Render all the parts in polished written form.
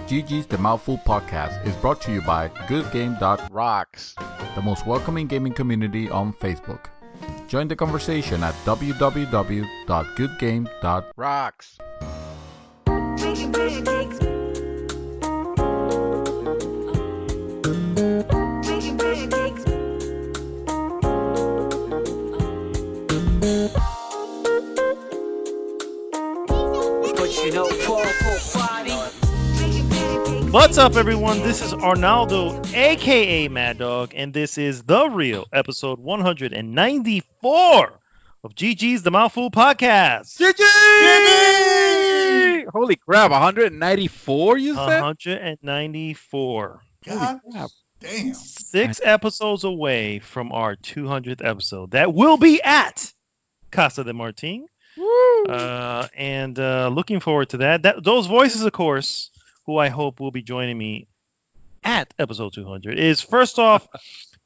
GG's The Mouthful Podcast is brought to you by GoodGame.Rocks, the most welcoming gaming community on Facebook. Join the conversation at www.goodgame.rocks. What's up, everyone? This is Arnaldo, aka Mad Dog, and this is The Real, episode 194 of GG's The Mouthful Podcast. GG! Holy crap, 194 you said? 194. God damn. 6 episodes away from our 200th episode. That will be at Casa de Martin. Woo! And looking forward to that. Those voices, of course, who I hope will be joining me at episode 200, is first off,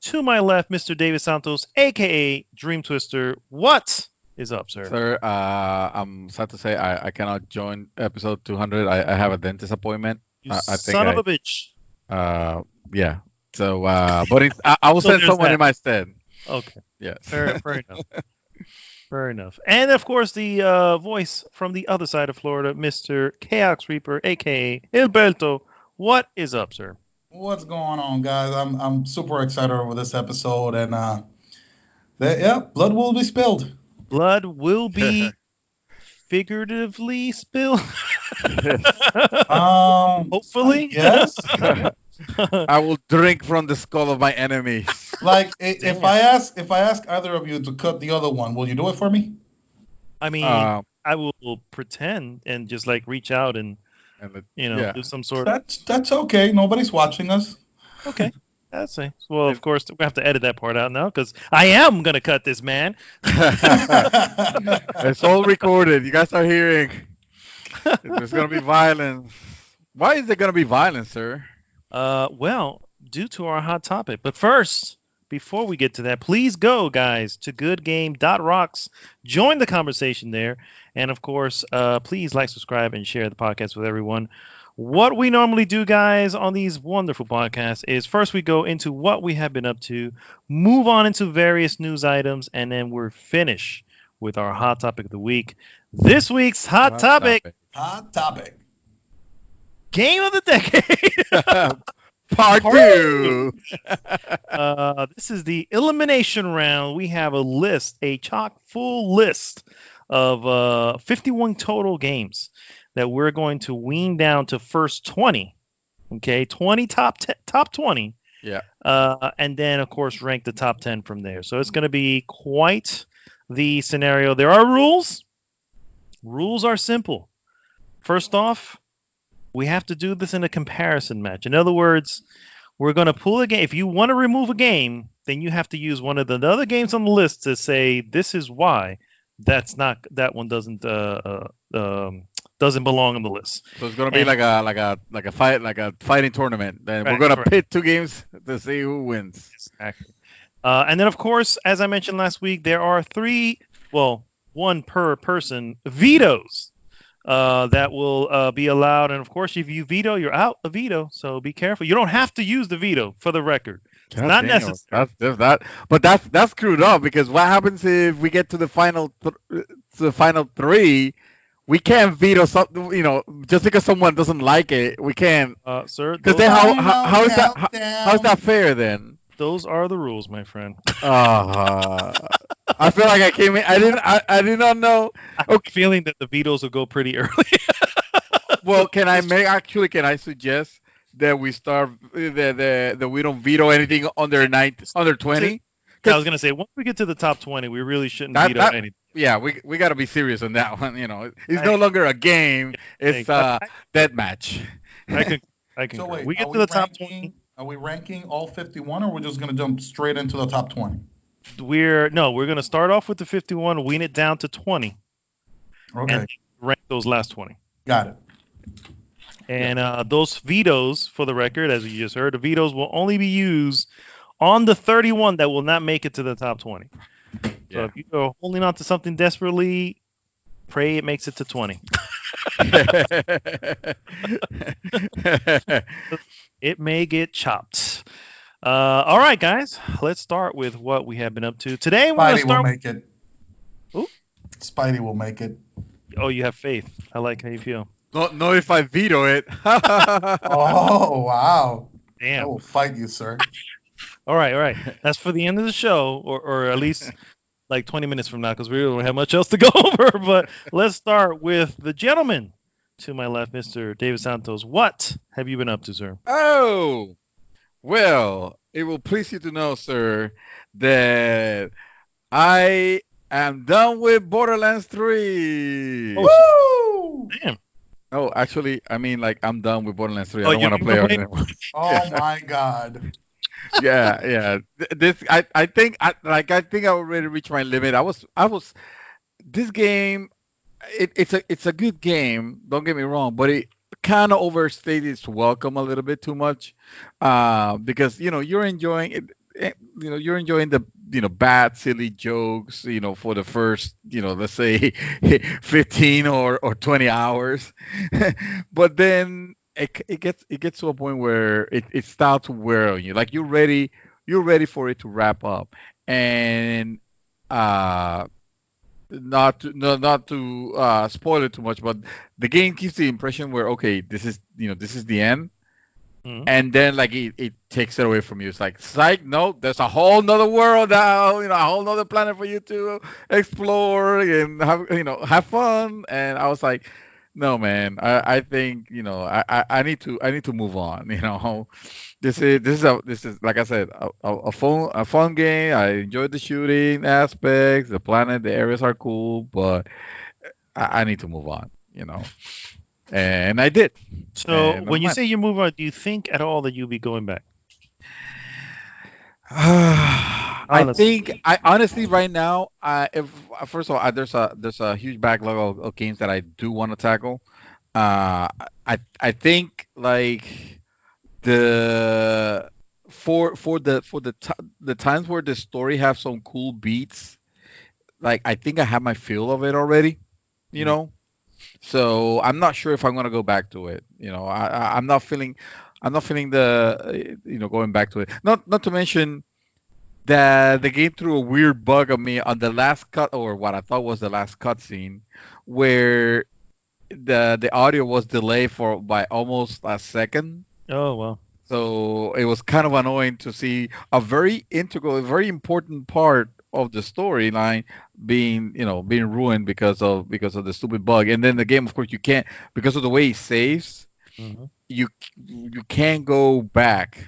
to my left, Mr. David Santos, a.k.a. Dream Twister. What is up, sir? Sir, I'm sad to say I cannot join episode 200. I have a dentist appointment. You I think son of a bitch. Yeah. So, but I will send someone in my stead. Okay. Yes. Fair enough. Fair enough. And, of course, the voice from the other side of Florida, Mr. Chaos Reaper, a.k.a. Hilberto. What is up, sir? What's going on, guys? I'm super excited over this episode, and blood will be spilled. Blood will be figuratively spilled. Hopefully. Yes. I will drink from the skull of my enemies. Like if I ask either of you to cut the other one, will you do it for me? I mean, I will pretend and just like reach out and do some sort of. That's okay. Nobody's watching us. Okay. That's it. Well, of course, we have to edit that part out now because I am going to cut this, man. It's all recorded. You guys are hearing. There's going to be violence. Why is there going to be violence, sir? Well, due to our hot topic. But first, before we get to that, please go, guys, to goodgame.rocks. Join the conversation there. And, of course, please like, subscribe, and share the podcast with everyone. What we normally do, guys, on these wonderful podcasts is first we go into what we have been up to, move on into various news items, and then we're finished with our hot topic of the week. This week's hot topic. Hot topic. Game of the decade. Part 2. This is the elimination round. We have a chock full list of 51 total games that we're going to wean down to first 20. Okay, 20 top 20. Yeah. And then, of course, rank the top 10 from there. So it's going to be quite the scenario. There are rules. Rules are simple. First off, we have to do this in a comparison match. In other words, we're going to pull a game. If you want to remove a game, then you have to use one of the other games on the list to say this is why that one doesn't belong on the list. So it's going to be like a fighting tournament. Then we're going to pit 2 games to see who wins. Exactly. And then, of course, as I mentioned last week, there are 1 per person vetoes. That will be allowed, and of course, if you veto, you're out a veto. So be careful. You don't have to use the veto, for the record. It's not necessary. But that's screwed up because what happens if we get to the final 3? We can't veto something, just because someone doesn't like it. We can't, sir. Because then how is that fair then? Those are the rules, my friend. I feel like I came in. I did not know. I have a feeling that the vetoes will go pretty early. Well, can I suggest that we start that we don't veto anything under 20? I was gonna say once we get to the top 20, we really shouldn't veto anything. Yeah, we got to be serious on that one. It's no longer a game; it's a death match. I can. So wait, we get to the top 20. Are we ranking all 51, or we're just gonna jump straight into the top 20? We're going to start off with the 51, wean it down to 20. Okay. And rank those last 20. Got it. And those vetoes, for the record, as you just heard, the vetoes will only be used on the 31 that will not make it to the top 20. So if you are holding on to something desperately, pray it makes it to 20. It may get chopped. All right, guys. Let's start with what we have been up to today. We're gonna Spidey will start. make it. Who? Spidey will make it. Oh, you have faith. I like how you feel. Not if I veto it. Oh wow! I Damn. will fight you, sir. All right. That's for the end of the show, or at least like 20 minutes from now, because we don't have much else to go over. But let's start with the gentleman to my left, Mr. David Santos. What have you been up to, sir? Oh, well, it will please you to know, sir, that I am done with Borderlands 3. Woo! Damn. Oh, actually, I mean, like, I'm done with Borderlands 3. Oh, I don't you- want to you play it played- anymore. Oh my God! Yeah. I think I already reached my limit. I was this game. It's a good game. Don't get me wrong, but it kind of overstayed its welcome a little bit too much, because you're enjoying it. You're enjoying the bad silly jokes for the first let's say 15 or 20 hours, but then it gets to a point where it starts to wear on you. Like you're ready for it to wrap up, and not to spoil it too much, but the game gives the impression where okay, this is the end. Mhm. And then like it takes it away from you. It's like psych, no, there's a whole nother world now, a whole nother planet for you to explore and have fun. And I was like, no man, I think I need to move on. This is like I said, a fun game. I enjoyed the shooting aspects, the planet, the areas are cool, but I need to move on. And I did. So And when you I'm say you move on, do you think at all that you'll be going back? Honestly. I honestly right now, first of all, there's a huge backlog of games that I do want to tackle. I think like the times where the story have some cool beats, like I think I have my feel of it already, So I'm not sure if I'm gonna go back to it. I'm not feeling the going back to it. Not to mention that the game threw a weird bug on me on the last cut, or what I thought was the last cutscene, where the audio was delayed by almost a second. Oh well. So it was kind of annoying to see a very integral, a very important part of the storyline being ruined because of the stupid bug. And then the game, of course, you can't, because of the way it saves, Mhm. you can't go back.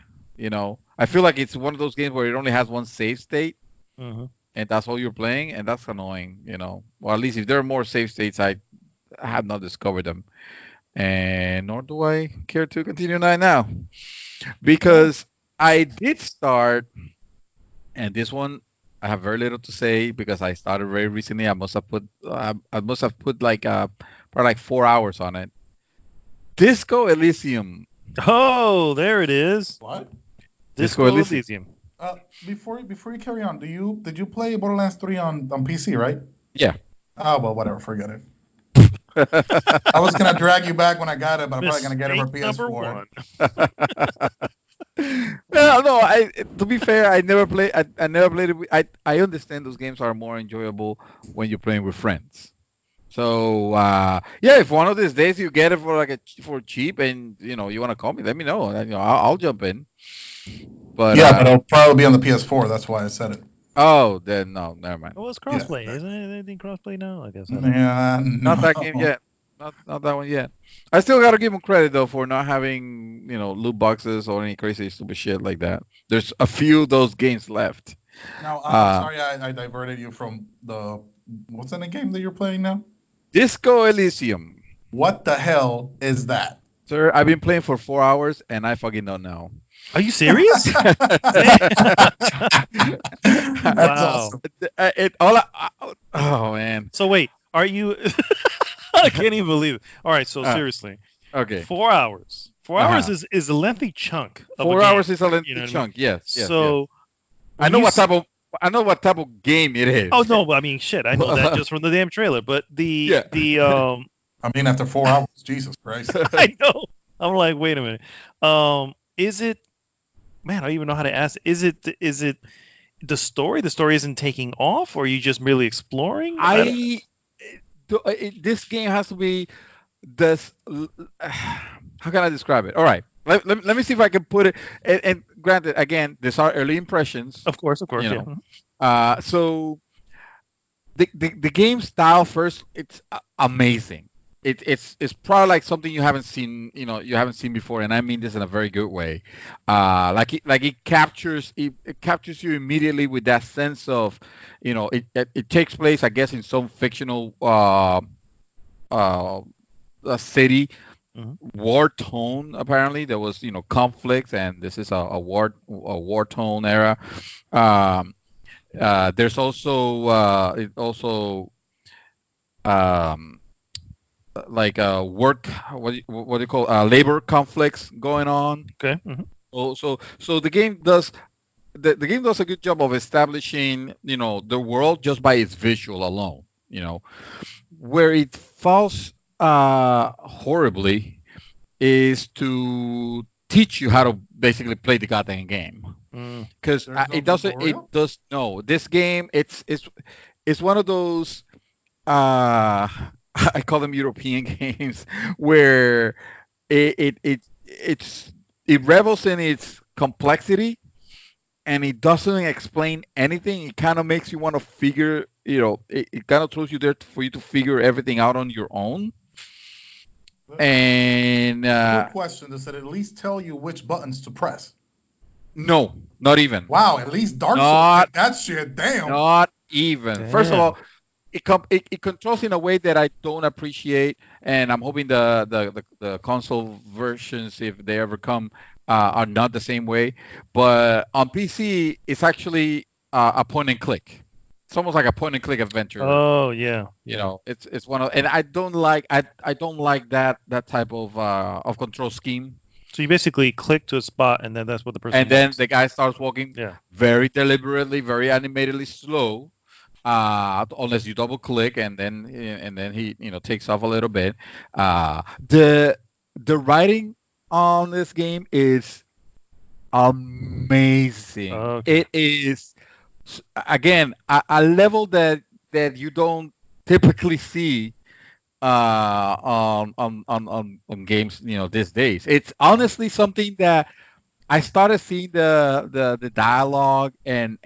I feel like it's one of those games where it only has one save state, Mhm. and that's all you're playing, and that's annoying. Or at least if there are more save states, I have not discovered them, and nor do I care to continue right now, because I did start, and this one I have very little to say because I started very recently. I must have put like probably like 4 hours on it. Disco Elysium. Oh, there it is. What? Disco Elysium. Before you carry on, did you play Borderlands 3 on PC, right? Yeah. Oh well, whatever. Forget it. I was gonna drag you back when I got it, but I'm probably gonna get it for Mistake number PS4. one. No. To be fair, I never played it. I understand those games are more enjoyable when you're playing with friends. So yeah, if one of these days you get it for cheap and you want to call me, let me know. And, I'll jump in. But Yeah, but it'll probably be on the PS4. That's why I said it. oh, then no, never mind. Oh, it's crossplay, isn't it? Anything crossplay now? I guess. Yeah, Not that game yet. Not that one yet. I still gotta give them credit though for not having loot boxes or any crazy stupid shit like that. There's a few of those games left. Now, I'm sorry I diverted you from what's in the game that you're playing now? Disco Elysium. What the hell is that? Sir, I've been playing for 4 hours and I fucking don't know. Are you serious? That's Wow. awesome. Oh man. So wait, are you? I can't even believe it. All right, so seriously, Okay. 4 hours. 4 Uh-huh. hours is a lengthy chunk. Of 4 a game. hours is a lengthy You know what I chunk. Yes. So I when know you what type of game it is. Oh no, I mean shit. I know that just from the damn trailer. But Yeah. I mean, after 4 hours, Jesus Christ. I know. I'm like, wait a minute. Is it? Man, I don't even know how to ask. Is it the story? The story isn't taking off, or are you just merely exploring? This game has to be this. How can I describe it? All right. Let me see if I can put it. And granted, again, these are early impressions. Of course. You Yeah. know. So the game style first, it's amazing. It's probably like something you haven't seen before, and I mean this in a very good way. It captures you immediately with that sense of, it takes place, I guess, in some fictional city. Mm-hmm. War tone. Apparently there was conflicts, and this is a war tone era. There's also like work, what do you call, labor conflicts going on. Okay. Mm-hmm. So the game does the game does a good job of establishing the world just by its visual alone. Where it falls horribly is to teach you how to basically play the goddamn game, because it does no, this game, it's one of those I call them European games where it revels in its complexity, and it doesn't explain anything. It kind of makes you want to figure, it kind of throws you there for you to figure everything out on your own. And good question. Does it at least tell you which buttons to press? No, not even. Wow, at least Dark Souls did that shit. Damn. Not even. Damn. First of all, it controls in a way that I don't appreciate, and I'm hoping the console versions, if they ever come, are not the same way. But on PC, it's actually a point and click. It's almost like a point and click adventure. Oh yeah. It's one of, and I don't like that type of control scheme. So you basically click to a spot, and then that's what the person. And then the guy starts walking very deliberately, very animatedly slow. Unless you double click, and then he takes off a little bit. The writing on this game is amazing. Okay. It is, again, a level that you don't typically see on games these days. It's honestly something that I started seeing the dialogue and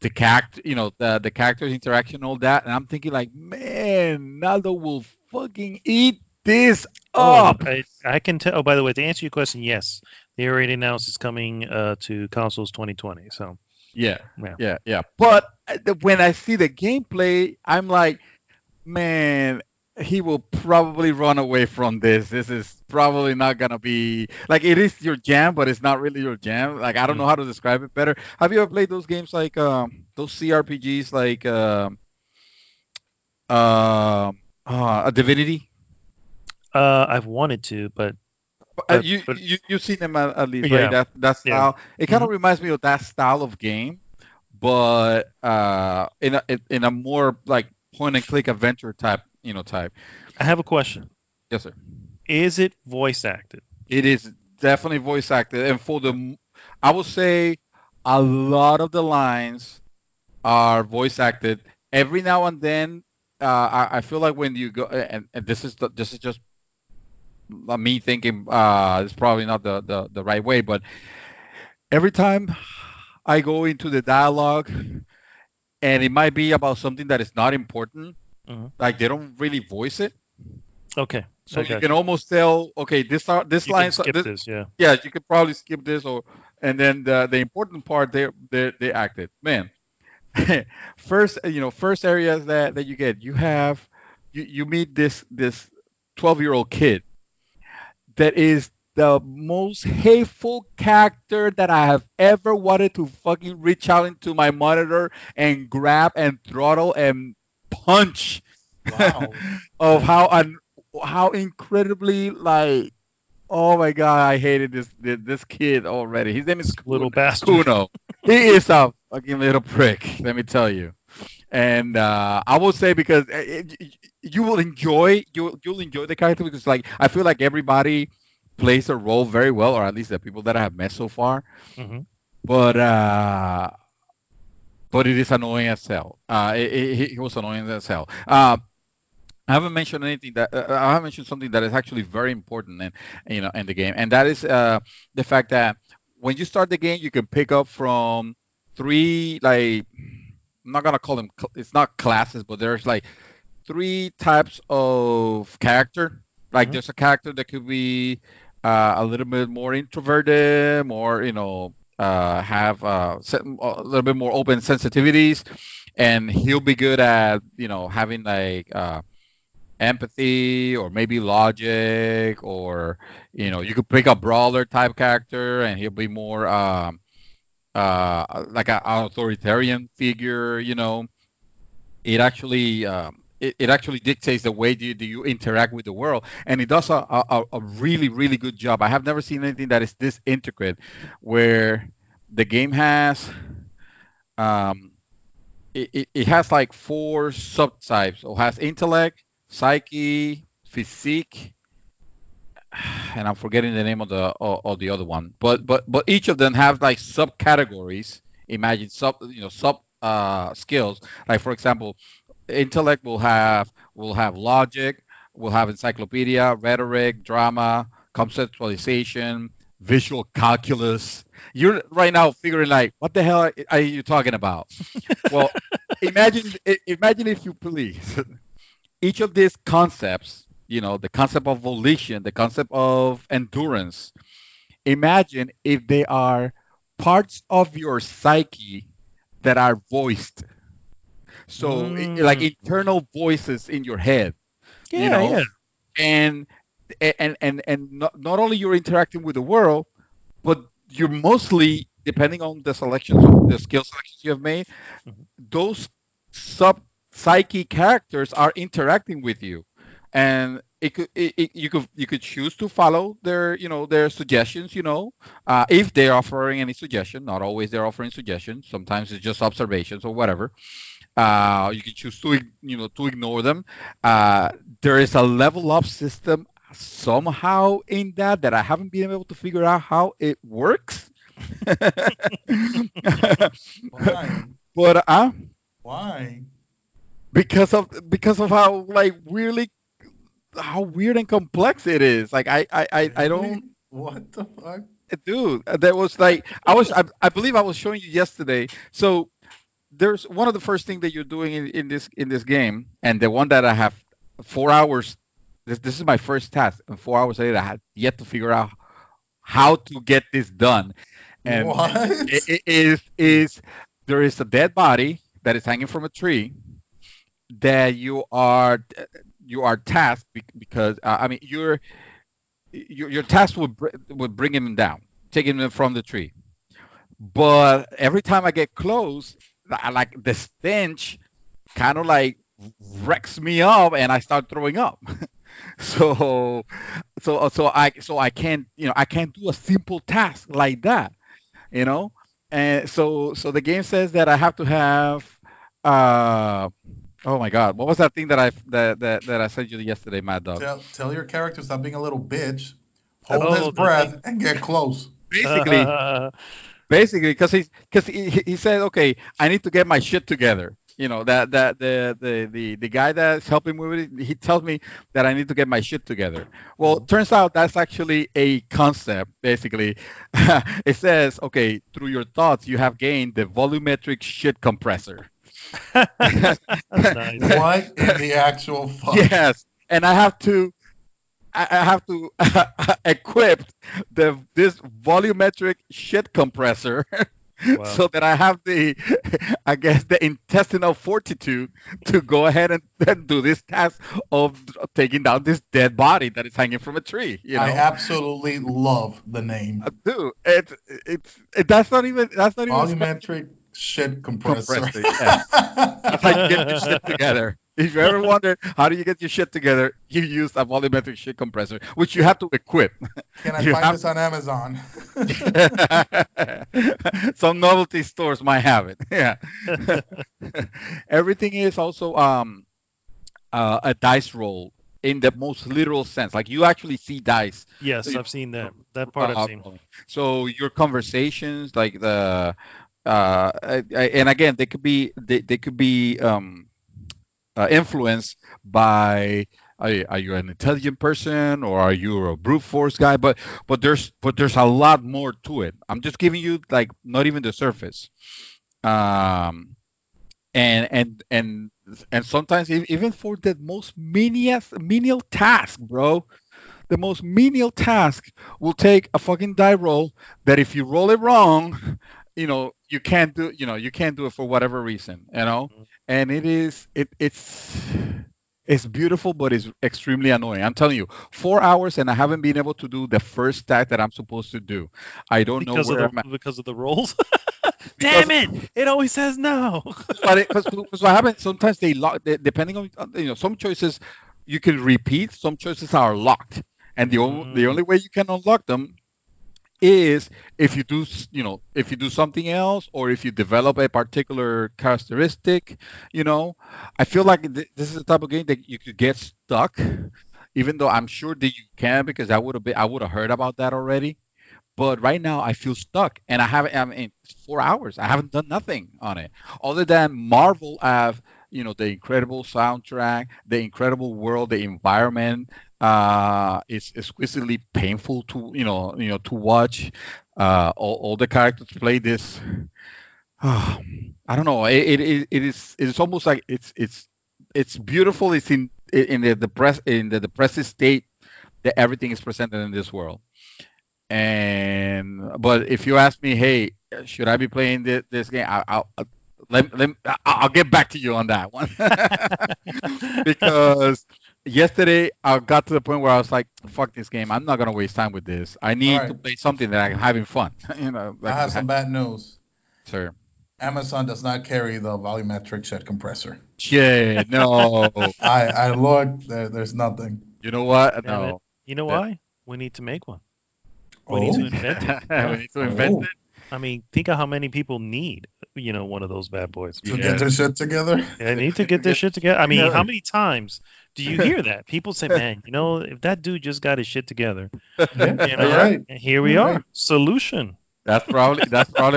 the character, the characters interaction, all that, and I'm thinking like, man, Naldo will fucking eat this up. I can tell. Oh, by the way, to answer your question, yes, they already announced it's coming to consoles 2020. So yeah. But when I see the gameplay, I'm like, man, he will probably run away from this. This is probably not gonna be like, it is your jam, but it's not really your jam. Like, I don't know how to describe it better. Have you ever played those games like those CRPGs like a Divinity? I've wanted to, but you've seen them at least, yeah. right? That style. It kind of reminds me of that style of game, but in a more like point and click adventure type. I have a question. Yes, sir. Is it voice acted? It is definitely voice acted, and I would say a lot of the lines are voice acted. Every now and then, I feel like when you go, and this is just me thinking, it's probably not the right way, but every time I go into the dialogue, and it might be about something that is not important. Mm-hmm. Like, they don't really voice it. Okay. So you can almost tell, okay, this line. Skip this, yeah. Yeah, you could probably skip this, and then the important part they acted. Man, first areas that you get, you meet this 12-year-old kid that is the most hateful character that I have ever wanted to fucking reach out into my monitor and grab and throttle and punch. Wow. Of how incredibly, like, oh my god, I hated this kid already. His name is little bastard. Kuno. He is a fucking little prick, let me tell you. And I will say because you will enjoy you'll enjoy the character because like I feel like everybody plays a role very well, or at least the people that I have met so far. Hmm. But it is annoying as hell. He was annoying as hell. I haven't mentioned anything that I haven't mentioned something that is actually very important in the game, and that is the fact that when you start the game, you can pick up from three like I'm not gonna call them it's not classes, but there's like three types of character. Like Mhm. there's a character that could be a little bit more introverted, more have a little bit more open sensitivities, and he'll be good at having like empathy or maybe logic, or you could pick a brawler type character and he'll be more like an authoritarian figure. It actually it actually dictates the way you interact with the world, and it does a really really good job. I have never seen anything that is this intricate, where the game has um, it has like four subtypes. It has intellect, psyche, physique, and I'm forgetting the name of the other one. But each of them have like subcategories. Imagine sub skills. Like for example, intellect will have logic, will have encyclopedia, rhetoric, drama, conceptualization, visual calculus. You're right now figuring like, what the hell are you talking about? Well, imagine if you please, each of these concepts, the concept of volition, the concept of endurance. Imagine if they are parts of your psyche that are voiced. So, like Mm. internal voices in your head, you Yeah, know, yeah. and not only you're interacting with the world, but you're mostly depending on the skill selections you have made. Mhm. Those sub psyche characters are interacting with you, and you could choose to follow their suggestions. If they're offering any suggestion. Not always they're offering suggestions. Sometimes it's just observations or whatever. You can choose to ignore them. Uh, there is a level up system somehow in that I haven't been able to figure out how it works. Why? But Why? because of how weird and complex it is. Like I Really? don't, What the fuck? dude. There was like I believe I was showing you yesterday. So there's one of the first things that you're doing in this game, and the one that I have 4 hours. This is my first task, and 4 hours later, I had yet to figure out how to get this done. And What? it is there is a dead body that is hanging from a tree that you are tasked because I mean your task would bring him down, taking him from the tree. But every time I get close, like the stench kind of like wrecks me up, and I start throwing up. So so I can't I can't do a simple task like that, you know. And so the game says that I have to have uh oh my god, what was that thing that I sent you yesterday, Mad Dog? Tell your character stop being a little bitch. Uh, Hold his Oh, breath and get close. basically basically because he said, okay, I need to get my shit together. That the guy that's helping me with it, he tells me that I need to get my shit together. Well, turns out that's actually a concept. Basically, it says, okay, through your thoughts you have gained the volumetric shit compressor. That's nice. What in the actual fuck? Yes, and I have to equip this volumetric shit compressor Wow. so that I have I guess the intestinal fortitude to go ahead and do this task of taking down this dead body that is hanging from a tree. I absolutely love the name. Dude, that's not even Volumetric shit compressor. compressor. Yeah. That's how you get your shit together. If you ever wondered how do you get your shit together, you use a volumetric shit compressor, which you have to equip. Can I You find have- this on Amazon? Some novelty stores might have it. Yeah. Everything is also a dice roll in the most literal sense. Like you actually see dice. Yes, I've seen that. That part I've seen. So your conversations, like the and again, they could be influenced by are you an intelligent person or are you a brute force guy? But there's a lot more to it. I'm just giving you like not even the surface. And sometimes even for the most menial task, bro, the most menial task will take a fucking die roll that if you roll it wrong, you can't do it for whatever reason, and it's beautiful, but it's extremely annoying. I'm telling you, 4 hours and I haven't been able to do the first stack that I'm supposed to do. I don't know where because of the rolls. Damn it! It always says no. But what happens sometimes they lock. Depending on some choices you can repeat, some choices are locked, and the only way you can unlock them is if you do something else or if you develop a particular characteristic. I feel like this is the type of game that you could get stuck, even though I'm sure that you can, because I would have heard about that already. But right now I feel stuck, and I 4 hours. I haven't done nothing on it other than marvel at the incredible soundtrack, the incredible world, the environment. It's exquisitely painful to to watch. All the characters play this. I don't know. It is almost like it's beautiful. It's in the depressive state that everything is presented in this world. But if you ask me, hey, should I be playing this game? I'll get back to you on that one. Because yesterday I got to the point where I was like, fuck this game. I'm not gonna waste time with this. I need to play something that I'm having fun. I have some bad news. Sir. Amazon does not carry the volumetric shit compressor. Yeah, no. I looked. There's nothing. You know what? No. You know why? We need to make one. We need to invent it. We need to invent it. I mean, think of how many people need, one of those bad boys. To get their shit together? They need to get their shit together. I mean, how many times do you hear that? People say, man, if that dude just got his shit together, right. And here we are. Solution. That's probably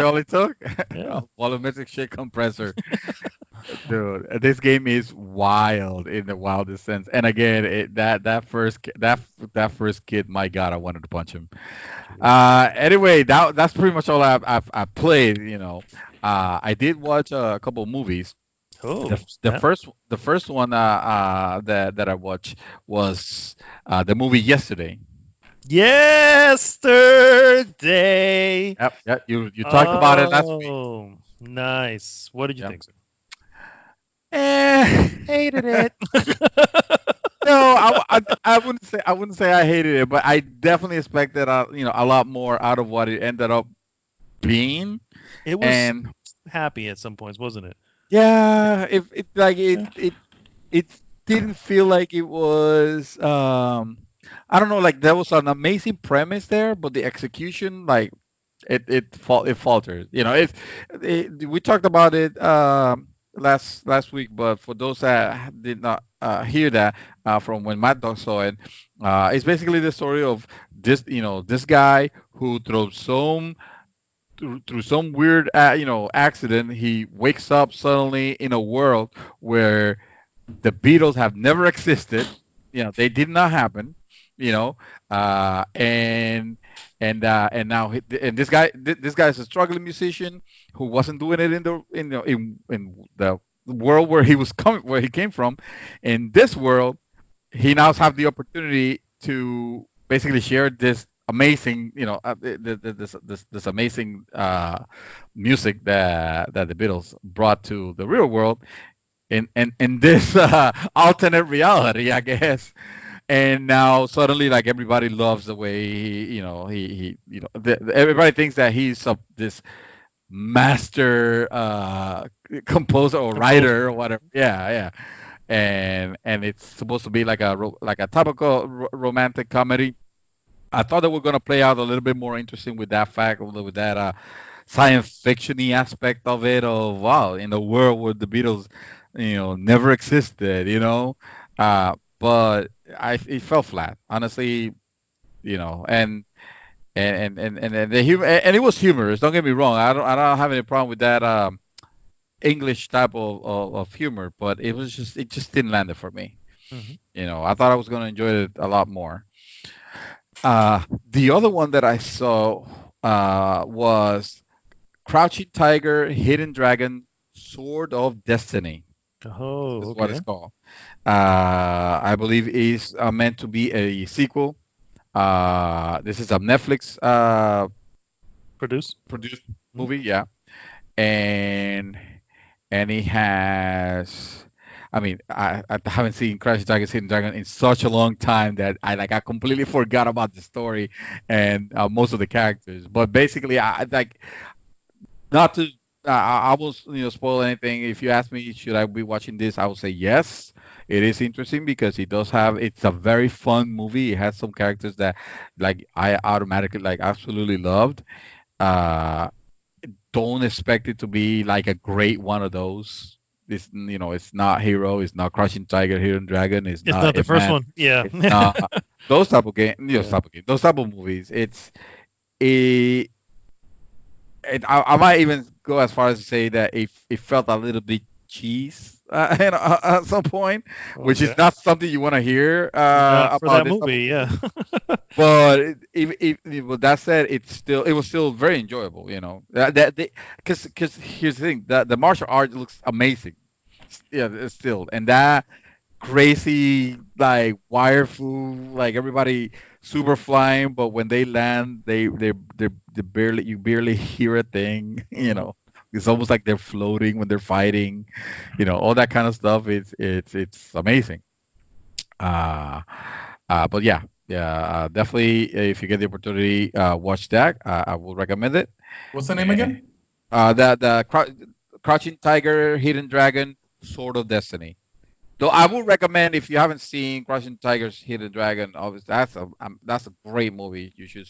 all it took. Yeah. Volumetric shit compressor. Dude, this game is wild in the wildest sense. And again, that first kid, my God, I wanted to punch him. Anyway, that's pretty much all I played. I did watch a couple of movies. Oh, the first one that I watched was the movie Yesterday. Yesterday. Yep. You talked about it last week. Oh, nice. What did you think, sir? Hated it. No, I wouldn't say I hated it, but I definitely expected a lot more out of what it ended up being. It was happy at some points, wasn't it? Yeah, it didn't feel like it was. I don't know, like there was an amazing premise there, but the execution, like it faltered. We talked about it last week, but for those that did not hear that from when Mad Dog saw it, it's basically the story of this guy who through some weird accident, he wakes up suddenly in a world where the Beatles have never existed. They did not happen. And now this guy is a struggling musician who wasn't doing it in the world where he came from. In this world, he now has the opportunity to basically share this amazing, this amazing music that the Beatles brought to the real world, in this alternate reality, I guess. And now suddenly, like, everybody loves the way everybody thinks that he's this master composer or writer or whatever. Yeah. and it's supposed to be like a topical romantic comedy. I thought they were going to play out a little bit more interesting with that fact, with that science fiction-y aspect of it. Of wow, in a world where the Beatles, never existed, but it fell flat, honestly, and the humor, and it was humorous. Don't get me wrong. I don't have any problem with that English type of humor, but it just didn't land it for me. I thought I was going to enjoy it a lot more. The other one that I saw was Crouching Tiger, Hidden Dragon, Sword of Destiny. Oh, Is okay. what it's called. I believe is meant to be a sequel. This is a Netflix Produced. movie, yeah, and it has. I mean, I haven't seen Crouching Tiger, Hidden Dragon in such a long time that I completely forgot about the story and most of the characters. But basically, I like not to. I won't spoil anything. If you ask me, should I be watching this? I would say yes. It is interesting because it's a very fun movie. It has some characters that like I automatically like absolutely loved. Uh, don't expect it to be like a great one of those. It's not Hero, it's not Crouching Tiger, Hidden Dragon, It's not the Ip first Man, one. Yeah. it's not those type of game, those type of movies. It, I might even go as far as to say that it felt a little bit cheese at some point, which is Okay. not something you want to hear Not for about that this. movie, yeah. But with that said, it was still very enjoyable. Because here's the thing, the martial art looks amazing. Yeah, it's still, and that crazy like wire fu, like everybody super flying, but when they land, they barely you barely hear a thing. It's almost like they're floating when they're fighting. All that kind of stuff. It's amazing. But yeah, definitely if you get the opportunity, watch that. I will recommend it. What's the name again? Crouching Tiger, Hidden Dragon, Sword of Destiny. Though I would recommend if you haven't seen Crouching Tiger's Hidden Dragon, obviously that's a great movie. You should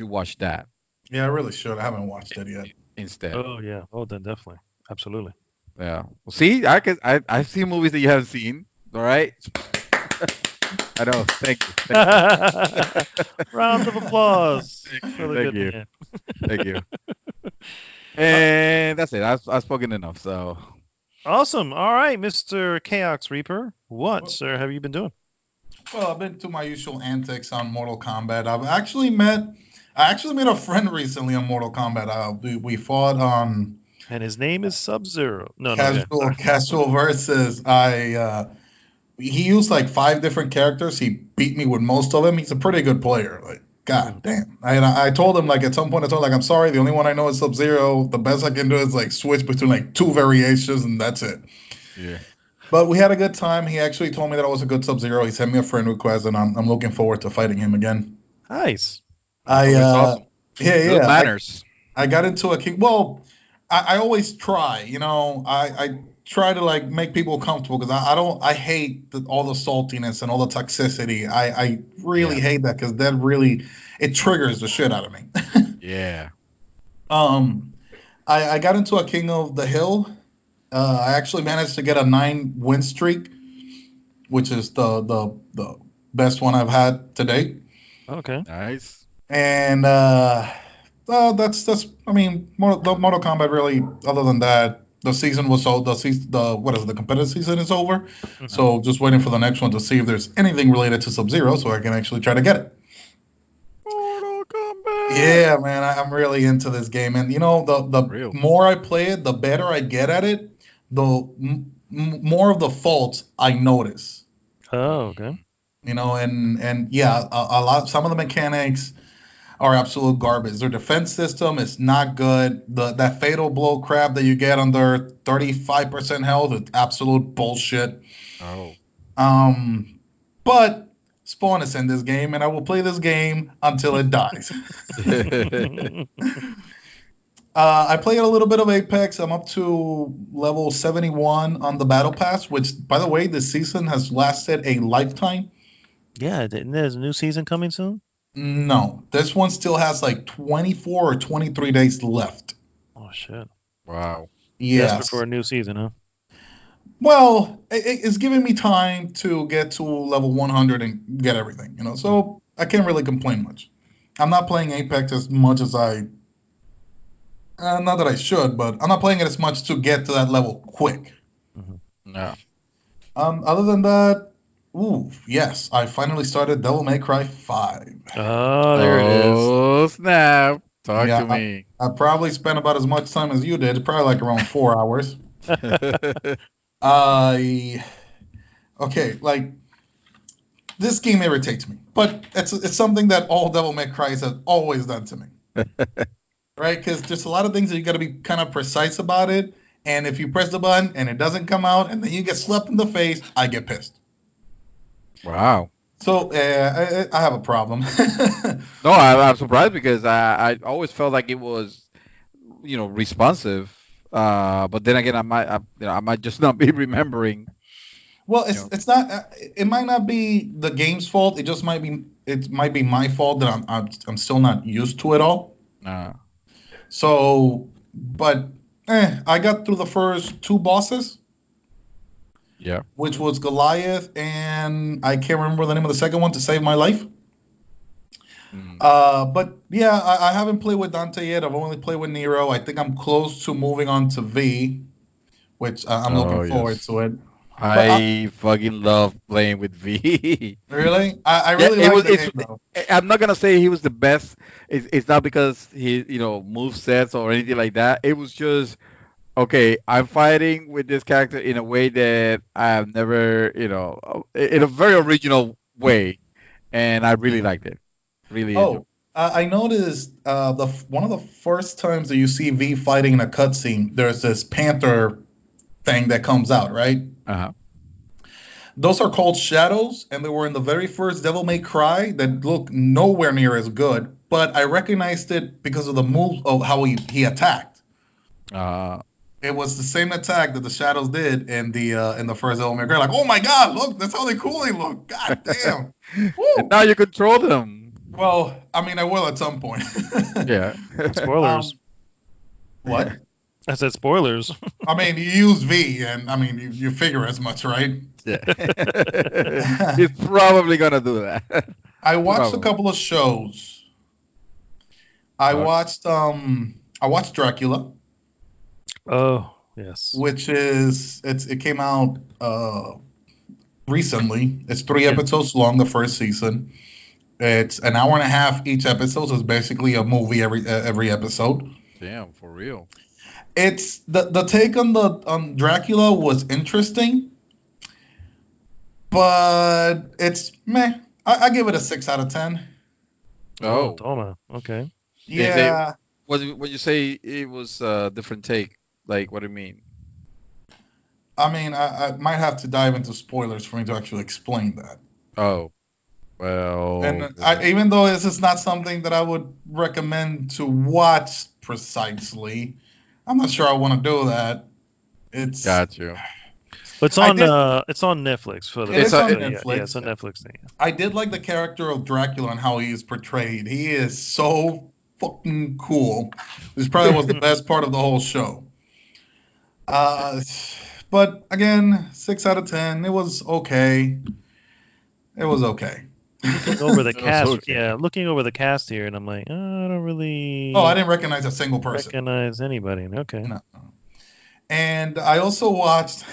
watch that Yeah, I really should. I haven't watched it yet. instead. Oh yeah. Oh, then definitely, absolutely. Yeah. Well, see, I've seen movies that you haven't seen. All right. I know. Thank you. Round of applause. For the Thank good you. man. Thank you. And that's it. I've spoken enough. So Awesome. All right, Mr. Chaos Reaper. What, sir, have you been doing? Well, I've been to my usual antics on Mortal Kombat. I actually met a friend recently on Mortal Kombat. We fought on And his name is Sub-Zero. No, no. casual versus. He used like 5 different characters. He beat me with most of them. He's a pretty good player. Like, god damn. I told him like at some point like I'm sorry, the only one I know is Sub-Zero. The best I can do is like switch between like 2 variations and that's it. yeah. But we had a good time. He actually told me that I was a good Sub-Zero. He sent me a friend request, and I'm looking forward to fighting him again. Nice. That's awesome. Good manners. I got into a king. Well, I always try. I try to like make people comfortable because I hate all the saltiness and all the toxicity. I really hate that because that really it triggers the shit out of me. Yeah. I got into a King of the Hill. I actually managed to get a 9 win streak, which is the best one I've had to date. Okay. Nice. And that's I mean the Mortal Kombat really. Other than that, the season was the competitive season is over. Mm-hmm. So just waiting for the next one to see if there's anything related to Sub-Zero so I can actually try to get it. Mortal Kombat. Yeah, man, I'm really into this game, and the more I play it, the better I get at it. The more of the faults I notice. Oh, okay. And yeah, some of the mechanics are absolute garbage. Their defense system is not good. That fatal blow crap that you get under 35% health is absolute bullshit. Oh. But Spawn is in this game, and I will play this game until it dies. I played a little bit of Apex. I'm up to level 71 on the Battle Pass, which, by the way, this season has lasted a lifetime. Yeah, there's a new season coming soon? No, this one still has like 24 or 23 days left. Oh, shit. Wow. Yes. Desperate for a new season, huh? Well, it's giving me time to get to level 100 and get everything, so I can't really complain much. I'm not playing Apex as much as not that I should, but I'm not playing it as much to get to that level quick. No. Other than that, yes, I finally started Devil May Cry 5. Oh, there it is. Oh, snap. Talk to me. I probably spent about as much time as you did, probably like around 4 hours. Like, this game irritates me, but it's something that all Devil May Cry has always done to me. Right? Because there's a lot of things that you got to be kind of precise about it. And if you press the button and it doesn't come out and then you get slapped in the face, I get pissed. Wow. So I have a problem. No, I'm surprised because I always felt like it was, responsive. But then again, I might just not be remembering. Well, it's not. It might not be the game's fault. It might be my fault that I'm still not used to it all. So, but I got through the first 2 bosses. Yeah. Which was Goliath, and I can't remember the name of the second one to save my life. But yeah, I haven't played with Dante yet. I've only played with Nero. I think I'm close to moving on to V, which I'm looking forward to it. I fucking love playing with V. Really? I really like the game, though. I'm not gonna say he was the best. It's not because he, move sets or anything like that. It was just okay. I'm fighting with this character in a way that I have never, in a very original way, and I really liked it. Really. I noticed one of the first times that you see V fighting in a cutscene, there's this panther thing that comes out, right? Those are called shadows, and they were in the very first Devil May Cry that look nowhere near as good. But I recognized it because of the move of how he attacked. It was the same attack that the shadows did in the first Devil May Cry. Like, oh my God, look, that's how they look. God damn. And now you control them. Well, I mean, I will at some point. Yeah. Spoilers. What? I said spoilers. I mean, you use V, and I mean, you figure as much, right? Yeah. He's probably gonna do that. I watched a couple of shows. I watched Dracula. Oh, yes. Which it came out recently. It's 3 episodes long, the first season. It's an hour and a half each episode, so it's basically a movie every episode. Damn, for real. It's the take on Dracula was interesting, but it's meh. I give it a 6 out of 10. Oh, Toma. Okay. Yeah. When you say it was a different take, like what do you mean? I mean, I might have to dive into spoilers for me to actually explain that. Oh, well. And even though this is not something that I would recommend to watch precisely, I'm not sure I want to do that. It's got you. It's on Netflix for the. It's on Netflix. Yeah, it's on Netflix thing. I did like the character of Dracula and how he is portrayed. He is so fucking cool. This probably was the best part of the whole show. But again, 6 out of 10. It was okay. It was okay. Looking over the cast, looking over the cast here, and I'm like, I don't really. Oh, I didn't recognize a single person. Recognize anybody? Okay. No. And I also watched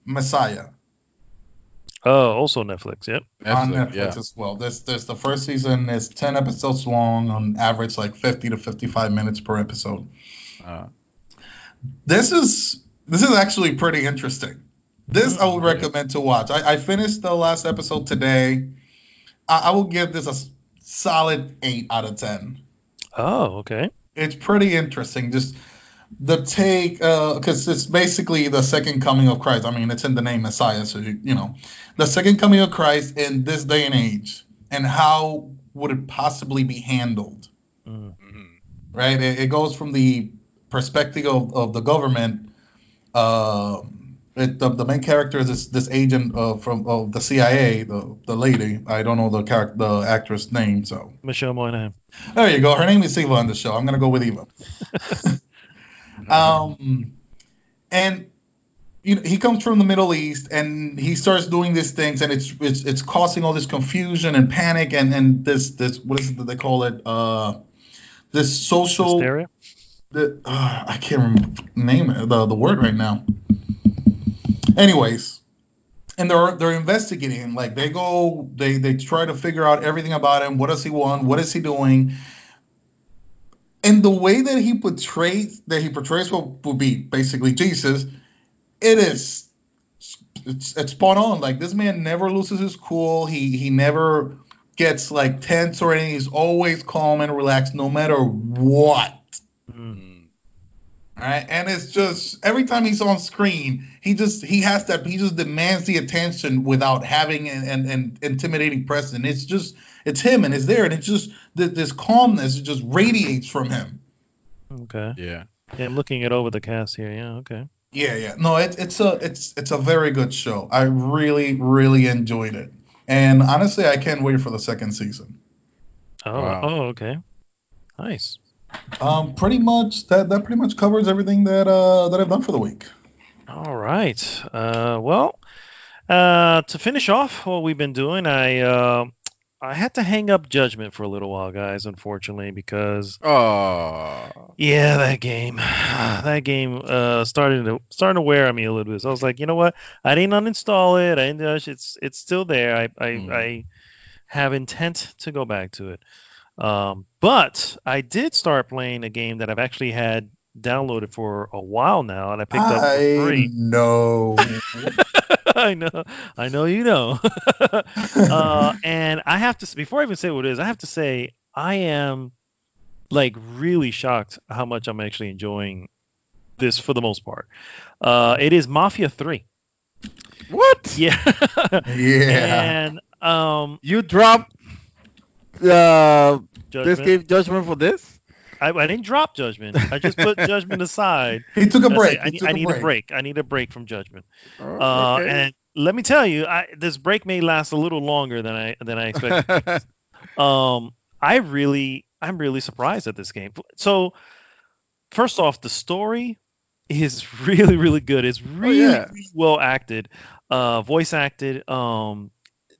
Messiah. Oh, also Netflix. Yep. On Netflix as well. There's the first season is 10 episodes long, on average like 50 to 55 minutes per episode. This is actually pretty interesting. This I would recommend to watch. I finished the last episode today. I will give this a solid 8 out of 10. Oh, okay. It's pretty interesting. Just the take, because it's basically the second coming of Christ. I mean, it's in the name Messiah, so the second coming of Christ in this day and age, and how would it possibly be handled? Mm-hmm. right? It goes from the perspective of the government. The main character is this agent of the CIA, the lady. I don't know the actress name, so Michelle Monaghan. there you go. Her name is Eva on the show. I'm gonna go with Eva. And he comes from the Middle East, and he starts doing these things, and it's causing all this confusion and panic, and this what is it that they call it? This social Hysteria? I can't name it, the word right now. Anyways, and they're investigating him. Like they try to figure out everything about him. What does he want? What is he doing? And the way that he portrays what would be basically Jesus, it's spot on. Like this man never loses his cool. He never gets like tense or anything. He's always calm and relaxed no matter what. All right, and it's just every time he's on screen, he just demands the attention without having an intimidating presence. It's him, and it's there, and it's just this calmness just radiates from him. Okay. Yeah. I'm looking it over the cast here. Yeah. Okay. Yeah. No, it's a very good show. I really, really enjoyed it, and honestly, I can't wait for the second season. Oh. Wow. Oh. Okay. Nice. Pretty much that pretty much covers everything that I've done for the week. All right. To finish off what we've been doing, I had to hang up Judgment for a little while, guys. Unfortunately, because yeah, that game starting to wear on me a little bit. So I was like, you know what? I didn't uninstall it. It's still there. I have intent to go back to it. But I did start playing a game that I've actually had downloaded for a while now, and I picked up for free. I know you know. And I have to, before I even say what it is, I have to say I am like really shocked how much I'm actually enjoying this for the most part. It is Mafia 3. What? Yeah. Yeah. And you dropped this game Judgment for this? I didn't drop Judgment. I just put Judgment aside. He took a break. I need a break. I need a break from Judgment. Okay. And let me tell you, this break may last a little longer than I expected. I'm really surprised at this game. So, first off, the story is really, really good. It's really well acted, voice acted.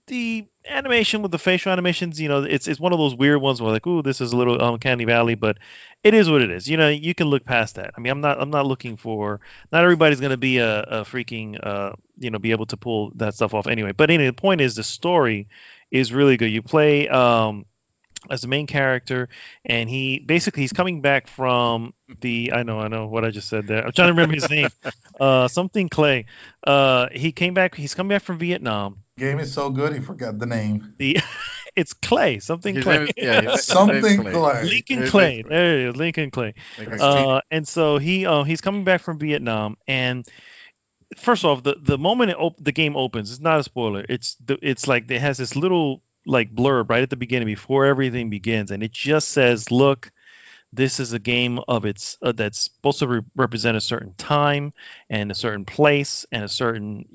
The animation with the facial animations, it's one of those weird ones where like, ooh, this is a little uncanny valley, but it is what it is. You can look past that. I mean, I'm not looking for. Not everybody's gonna be a freaking be able to pull that stuff off anyway. But anyway, the point is the story is really good. You play as the main character, and he's coming back from I know what I just said there. I'm trying to remember his name. Something Clay. He's coming back from Vietnam. Game is so good he forgot the name. It's Clay. Something Clay. Something Clay. Lincoln Clay. There it is. Lincoln Clay. And so he's coming back from Vietnam, and first off, the moment the game opens, it's not a spoiler. It's like it has this little like blurb right at the beginning before everything begins, and it just says, "Look, this is a game of that's supposed to represent a certain time and a certain place and a certain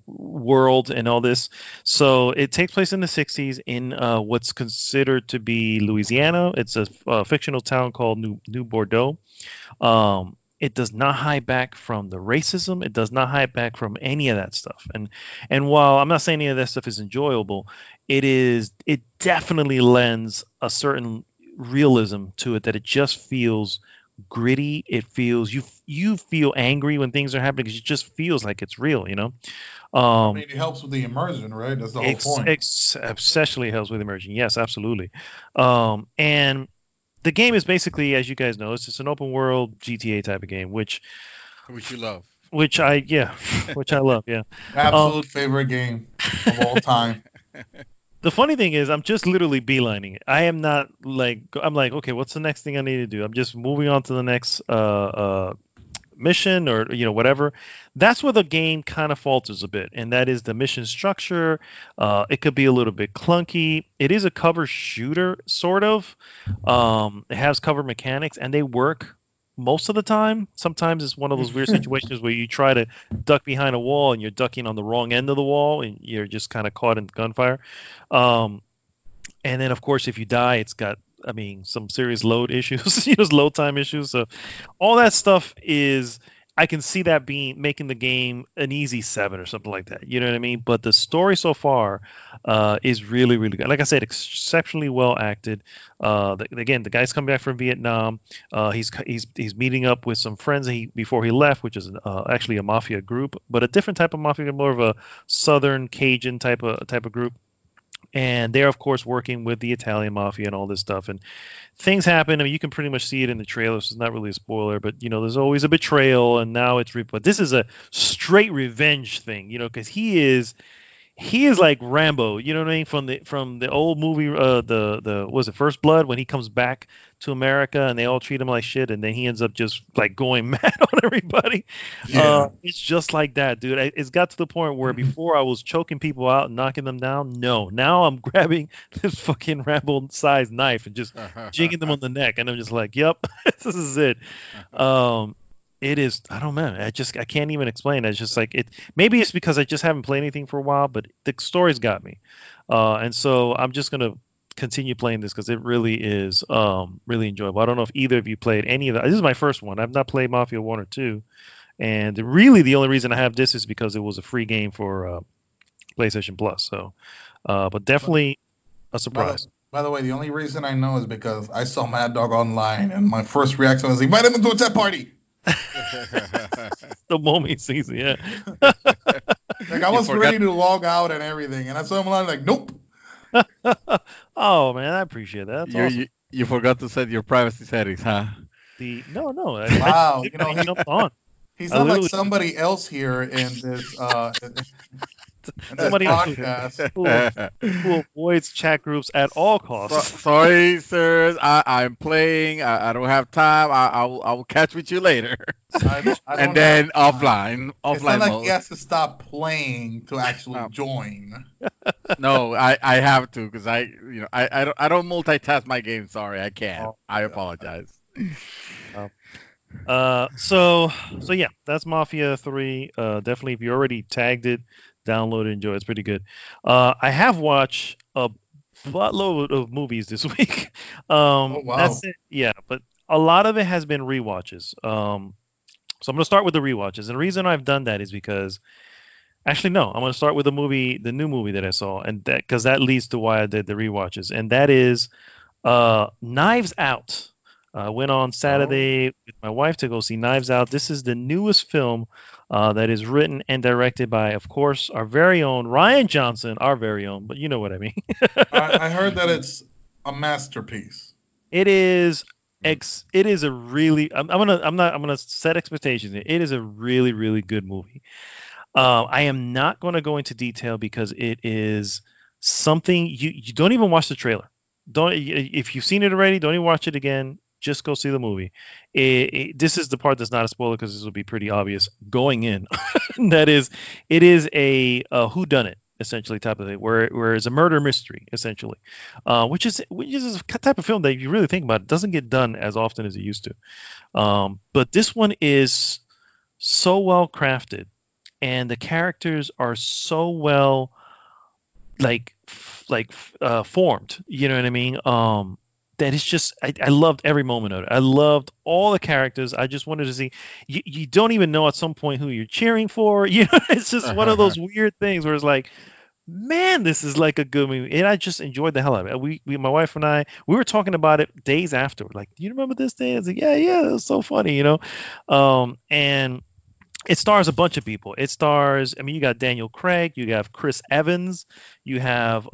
world and all this." So it takes place in the 60s in what's considered to be Louisiana. It's a fictional town called New Bordeaux. It does not hide back from the racism. It does not hide back from any of that stuff. And while I'm not saying any of that stuff is enjoyable, it definitely lends a certain realism to it, that it just feels gritty. It feels you feel angry when things are happening because it just feels like it's real. I mean, it helps with the immersion, right? That's the whole point. Especially helps with immersion. Yes, absolutely. And the game is basically, as you guys know, it's just an open world GTA type of game, which you love. Which I love. Yeah. Absolute favorite game of all time. The funny thing is, I'm just literally beelining it. I am not like, I'm like, okay, what's the next thing I need to do? I'm just moving on to the next mission or whatever. That's where the game kind of falters a bit, and that is the mission structure. It could be a little bit clunky. It is a cover shooter sort of. It has cover mechanics, and they work most of the time. Sometimes it's one of those weird situations where you try to duck behind a wall and you're ducking on the wrong end of the wall and you're just kind of caught in gunfire. And then, of course, if you die, it's got, some serious load issues, load time issues. So all that stuff I can see that making the game an easy 7 or something like that. You know what I mean? But the story so far is really, really good. Like I said, exceptionally well acted. Again, the guy's coming back from Vietnam. He's meeting up with some friends before he left, which is actually a mafia group, but a different type of mafia, more of a Southern Cajun type of group. And they're, of course, working with the Italian mafia and all this stuff. And things happen. You can pretty much see it in the trailer, so it's not really a spoiler. But, there's always a betrayal, and now it's... But this is a straight revenge thing, because he is like Rambo, you know what I mean? From the old movie, was it First Blood, when he comes back to America and they all treat him like shit, and then he ends up just like going mad on everybody. Yeah. It's just like that, dude. It's got to the point where before I was choking people out and knocking them down. No, now I'm grabbing this fucking Rambo-sized knife and just jigging them on the neck, and I'm just like, yep, this is it. It is. I don't know. I can't even explain it. It's just like it. Maybe it's because I just haven't played anything for a while, but the story's got me, and so I'm just gonna continue playing this because it really is really enjoyable. I don't know if either of you played any of that. This is my first one. I've not played Mafia 1 or 2, and really the only reason I have this is because it was a free game for PlayStation Plus. So, but definitely a surprise. By the way, the only reason I know is because I saw Mad Dog online, and my first reaction was, invite him into a chat party. The moment season, yeah. Like I was ready to log out and everything, and I saw him online like, nope. Oh man, I appreciate that. That's awesome. You forgot to set your privacy settings, huh? No. Wow, he jumped on. He's not like somebody else here in this somebody podcast who avoids chat groups at all costs. Sorry, sirs. I'm playing. I don't have time. I will catch with you later. And then offline it's not like mode. he has to stop playing to actually join. No, I have to because I don't multitask my game. Sorry, I can't. I apologize. So yeah, that's Mafia 3. Definitely, if you already tagged it, download it, enjoy it. It's pretty good. I have watched a buttload of movies this week. Oh, wow. That's it. Yeah, but a lot of it has been rewatches. So I'm going to start with the rewatches. And the reason I've done that is because, actually, no, I'm going to start with the new movie that I saw, and because that leads to why I did the rewatches, and that is Knives Out. I went on Saturday with my wife to go see Knives Out. This is the newest film that is written and directed by, of course, our very own Rian Johnson, our very own, but you know what I mean. I heard that it's a masterpiece. It is. It is a really. I'm gonna set expectations. It is a really, really good movie. I am not going to go into detail because it is something you don't even watch the trailer. If you've seen it already, don't even watch it again. Just go see the movie. This is the part that's not a spoiler because this will be pretty obvious going in. That is, it is a whodunit essentially type of thing, where it's a murder mystery essentially, which is a type of film that if you really think about it doesn't get done as often as it used to. But this one is so well crafted, and the characters are so well formed. You know what I mean? That it's just I loved every moment of it. I loved all the characters. I just wanted to see. You don't even know at some point who you're cheering for. You know, it's just one of those weird things where it's like, man, this is like a good movie, and I just enjoyed the hell out of it. My wife and I, we were talking about it days after. Like, do you remember this day? I was like, yeah, it was so funny, you know. And it stars a bunch of people. It stars, you got Daniel Craig, you have Chris Evans, you have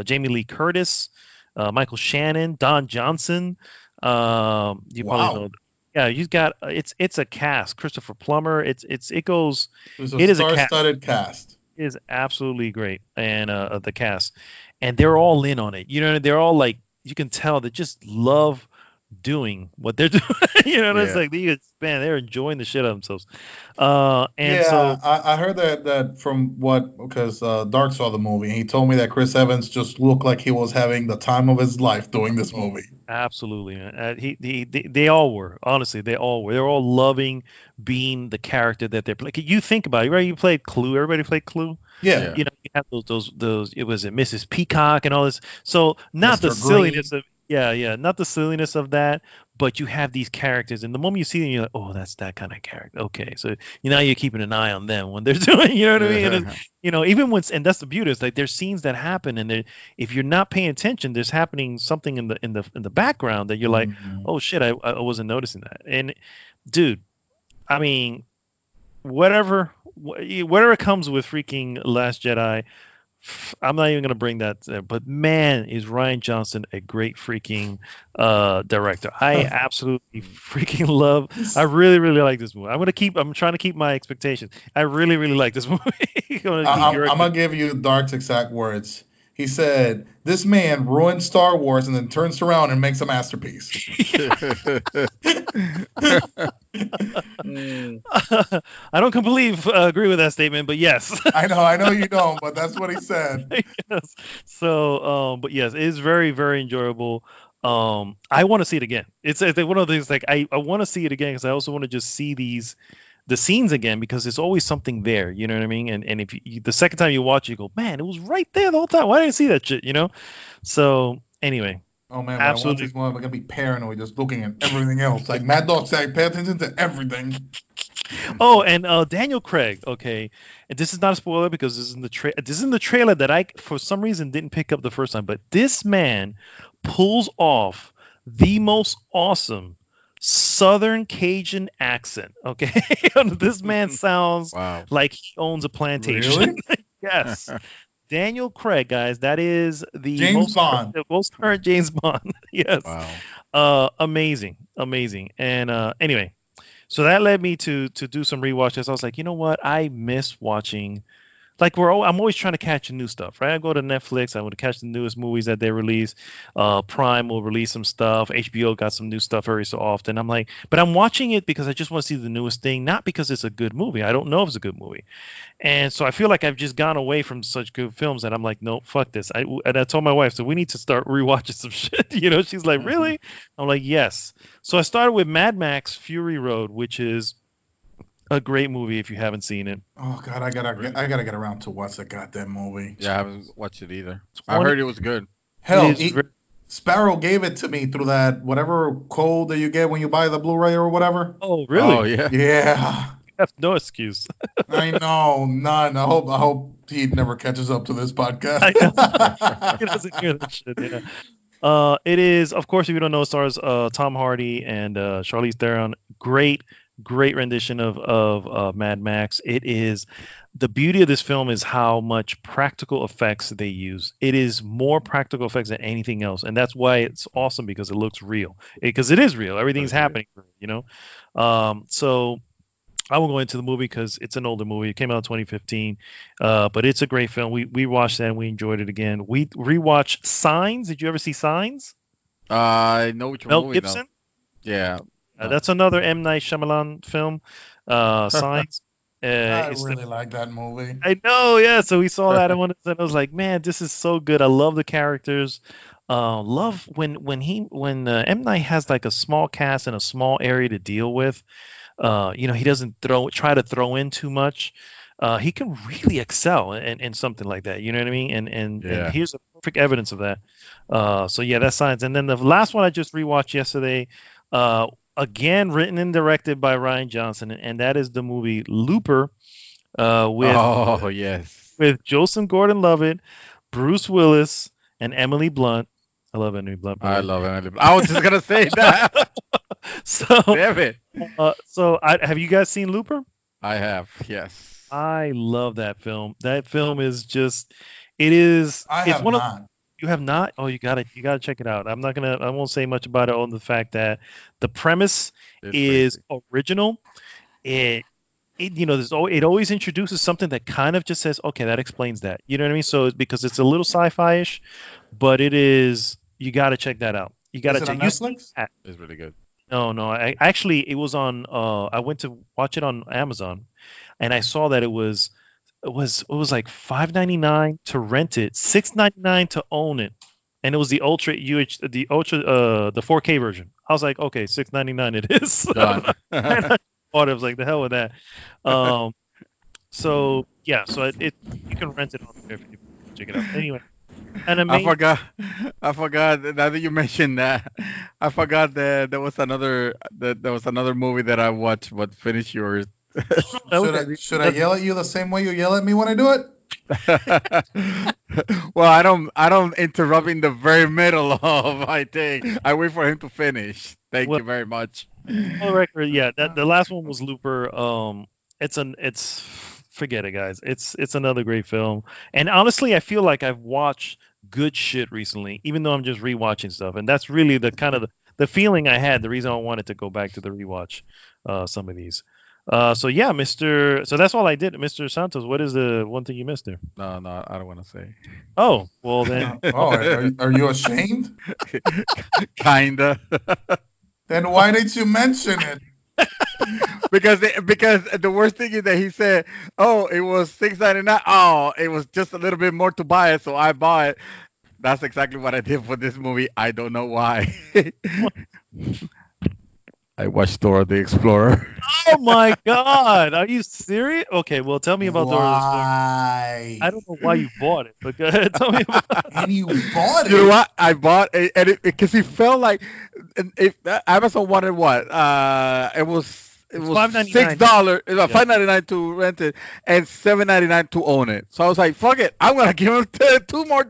Jamie Lee Curtis. Michael Shannon, Don Johnson. You probably know. Yeah, you've got it's a cast. Christopher Plummer. It is a star-studded cast. It is absolutely great, and the cast, and they're all in on it. You know, they're all like, you can tell they just love doing what they're doing. It's like they're enjoying the shit out of themselves. I heard that from because Dark saw the movie, and he told me that Chris Evans just looked like he was having the time of his life doing this movie. Absolutely, man. They all were. Honestly, they all were. They're all loving being the character that they're playing. You think about it, right? You played Clue. Everybody played Clue. Yeah. You have those. It was Mrs. Peacock and all this. So not Mr. the Green. silliness of not the silliness of that, but you have these characters, and the moment you see them, you're like, oh, that's that kind of character. Okay, so you're keeping an eye on them when they're doing. You know what I mean? And even when, and that's the beauty. It's like there's scenes that happen, and if you're not paying attention, there's happening something in the background that you're like, oh shit, I wasn't noticing that. And dude, I mean, whatever comes with freaking Last Jedi, I'm not even going to bring that there, but man, is Rian Johnson a great freaking director. I absolutely freaking love. I really, really like this movie. I'm trying to keep my expectations. I really, really like this movie. I'm going to give you Dark's exact words. He said, "This man ruined Star Wars and then turns around and makes a masterpiece." I don't completely agree with that statement, but yes. I know you don't, but that's what he said. Yes. So, but yes, it is very, very enjoyable. I want to see it again. It's one of those like I want to see it again because I also want to just see the scenes again because there's always something there. You know what I mean? And if the second time you watch, you go, man, it was right there the whole time. Why didn't I see that shit? So anyway. Oh man, absolutely. We're gonna be paranoid, just looking at everything else. Like Mad Dog said, pay attention to everything. Oh, and Daniel Craig. Okay, and this is not a spoiler because this is in the trailer that I, for some reason, didn't pick up the first time. But this man pulls off the most awesome Southern Cajun accent. Okay, this man sounds like he owns a plantation. Really? Yes. Daniel Craig, guys, that is the most current James Bond. Yes. Wow. Amazing. And anyway, so that led me to do some rewatches. I was like, you know what? I miss watching. Like I'm always trying to catch new stuff, right? I go to Netflix, I want to catch the newest movies that they release. Prime will release some stuff. HBO got some new stuff every so often. I'm like, but I'm watching it because I just want to see the newest thing, not because it's a good movie. I don't know if it's a good movie. And so I feel like I've just gone away from such good films that I'm like, no, fuck this. And I told my wife, so we need to start rewatching some shit. She's like, really? I'm like, yes. So I started with Mad Max Fury Road, which is a great movie if you haven't seen it. Oh God, I gotta get around to watch that goddamn movie. Yeah, I haven't watched it either. I heard it was good. Hell, Sparrow gave it to me through that whatever code that you get when you buy the Blu-ray or whatever. Oh, really? Oh, yeah. Yeah. You have no excuse. I know, none. I hope he never catches up to this podcast. I know. He doesn't hear that shit. Yeah. It is, of course, if you don't know, it stars Tom Hardy and Charlize Theron. Great rendition of Mad Max. It is, the beauty of this film is how much practical effects they use. It is more practical effects than anything else, and that's why it's awesome because it looks real. Because it is real. Everything's happening. So I won't go into the movie because it's an older movie. It came out in 2015, but it's a great film. We watched that and we enjoyed it again. We rewatched Signs. Did you ever see Signs? I know which Mel movie. Gibson. Now. Yeah. That's another M. Night Shyamalan film. Signs. I really like that movie. I know, yeah. So we saw that and I was like, man, this is so good. I love the characters. Love when M. Night has like a small cast and a small area to deal with. He doesn't try to throw in too much. He can really excel in something like that. You know what I mean? And here's a perfect evidence of that. So yeah, that's Signs. And then the last one I just rewatched yesterday. Again, written and directed by Rian Johnson, and that is the movie Looper, with Joseph Gordon-Levitt, Bruce Willis, and Emily Blunt. I love Emily Blunt. I love Emily Blunt. I was just gonna say that. So, damn it. Have you guys seen Looper? I have. Yes. I love that film. That film is just. It is. I have not. You have not? Oh, you gotta check it out. I won't say much about it on the fact that the premise is original. It always introduces something that kind of just says, okay, that explains that. You know what I mean? So because it's a little sci-fi-ish, but it is. You got to check that out. You got Is to it on check. Netflix? It's really good. No. Actually, it was on. I went to watch it on Amazon, and I saw that it was like $5.99 to rent it, $6.99 to own it, and it was the the 4K version. I was like, okay, $6.99 it is. Done. And I bought it. I was like, the hell with that. So yeah, so it you can rent it on there if you check it out. Anyway, and I forgot. Now that you mentioned that, I forgot that there was another movie that I watched. But finish yours. Should I yell at you the same way you yell at me when I do it? Well, I don't interrupt in the very middle of my thing. I wait for him to finish. Thank you very much. For the record, yeah, the last one was Looper. It's forget it, guys. It's another great film. And honestly, I feel like I've watched good shit recently, even though I'm just rewatching stuff. And that's really the kind of the feeling I had. The reason I wanted to go back to the rewatch some of these. So yeah, So that's all I did, Mr. Santos. What is the one thing you missed there? No, I don't want to say. Oh, well then. Are you ashamed? Kinda. Then why didn't you mention it? because the worst thing is that he said, "Oh, it was $6.99. Oh, it was just a little bit more to buy it, so I bought it." That's exactly what I did for this movie. I don't know why. I watched Dora the Explorer. Oh my God! Are you serious? Okay, well, tell me about Dora the Explorer. Why? I don't know why you bought it, but go ahead, tell me about it. And you bought it. You know what? I bought it, and because he felt like if Amazon wanted what? It was $5.99. $6, $5.99 to rent it, and $7.99 to own it. So I was like, "Fuck it! I'm gonna give him $2 more,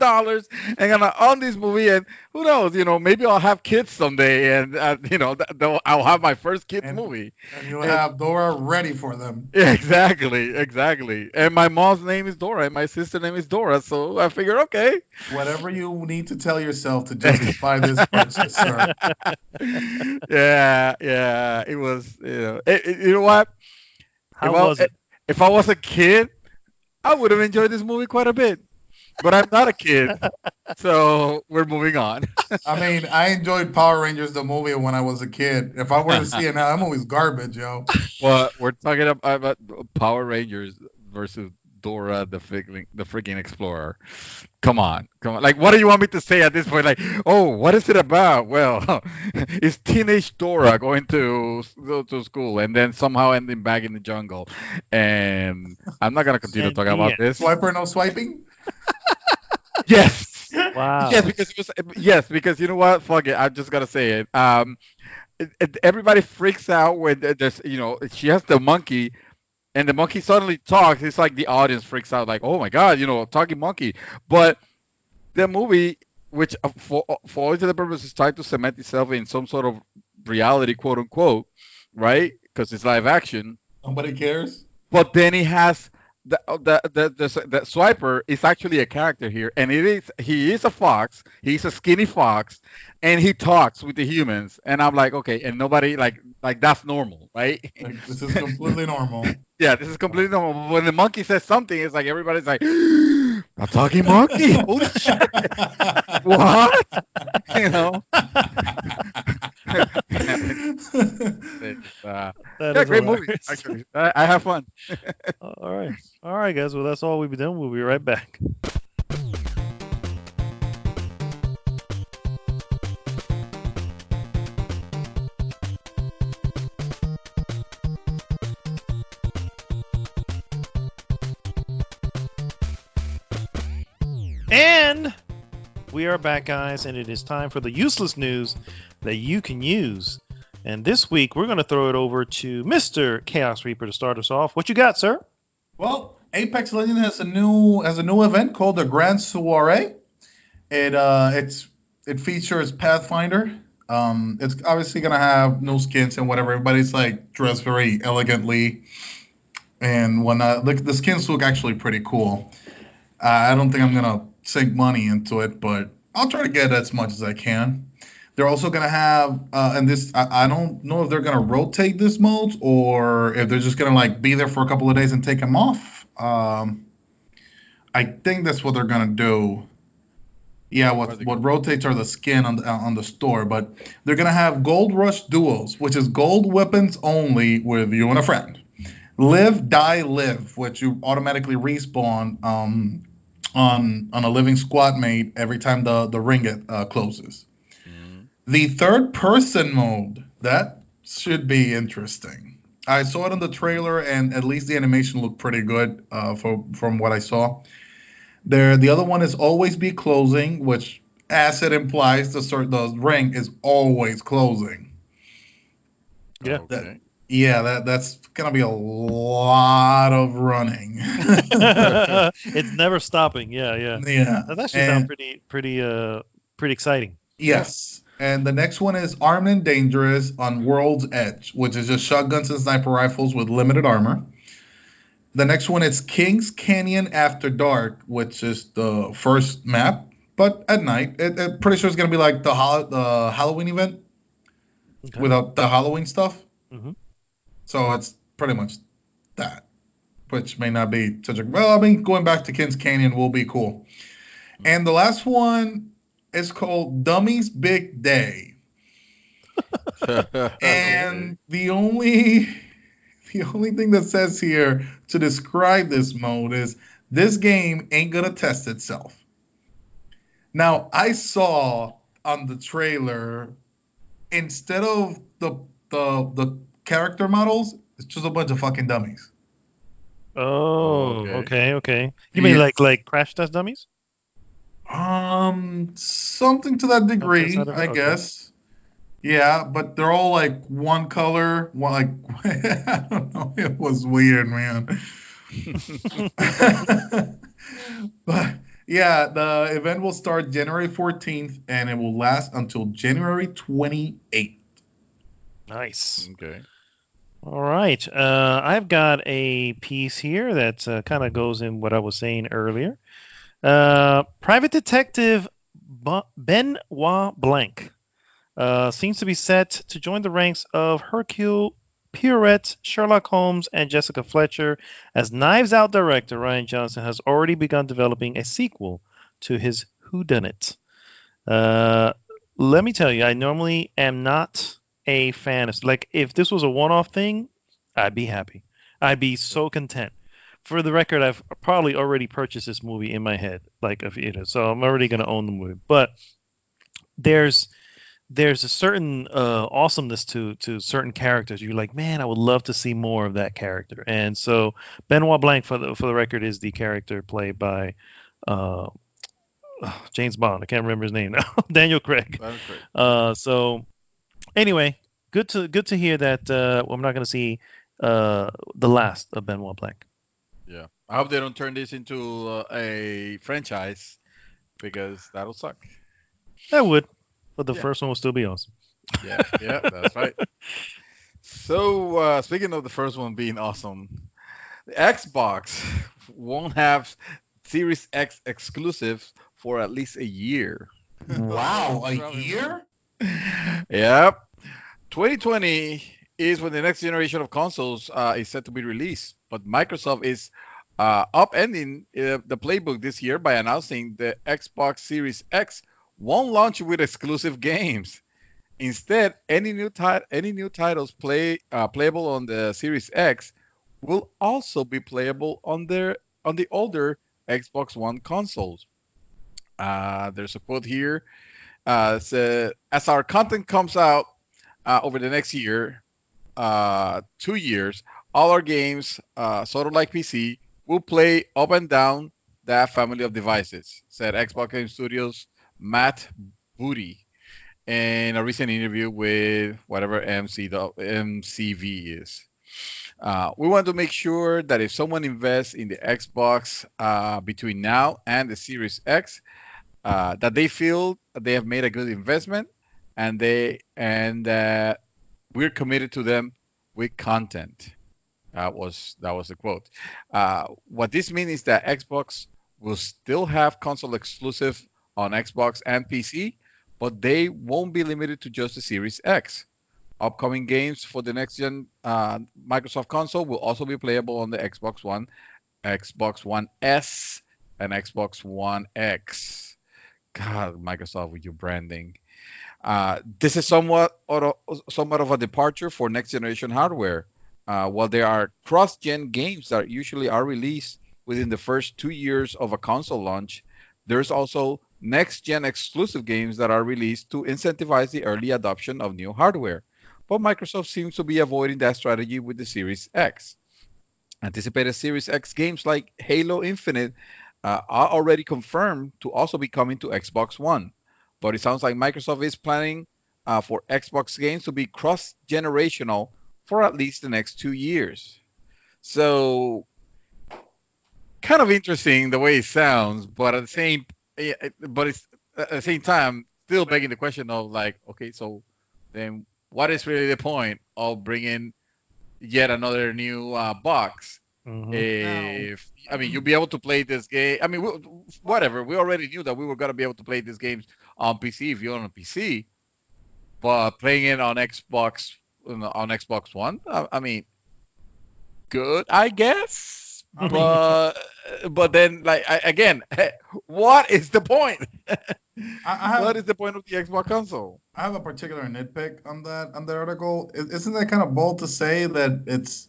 and gonna own this movie." And who knows? Maybe I'll have kids someday, and I'll have my first kids movie. And you'll have Dora ready for them. Yeah, exactly. And my mom's name is Dora, and my sister's name is Dora. So I figured, okay. Whatever you need to tell yourself to justify this purchase, sir. Yeah. It was, you know what? How was it? If I was a kid, I would have enjoyed this movie quite a bit. But I'm not a kid, so we're moving on. I mean, I enjoyed Power Rangers the movie when I was a kid. If I were to see it now, that movie's garbage, yo. Well, we're talking about Power Rangers versus Dora the freaking Explorer. Come on. Like, what do you want me to say at this point? Like, oh, what is it about? Well, it's teenage Dora going to school and then somehow ending back in the jungle. And I'm not gonna continue talking about this. Swiper, no swiping. Yes. Wow. Because you know what? Fuck it. I'm just gonna say it. Everybody freaks out when there's, she has the monkey, and the monkey suddenly talks. It's like the audience freaks out, like, oh my God, talking monkey. But the movie, which for all intents and purposes, tried to cement itself in some sort of reality, quote unquote, right? Because it's live action. Nobody cares. But then he has. The Swiper is actually a character here, and he is a fox. He's a skinny fox, and he talks with the humans. And I'm like, okay, and nobody like that's normal, right? Like, this is completely normal. Yeah, this is completely normal. But when the monkey says something, it's like everybody's like, a talking monkey? Holy shit! What? Great movie. Actually, I have fun. All right, guys. Well, that's all we've been doing. We'll be right back. And we are back, guys, and it is time for the useless news that you can use. And this week, we're going to throw it over to Mr. Chaos Reaper to start us off. What you got, sir? Well, Apex Legends has a new event called the Grand Soiree. It features Pathfinder. It's obviously gonna have new skins and whatever. Everybody's like dressed very elegantly and whatnot. The skins look actually pretty cool. I don't think I'm gonna sink money into it, but I'll try to get as much as I can. They're also gonna have and this I don't know if they're gonna rotate this modes or if they're just gonna like be there for a couple of days and take them off. I think that's what they're gonna do. Yeah, Where what they what go? rotates are the skin on the store, but they're gonna have Gold Rush Duos, which is gold weapons only with you and a friend. Live, Die, Live, which you automatically respawn on a living squad mate every time the ring closes. Mhm. The third person mode that should be interesting. I saw it in the trailer, and at least the animation looked pretty good from what I saw. The other one is always be closing, which as it implies, the ring is always closing. Yeah. That Okay. yeah, that's gonna be a lot of running. It's never stopping. Yeah, yeah. Yeah, That actually sounds and pretty exciting. yes, and the next one is Armed and Dangerous on World's Edge, which is just shotguns and sniper rifles with limited armor. The next one is Kings Canyon After Dark, which is the first map, but at night. Pretty sure it's gonna be like the Halloween event Okay. without the Halloween stuff. Hmm. So it's pretty much that, which may not be such a well. I mean, going back to Kings Canyon will be cool. And the last one is called Dummy's Big Day, Okay. and the only thing that says here to describe this mode is this game ain't gonna test itself. Now, I saw on the trailer, instead of the character models, it's just a bunch of fucking dummies. Oh, Okay. okay. You mean Yeah. like Crash Test Dummies? Something to that Something degree, inside of it? I Okay. guess. Yeah, but they're all like one color, one like I don't know. It was weird, man. But yeah, the event will start January 14th and it will last until January 28th. Nice. Okay. All right. I've got a piece here that kind of goes in what I was saying earlier. Private Detective Benoit Blanc seems to be set to join the ranks of Hercule Poirot, Sherlock Holmes, and Jessica Fletcher, as Knives Out director Ryan Johnson has already begun developing a sequel to his Whodunit. Uh, Let me tell you, I normally am not a fan of like if this was a one-off thing, I'd be happy. I'd be so content. For the record, I've probably already purchased this movie in my head, so I'm already gonna own the movie. But there's there's a certain awesomeness to certain characters. You're like, man, I would love to see more of that character. And so Benoit Blanc, for the record, is the character played by uh, James Bond. I can't remember his name now. Daniel Craig. That's great. So anyway, good to hear that I'm not going to see the last of Benoit Blanc. Yeah. I hope they don't turn this into a franchise because that'll suck. I would, but the Yeah. first one will still be awesome. Yeah. Yeah. That's right. So speaking of the first one being awesome, the Xbox won't have Series X exclusives for at least a year. Wow, a Probably year? Yep. 2020 is when the next generation of consoles is set to be released. But Microsoft is upending the playbook this year by announcing the Xbox Series X won't launch with exclusive games. Instead, any new titles playable on the Series X will also be playable on the older Xbox One consoles. There's a quote here. As our content comes out over the next year, 2 years, all our games, sort of like PC, will play up and down that family of devices, said Xbox Game Studios' Matt Booty in a recent interview with whatever MCV is. We want to make sure that if someone invests in the Xbox between now and the Series X, that they feel that they have made a good investment, and we're committed to them with content. That was the quote. What this means is that Xbox will still have console exclusive on Xbox and PC, but they won't be limited to just the Series X. Upcoming games for the next gen Microsoft console will also be playable on the Xbox One, Xbox One S, and Xbox One X. God, Microsoft with your branding. This is somewhat of a departure for next generation hardware. While there are cross-gen games that usually are released within the first 2 years of a console launch, there's also next-gen exclusive games that are released to incentivize the early adoption of new hardware. But Microsoft seems to be avoiding that strategy with the Series X. Anticipated Series X games like Halo Infinite are already confirmed to also be coming to Xbox One. But it sounds like Microsoft is planning for Xbox games to be cross-generational for at least the next 2 years. So, kind of interesting the way it sounds, but it's at the same time still begging the question of like, okay, so then what is really the point of bringing yet another new box? If you'll be able to play this game. I mean, whatever. We already knew that we were gonna be able to play these games on PC if you're on a PC, but playing it on Xbox One. I mean, good, I guess. But then, like, again, what is the point? What is the point of the Xbox console? I have a particular nitpick on the article. Isn't that kind of bold to say that it's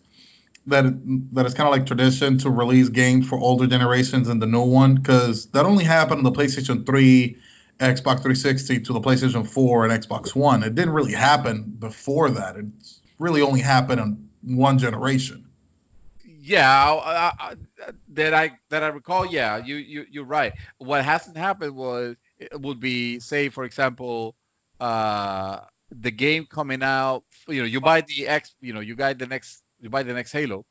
kind of like tradition to release games for older generations and the new one? Because that only happened on the PlayStation 3, Xbox 360 to the PlayStation 4 and Xbox One. It didn't really happen before that. It's really only happened in one generation. Yeah, that I recall. Yeah, you're right. What hasn't happened would be, say, for example, the game coming out. You buy you buy the next Halo,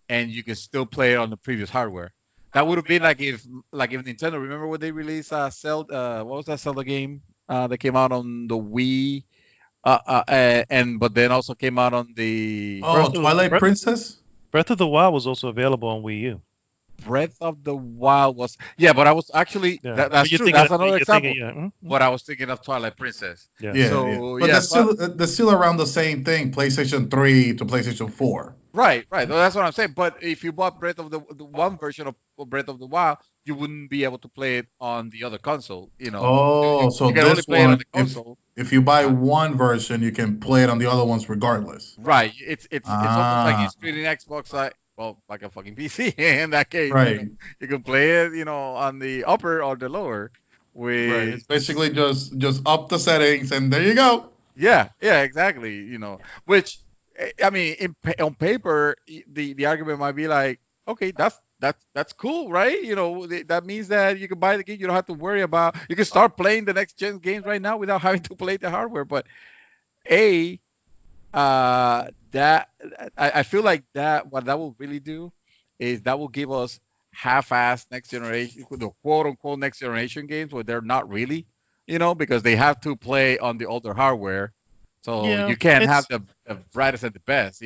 and you can still play it on the previous hardware. That would have been like if Nintendo. Remember when they released Zelda? What was that Zelda game that came out on the Wii? But then also came out on the Twilight Princess. Breath of the Wild was also available on Wii U. Breath of the Wild was, but I was actually that's true. That's another example. But I was thinking of Twilight Princess. But that's still around the same thing, PlayStation 3 to PlayStation 4. Right. Well, that's what I'm saying. But if you bought Breath of the one version of Breath of the Wild, you wouldn't be able to play it on the other console. You can only play it on the console. If you buy one version, you can play it on the other ones regardless. Right. It's almost like you're treating Xbox like a fucking PC in that case. Right. You can play it, on the upper or the lower. It's basically just up the settings and there you go. Yeah, exactly. Which, I mean, on paper, the argument might be like, okay, that's cool, right? That means that you can buy the game. You don't have to worry about. You can start playing the next gen games right now without having to play the hardware. But that I feel like what that will really do is that will give us half-assed next generation, the quote-unquote next generation games, where they're not really, because they have to play on the older hardware. So you can't have the brightest and the best,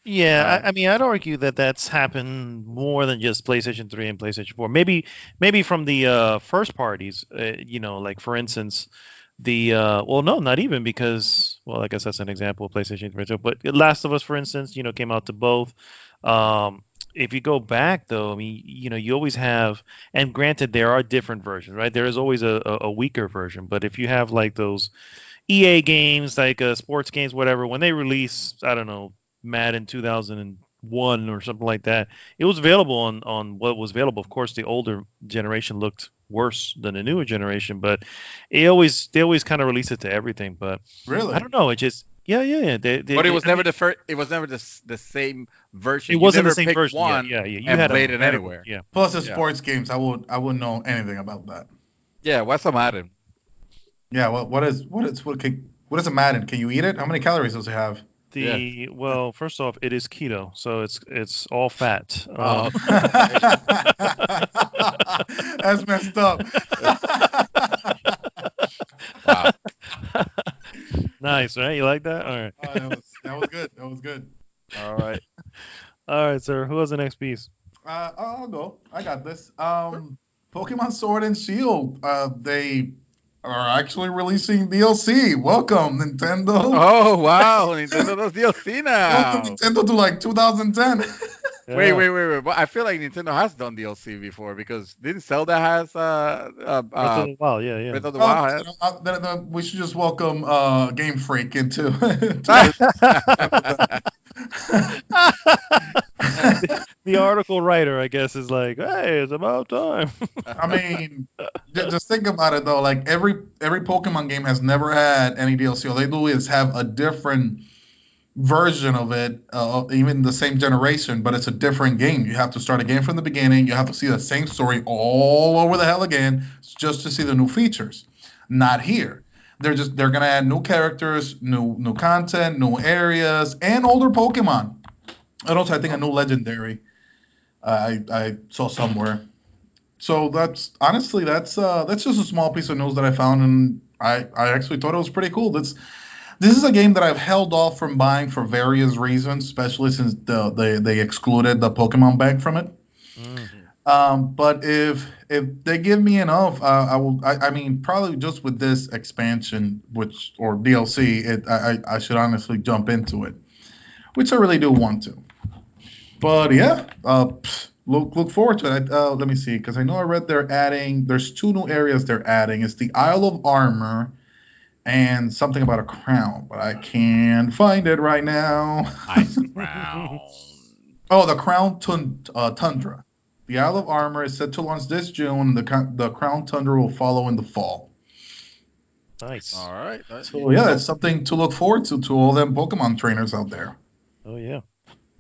Yeah, I mean, I'd argue that that's happened more than just PlayStation 3 and PlayStation 4. Maybe from the first parties, like for instance, not even, because, well, I guess that's an example of PlayStation 3. But Last of Us, for instance, came out to both. If you go back, though, I mean, you always have, and granted, there are different versions, right? There is always a weaker version. But if you have like those EA games, like sports games, whatever, when they release, I don't know, Madden 2001 or something like that, it was available on what was available. Of course, the older generation looked worse than the newer generation, but they always kind of release it to everything. But really, I don't know. It just but it was never the first. It was never the same version. It wasn't the same version. One you had played it anywhere. Yeah. Plus the sports games, I wouldn't know anything about that. Yeah, what's a Madden? Yeah, what is a Madden? Can you eat it? How many calories does it have? Well, first off, it is keto, so it's all fat. That's messed up. Wow. Nice, right? You like that? All right. That was good. That was good. All right. All right, sir. Who has the next piece? I'll go. I got this. Pokemon Sword and Shield. They are actually releasing DLC. Welcome, Nintendo. Oh, wow. Nintendo does DLC now. Welcome, Nintendo, to like 2010. Wait. But I feel like Nintendo has done DLC before because didn't Zelda has Breath of the Wild, yeah. Breath of the Wild has? Then we should just welcome Game Freak into. The article writer, I guess, is like, hey, it's about time. I mean, just think about it though. Like every Pokemon game has never had any DLC. All they do is have a different version of it, even the same generation, but it's a different game. You have to start a game from the beginning. You have to see the same story all over the hell again just to see the new features. Not here. They're gonna add new characters, new content, new areas, and older Pokemon. And also, I think a new legendary. I saw somewhere. So that's just a small piece of news that I found, and I actually thought it was pretty cool. This is a game that I've held off from buying for various reasons, especially since they excluded the Pokemon bag from it. Mm-hmm. But if they give me enough, I will. I mean, probably just with this expansion, or DLC, I should honestly jump into it, which I really do want to. But yeah, look forward to it. Let me see, because I know I read there's 2 new areas they're adding. It's the Isle of Armor and something about a crown, but I can't find it right now. Ice Crown. Oh, the Crown Tundra. The Isle of Armor is set to launch this June. The Crown Tundra will follow in the fall. Nice. All right. So yeah, it's something to look forward to all them Pokemon trainers out there. Oh yeah.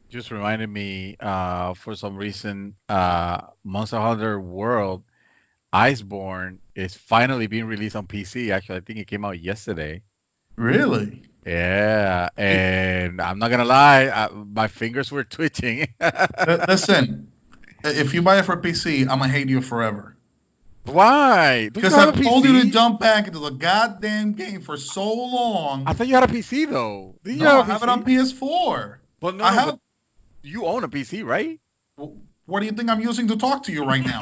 Just reminded me, for some reason, Monster Hunter World Iceborne is finally being released on PC. Actually, I think it came out yesterday. Really? Yeah, and I'm not gonna lie, my fingers were twitching. Listen, if you buy it for PC, I'm gonna hate you forever. Why? Because I've told you to jump back into the goddamn game for so long. I thought you had a PC though. No, I have it on PS4. Well, no, but you own a PC, right? What do you think I'm using to talk to you right now?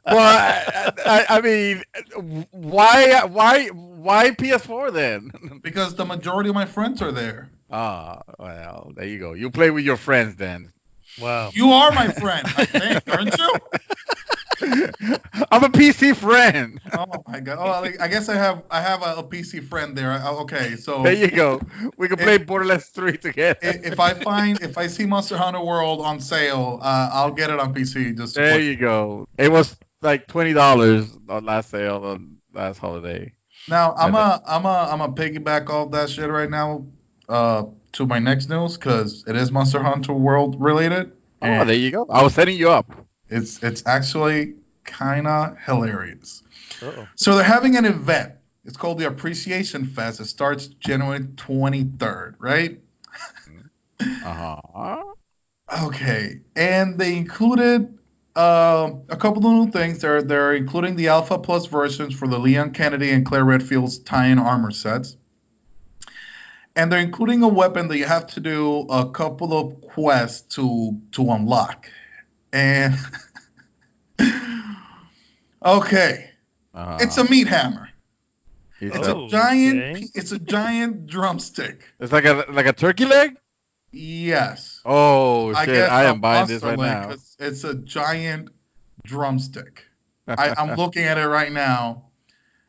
Well, I mean, why PS4 then? Because the majority of my friends are there. Ah, well, there you go. You play with your friends then. Wow. You are my friend, I think, aren't you? I'm a PC friend. Oh my god! Oh, I guess I have a PC friend there. Okay, so there you go. We can play Borderlands 3 together. If I see Monster Hunter World on sale, I'll get it on PC. Just there you go. It was like $20 on last sale on last holiday. Now I'm a piggyback off that shit right now to my next news because it is Monster Hunter World related. Oh, there you go. I was setting you up. It's actually kind of hilarious. Uh-oh. So they're having an event. It's called the Appreciation Fest. It starts January 23rd, right? Uh-huh. Okay. And they included a couple of new things. They're including the Alpha Plus versions for the Leon Kennedy and Claire Redfield's tie-in armor sets. And they're including a weapon that you have to do a couple of quests to unlock. And okay, it's a meat hammer. It's a giant drumstick. It's like a turkey leg. Yes. Oh shit! I am buying this right now. It's a giant drumstick. I'm looking at it right now.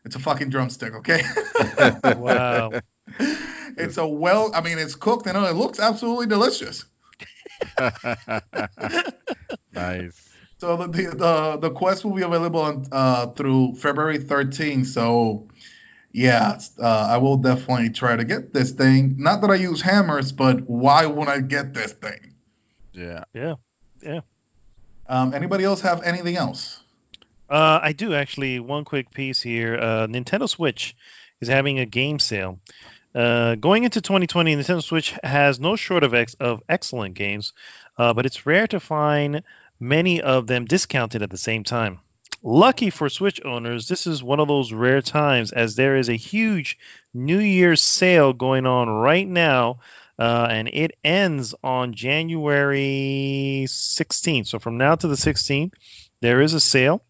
It's a fucking drumstick. Okay. Wow. It's it's cooked and it looks absolutely delicious. Nice. So the quest will be available on through February 13th. So yeah, I will definitely try to get this thing. Not that I use hammers, but why would I get this thing? Yeah. Anybody else have anything else? I do actually. One quick piece here. Nintendo Switch is having a game sale. Going into 2020, Nintendo Switch has no short of excellent games, but it's rare to find many of them discounted at the same time. Lucky for Switch owners, this is one of those rare times as there is a huge New Year's sale going on right now, and it ends on January 16th. So from now to the 16th, there is a sale,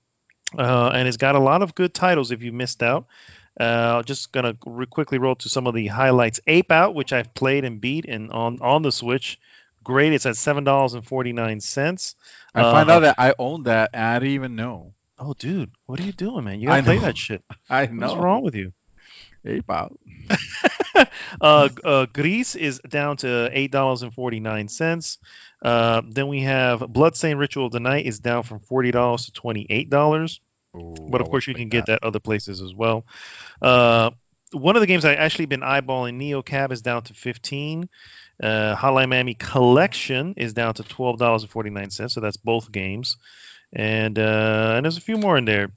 and it's got a lot of good titles if you missed out. Just going to quickly roll to some of the highlights. Ape Out, which I've played and beat and on the Switch. great. It's at $7.49. I find out that I own that, and I didn't even know. Oh, dude, what are you doing, man? You gotta play that shit. I know. What's wrong with you? Hey, pal. Grease is down to $8.49. Then we have Bloodstained Ritual of the Night is down from $40 to $28. But of course, you can get that other places as well. One of the games I actually been eyeballing, NeoCab, is down to $15. Hotline Miami Collection is down to $12.49. So that's both games. And there's a few more in there.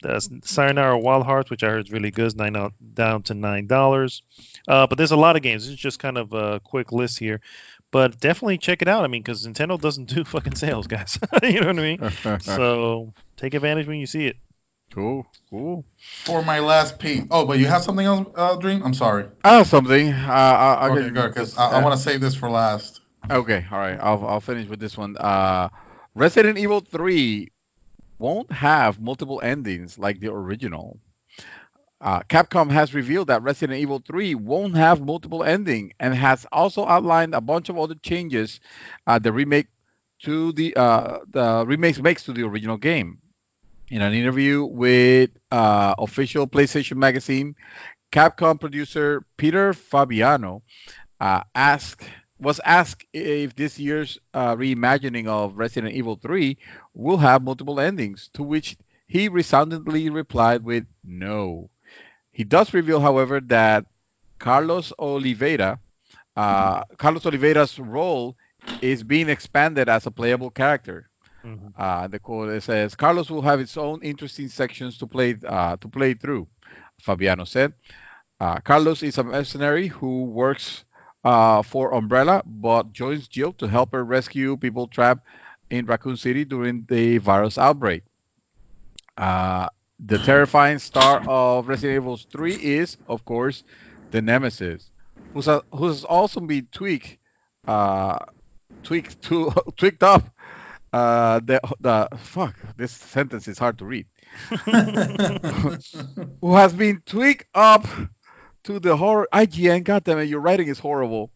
Sayonara Wild Hearts, which I heard is really good, is down to $9. But there's a lot of games. This is just kind of a quick list here. But definitely check it out. I mean, because Nintendo doesn't do fucking sales, guys. You know what I mean? So take advantage when you see it. Cool. For my last piece. Oh, but you have something else, Dream? I'm sorry. I have something. Okay, good, because I want to save this for last. Okay, all right. I'll finish with this one. Resident Evil 3 won't have multiple endings like the original. Capcom has revealed that Resident Evil 3 won't have multiple ending and has also outlined a bunch of other changes the remake makes to the original game. In an interview with official PlayStation Magazine, Capcom producer Peter Fabiano was asked if this year's reimagining of Resident Evil 3 will have multiple endings, to which he resoundingly replied with no. He does reveal, however, that Carlos Oliveira's role is being expanded as a playable character. Mm-hmm. The quote says, Carlos will have its own interesting sections to play through, Fabiano said. Carlos is a mercenary who works for Umbrella, but joins Jill to help her rescue people trapped in Raccoon City during the virus outbreak. The terrifying star of Resident Evil 3 is, of course, the Nemesis, who's also been tweaked up. This sentence is hard to read. Who has been tweaked up to the horror. IGN, goddammit, your writing is horrible.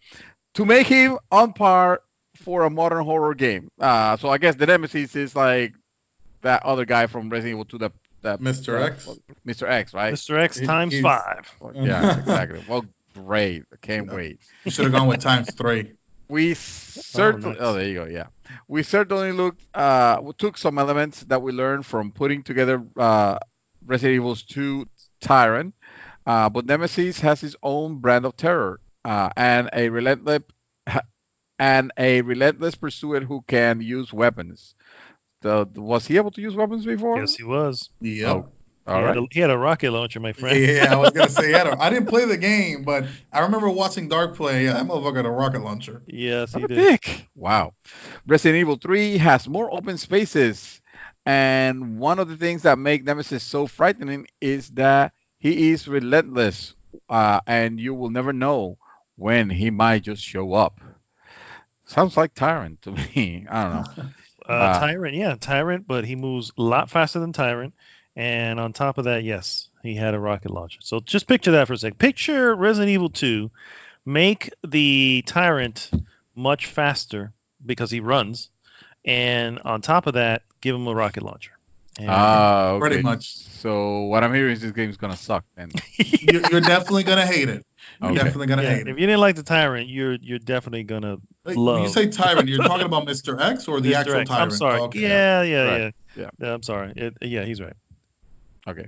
To make him on par for a modern horror game. So I guess the Nemesis is like that other guy from Resident Evil 2, that Mr. X. Mr. X, right? Mr. X times 5. Yeah, exactly. Well, great. I can't wait. You should have gone with times 3. We certainly. Oh, there you go. Yeah, we certainly took some elements that we learned from putting together Resident Evil 2 Tyrant, but Nemesis has his own brand of terror and a relentless pursuer who can use weapons. Was he able to use weapons before? Yes, he was. Yeah. He had a rocket launcher, my friend. Yeah, I was gonna say I didn't play the game, but I remember watching Dark play. That motherfucker had a rocket launcher. Yes, he did. Dick. Wow. Resident Evil 3 has more open spaces, and one of the things that make Nemesis so frightening is that he is relentless, and you will never know when he might just show up. Sounds like Tyrant to me. I don't know. Tyrant, but he moves a lot faster than Tyrant. And on top of that, yes, he had a rocket launcher. So just picture that for a second. Picture Resident Evil 2. Make the Tyrant much faster because he runs. And on top of that, give him a rocket launcher. Okay. Pretty much. So what I'm hearing is this game's going to suck. And you're definitely going to hate it. You're definitely going to hate it. If you didn't like the Tyrant, you're definitely going to love. When you say Tyrant, you're talking about Mr. X or the actual X. Tyrant? I'm sorry. Okay. Yeah. I'm sorry. He's right. Okay.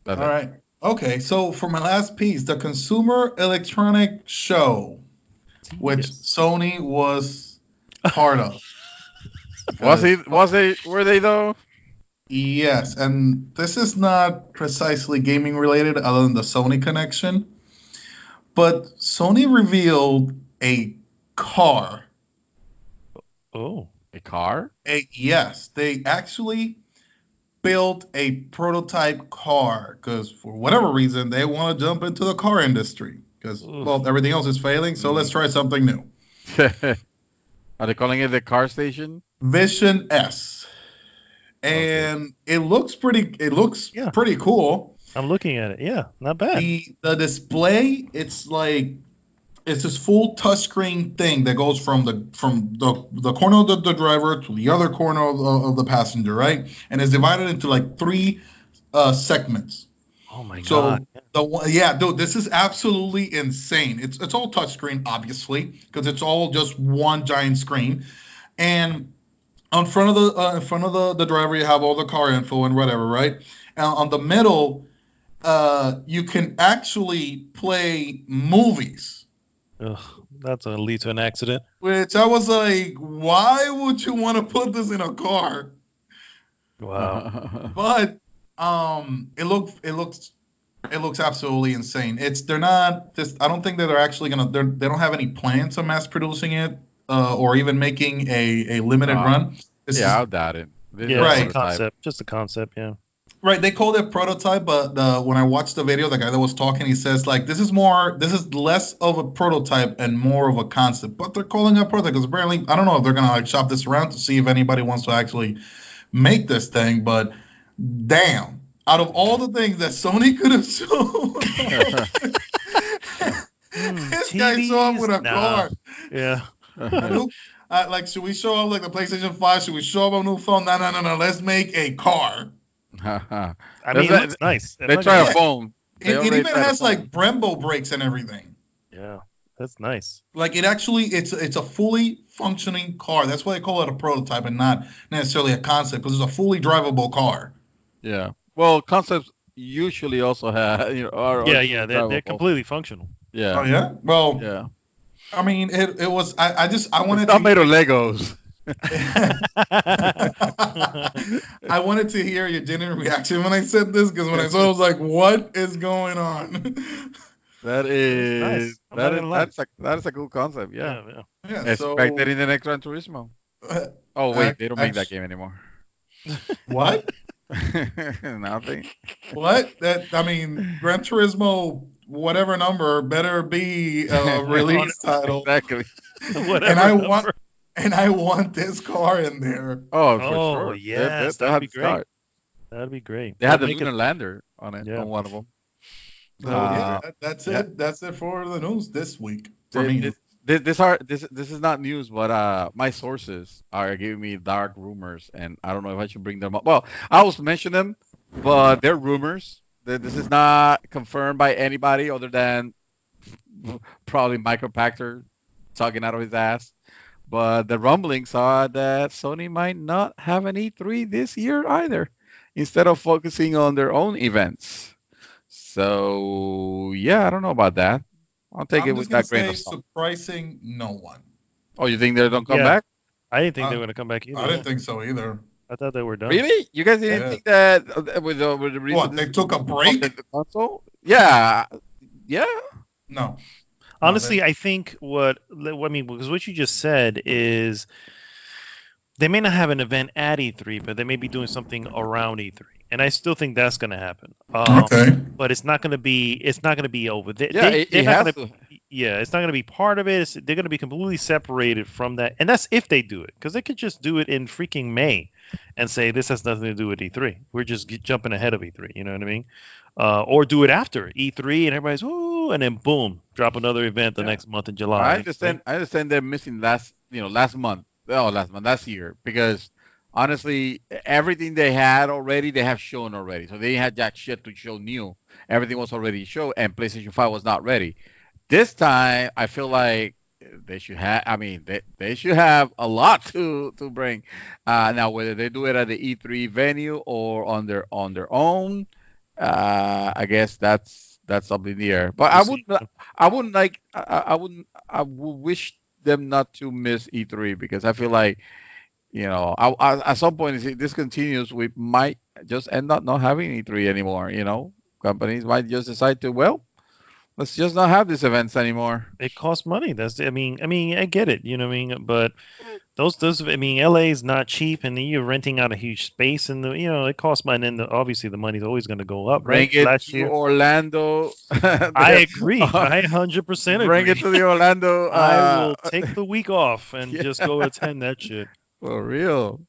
All right. Okay. So for my last piece, the Consumer Electronic Show, which Sony was part of. Were they though? Yes, and this is not precisely gaming related, other than the Sony connection. But Sony revealed a car. Oh, a car? Yes, they actually built a prototype car because for whatever reason they want to jump into the car industry because everything else is failing. So let's try something new. Are they calling it the car station? Vision S, and it looks pretty cool. I'm looking at it. Yeah, not bad. The display, it's like it's this full touchscreen thing that goes from the corner of the driver to the other corner of the passenger, right? And it's divided into like 3 segments. Oh my So god! dude, this is absolutely insane. It's all touchscreen, obviously, because it's all just one giant screen. And in front of the driver, you have all the car info and whatever, right? And on the middle, you can actually play movies. Ugh, that's gonna lead to an accident. Which I was like, why would you want to put this in a car? Wow. But it looks absolutely insane. They're not just. I don't think that they're actually gonna. They don't have any plans on mass producing it or even making a limited run. I doubt it. Yeah, right. Just a concept. Just a concept. Yeah. Right, they called it prototype, but when I watched the video, the guy that was talking, he says like this is less of a prototype and more of a concept. But they're calling it a prototype because apparently I don't know if they're gonna like shop this around to see if anybody wants to actually make this thing. But damn, out of all the things that Sony could have shown, this guy showed up with a car. Yeah. Like, should we show up like the PlayStation 5? Should we show up a new phone? No. Let's make a car. I mean, it looks nice. They try a phone. It even has like Brembo brakes and everything. Yeah, that's nice. Like it's a fully functioning car. That's why they call it a prototype and not necessarily a concept, because it's a fully drivable car. Yeah. Well, concepts usually also have they're completely functional. Yeah. Oh yeah. Well. Yeah. I mean, it was. I wanted. It's not made of Legos. I wanted to hear your genuine reaction when I said this, because when I saw it, I was like, "What is going on?" That is nice. that's a cool concept. Yeah. Expected in the next Gran Turismo. Oh wait, they don't make that game anymore. What? Nothing. What? I mean, Gran Turismo, whatever number, better be a release title. Exactly. And I want this car in there. Oh, for sure. Yes, that'd be great. That'd be great. They had the lunar lander on it, on one of them. That's it. That's it for the news this week for me. This is not news, but my sources are giving me dark rumors, and I don't know if I should bring them up. Well, I was mention them, but they're rumors. This is not confirmed by anybody other than probably Michael Pachter talking out of his ass. But the rumblings are that Sony might not have an E3 this year either, instead of focusing on their own events. So yeah, I don't know about that. I'll take it with that grain of salt. Surprising no one. Oh, you think they don't come back? I didn't think they were going to come back either. I didn't think so either. I thought they were done. Really? You guys didn't think that with the reason? What, they took a break? The console? Yeah. No. Honestly, I think because what you just said is they may not have an event at E3, but they may be doing something around E3, and I still think that's going to happen. Okay. But it's not going to be over. It's not going to be part of it. They're going to be completely separated from that, and that's if they do it, because they could just do it in freaking May and say this has nothing to do with E3. We're just jumping ahead of E3. You know what I mean? Or do it after E3 and everybody's ooh, and then boom, drop another event the next month in July. I understand they're missing last year, because honestly, everything they had already, they have shown already. So they had jack shit to show new. Everything was already shown, and PlayStation 5 was not ready. This time, I feel like they should have. I mean, they should have a lot to bring. Now, whether they do it at the E3 venue or on their own, I guess that's up in the air. But I would wish them not to miss E3, because I feel like, at some point, if this continues, we might just end up not having E3 anymore. Companies might just decide to, let's just not have these events anymore. It costs money. I get it. You know what I mean? But LA is not cheap, and then you're renting out a huge space, and it costs money. And obviously, the money's always going to go up. Bring it to Orlando. I agree. I 100% agree. Bring it to the Orlando. I will take the week off and just go attend that shit. For real.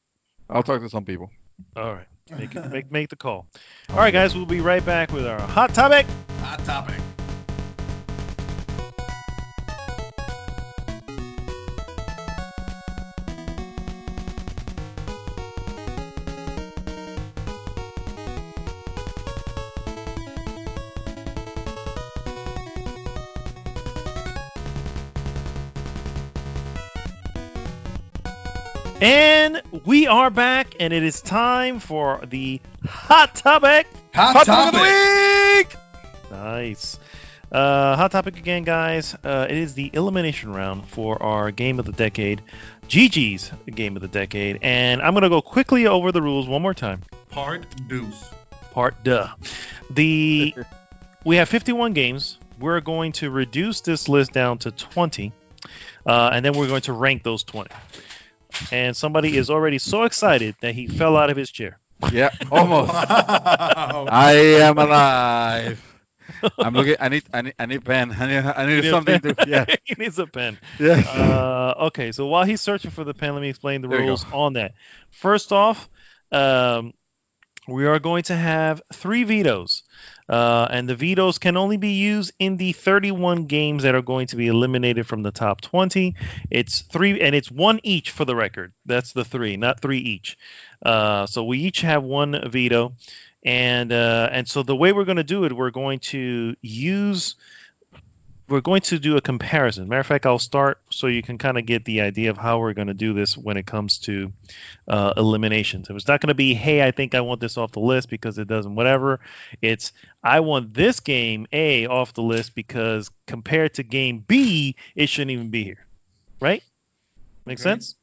I'll talk to some people. All right. Make the call. All right, guys. We'll be right back with our hot topic. Hot topic. And we are back, and it is time for the hot topic. Hot Topic of topic. the week. Nice. Hot topic again, guys. It is the elimination round for our game of the decade, Gigi's game of the decade, and I'm gonna go quickly over the rules one more time. Part deuce. Part duh. We have 51 games. We're going to reduce this list down to 20, and then we're going to rank those 20. And somebody is already so excited that he fell out of his chair. Yeah, almost. Wow. I am alive. I'm looking. I need pen. I need something to. Yeah. He needs a pen. Yeah. Okay, so while he's searching for the pen, let me explain the There you rules go. on that. First off, we are going to have 3 vetoes. And the vetoes can only be used in the 31 games that are going to be eliminated from the top 20. It's 3, and it's 1 each for the record. That's the 3, not 3 each. So we each have 1 veto, and so the way we're going to do it, we're going to do a comparison. Matter of fact, I'll start so you can kind of get the idea of how we're going to do this when it comes to eliminations. It's not going to be, hey, I think I want this off the list because it doesn't, whatever. It's, I want this game A off the list because compared to game B, it shouldn't even be here. Right? Make Okay. sense?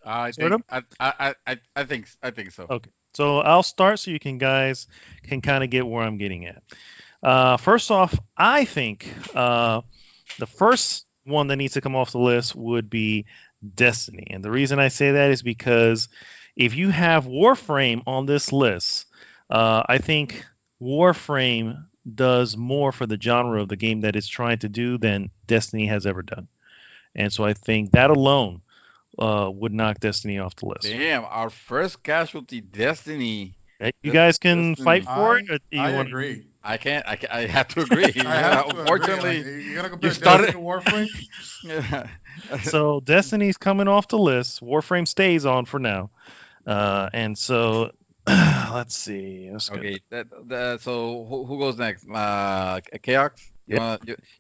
I Sort think. I think so. Okay. So I'll start so you guys can kind of get where I'm getting at. First off, I think the first one that needs to come off the list would be Destiny. And the reason I say that is because if you have Warframe on this list, I think Warframe does more for the genre of the game that it's trying to do than Destiny has ever done. And so I think that alone would knock Destiny off the list. Damn, our first casualty, Destiny. You guys can Destiny. fight for it? Or do you I wanna- agree. I can't. I have to agree. I have to Unfortunately, agree. Like, you gotta compare you started- Destiny to Warframe. yeah. So Destiny's coming off the list. Warframe stays on for now. And so let's see. Let's go. Okay. So who goes next? Chaos. You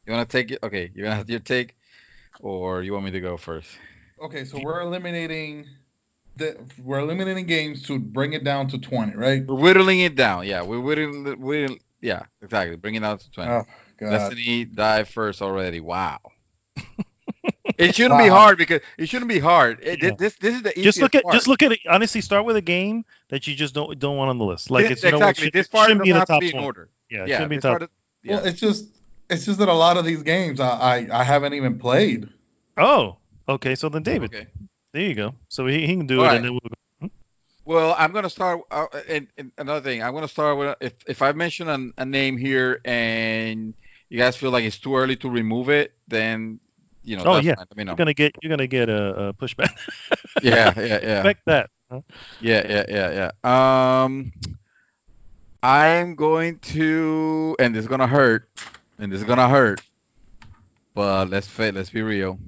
wanna take it? Okay. You're gonna have your take, or you want me to go first? Okay, so we're eliminating games to bring it down to 20, right? We're whittling it down. Yeah, we're whittling. Yeah, exactly. Bring it down to 20. Oh god. Destiny died first already. Wow. It shouldn't be hard because it shouldn't be hard. Yeah. This is the easiest Just look at it. Honestly, start with a game that you just don't want on the list. Like it's, you know what, exactly. This it part shouldn't be in the doesn't have top to be in 20. order. Yeah, it Yeah, shouldn't be this top. part is- yeah. Well, it's just that a lot of these games I haven't even played. Oh, okay. So then David, Okay. there you go. So he can do All it, right. and then we'll go. Well, I'm gonna start. And another thing, I'm gonna start with if I mention a name here and you guys feel like it's too early to remove it, then Oh, that's yeah. fine. Let me know. You're gonna get a pushback. Yeah. Expect that. Huh? Yeah. I'm going to, and this is gonna hurt, but let's be real.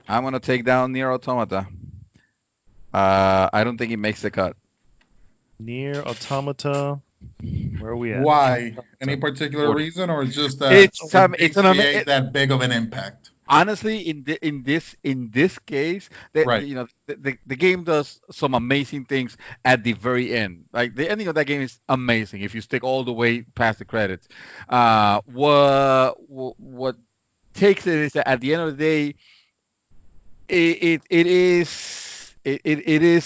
I'm gonna take down Nier Automata. I don't think it makes the cut. Nier Automata. Where are we at? Why? Any particular reason, or just that It's it an didn't ama- create that big of an impact? Honestly, in this case, Right. the game does some amazing things at the very end. Like the ending of that game is amazing if you stick all the way past the credits. What takes it is that at the end of the day, it is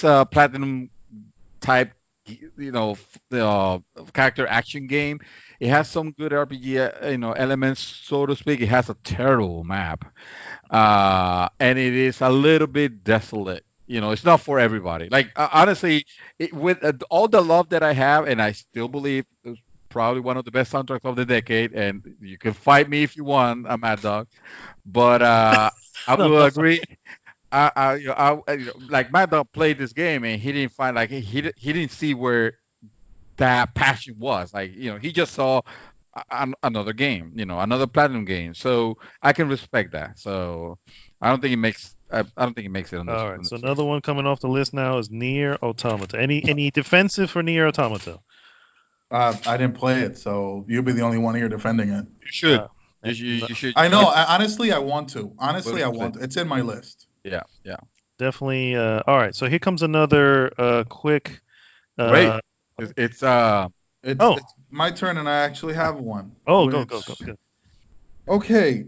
a platinum type, character action game. It has some good RPG, elements, so to speak. It has a terrible map, and it is a little bit desolate. It's not for everybody. Like honestly, with all the love that I have, and I still believe it's probably one of the best soundtracks of the decade. And you can fight me if you want, a Mad Dog, but I will agree. Like Mad Dog played this game and he didn't find he didn't see where that passion was. He just saw another game, another platinum game. So I can respect that. So I don't think it makes it on this. All right. So another one coming off the list now is Nier Automata. Any defensive for Nier Automata? I didn't play it, so you'll be the only one here defending it. You should. Uh, You should. I know. Honestly, I want to. Honestly, I want to. It's in my list. Yeah. definitely. All right, so here comes another quick. Wait, it's It's my turn, and I actually have one. Oh, go. Okay.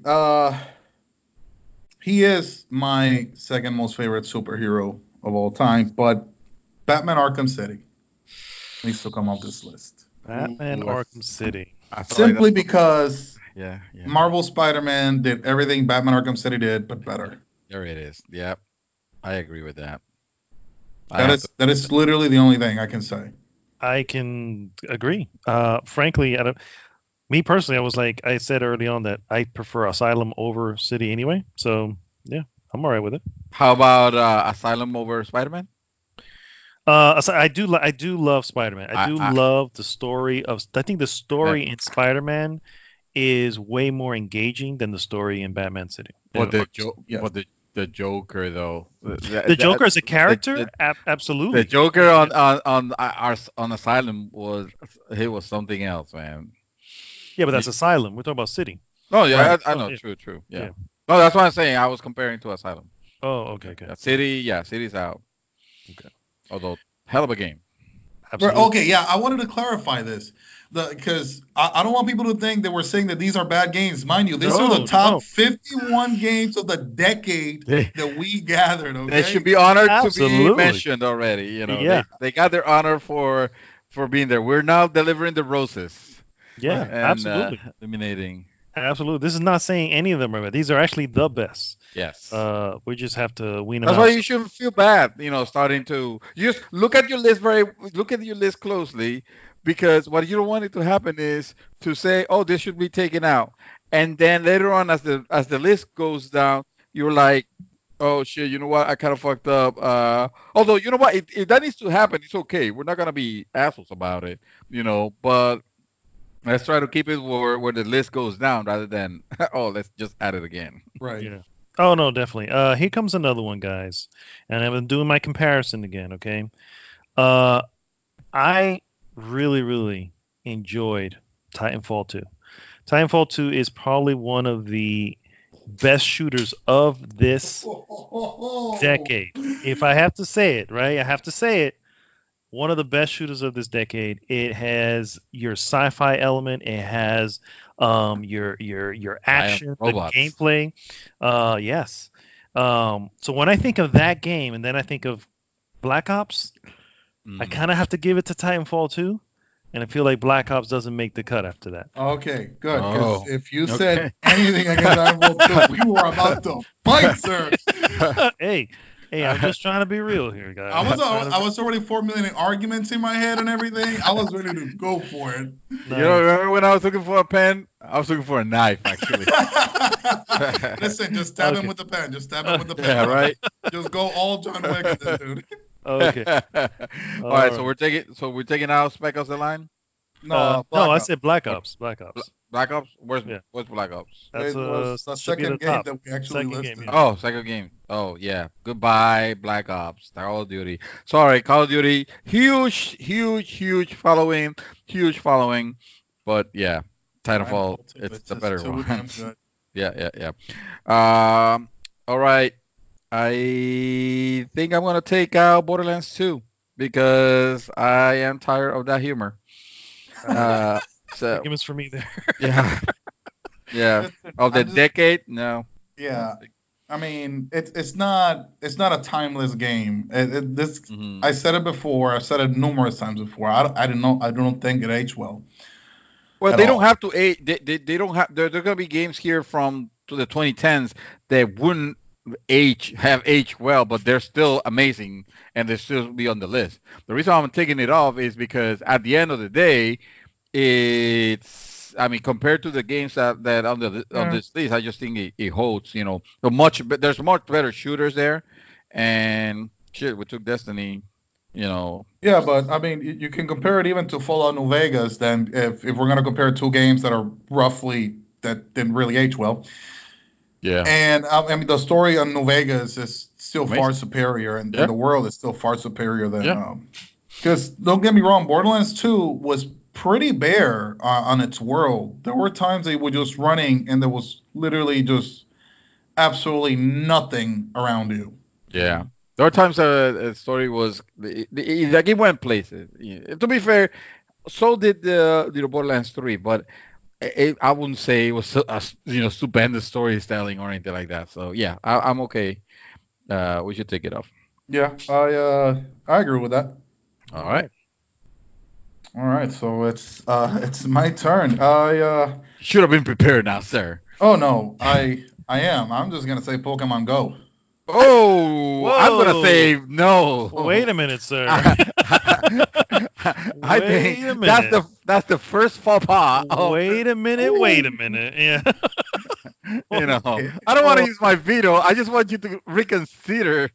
He is my second most favorite superhero of all time, but Batman Arkham City needs to come off this list. Batman Arkham City. Simply because yeah. Marvel Spider-Man did everything Batman Arkham City did, but better. There it is. Yep, I agree with that. That is literally the only thing I can say. I can agree. Frankly, me personally, I was like I said early on that I prefer Asylum over City anyway. So yeah, I'm all right with it. How about Asylum over Spider-Man? I do love Spider-Man. I love the story of. I think the story in Spider-Man is way more engaging than the story in Batman City. But the Joker though. The Joker as a character, absolutely. The Joker on Asylum was something else, man. Yeah, but that's Asylum. We're talking about City. Oh yeah, Right. I know. Yeah. True. Yeah. No, that's what I'm saying. I was comparing to Asylum. Oh, okay. City's out. Okay. Although hell of a game. Absolutely. Okay, yeah, I wanted to clarify this because I don't want people to think that we're saying that these are bad games. Mind you, these are the top 51 games of the decade that we gathered. Okay? They should be honored Absolutely. to be mentioned already. You know, Yeah. they got their honor for being there. We're now delivering the roses. Yeah, And, absolutely. eliminating. Absolutely. This is not saying any of them are bad. These are actually the best. Yes. We just have to wean them That's out. why you shouldn't feel bad, starting to just look at your list closely, because what you don't want it to happen is to say, oh, this should be taken out. And then later on, as the list goes down, you're like, oh shit, you know what? I kind of fucked up. Although, you know what? If that needs to happen, it's okay. We're not going to be assholes about it, but let's try to keep it where the list goes down rather than, oh, let's just add it again. Right. Yeah. Oh no, definitely. Here comes another one, guys, and I'm doing my comparison again. Okay, I really, really enjoyed Titanfall 2. Titanfall 2 is probably one of the best shooters of this decade. If I have to say it, right, I have to say it. One of the best shooters of this decade. It has your sci-fi element. It has your action, the gameplay. Yes. So when I think of that game, and then I think of Black Ops, I kind of have to give it to Titanfall 2, and I feel like Black Ops doesn't make the cut after that. Okay, good. Because if you said anything against Titanfall 2, we were about to fight, sir. Hey, I'm just trying to be real here, guys. I was already formulating arguments in my head and everything. I was ready to go for it. Nice. Remember when I was looking for a pen? I was looking for a knife, actually. Listen, just stab him with the pen. Yeah, right. Just go all John Wick with this dude. Okay. All right, so we're taking out Spec Ops: The Line. No, I said Black Ops. Black Ops. Black Ops? Where's Black Ops? That's the second game that we actually listed. Oh, second game. Oh, yeah. Goodbye, Black Ops. Call of Duty. Sorry, Call of Duty. Huge following. But yeah, Titanfall, it's the better one. Yeah. All right. I think I'm going to take out Borderlands 2 because I am tired of that humor. So arguments for me there. yeah. Of the decade, no. Yeah, I mean it's not a timeless game. I said it before. I've said it numerous times before. I don't think it aged well. Well, they don't have to age. They don't have. There's going to be games here from the 2010s that wouldn't have aged well, but they're still amazing and they still be on the list. The reason I'm taking it off is because at the end of the day, compared to the games that on this list, I just think it holds. There's much better shooters there, and shit, we took Destiny. Yeah, but I mean, you can compare it even to Fallout New Vegas. Then, if we're gonna compare two games that are roughly that didn't really age well. Yeah. And I mean, the story on New Vegas is still far superior, and the world is still far superior than. Because don't get me wrong, Borderlands 2 was pretty bare on its world. There were times they were just running, and there was literally just absolutely nothing around you. Yeah. There are times a story was the game went places. To be fair, so did the Borderlands 3, but I wouldn't say it was stupendous storytelling or anything like that. So yeah, I'm okay. We should take it off. Yeah, I agree with that. All right. All right, so it's my turn. I Should have been prepared now, sir. Oh no, I am. I'm just gonna say Pokemon Go. Oh, I'm Whoa. gonna say no. Wait a minute, sir. I think that's the first faux pas. Wait a minute. Yeah. I don't want to use my veto. I just want you to reconsider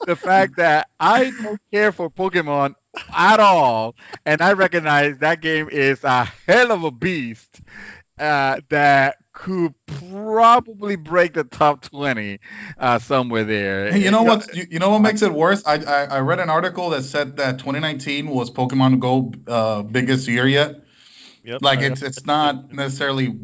the fact that I don't care for Pokemon at all, and I recognize that game is a hell of a beast that could probably break the top 20 somewhere there. Hey, you know what makes it worse? I read an article that said that 2019 was Pokemon Go biggest year yet. Yep. Like it's not necessarily.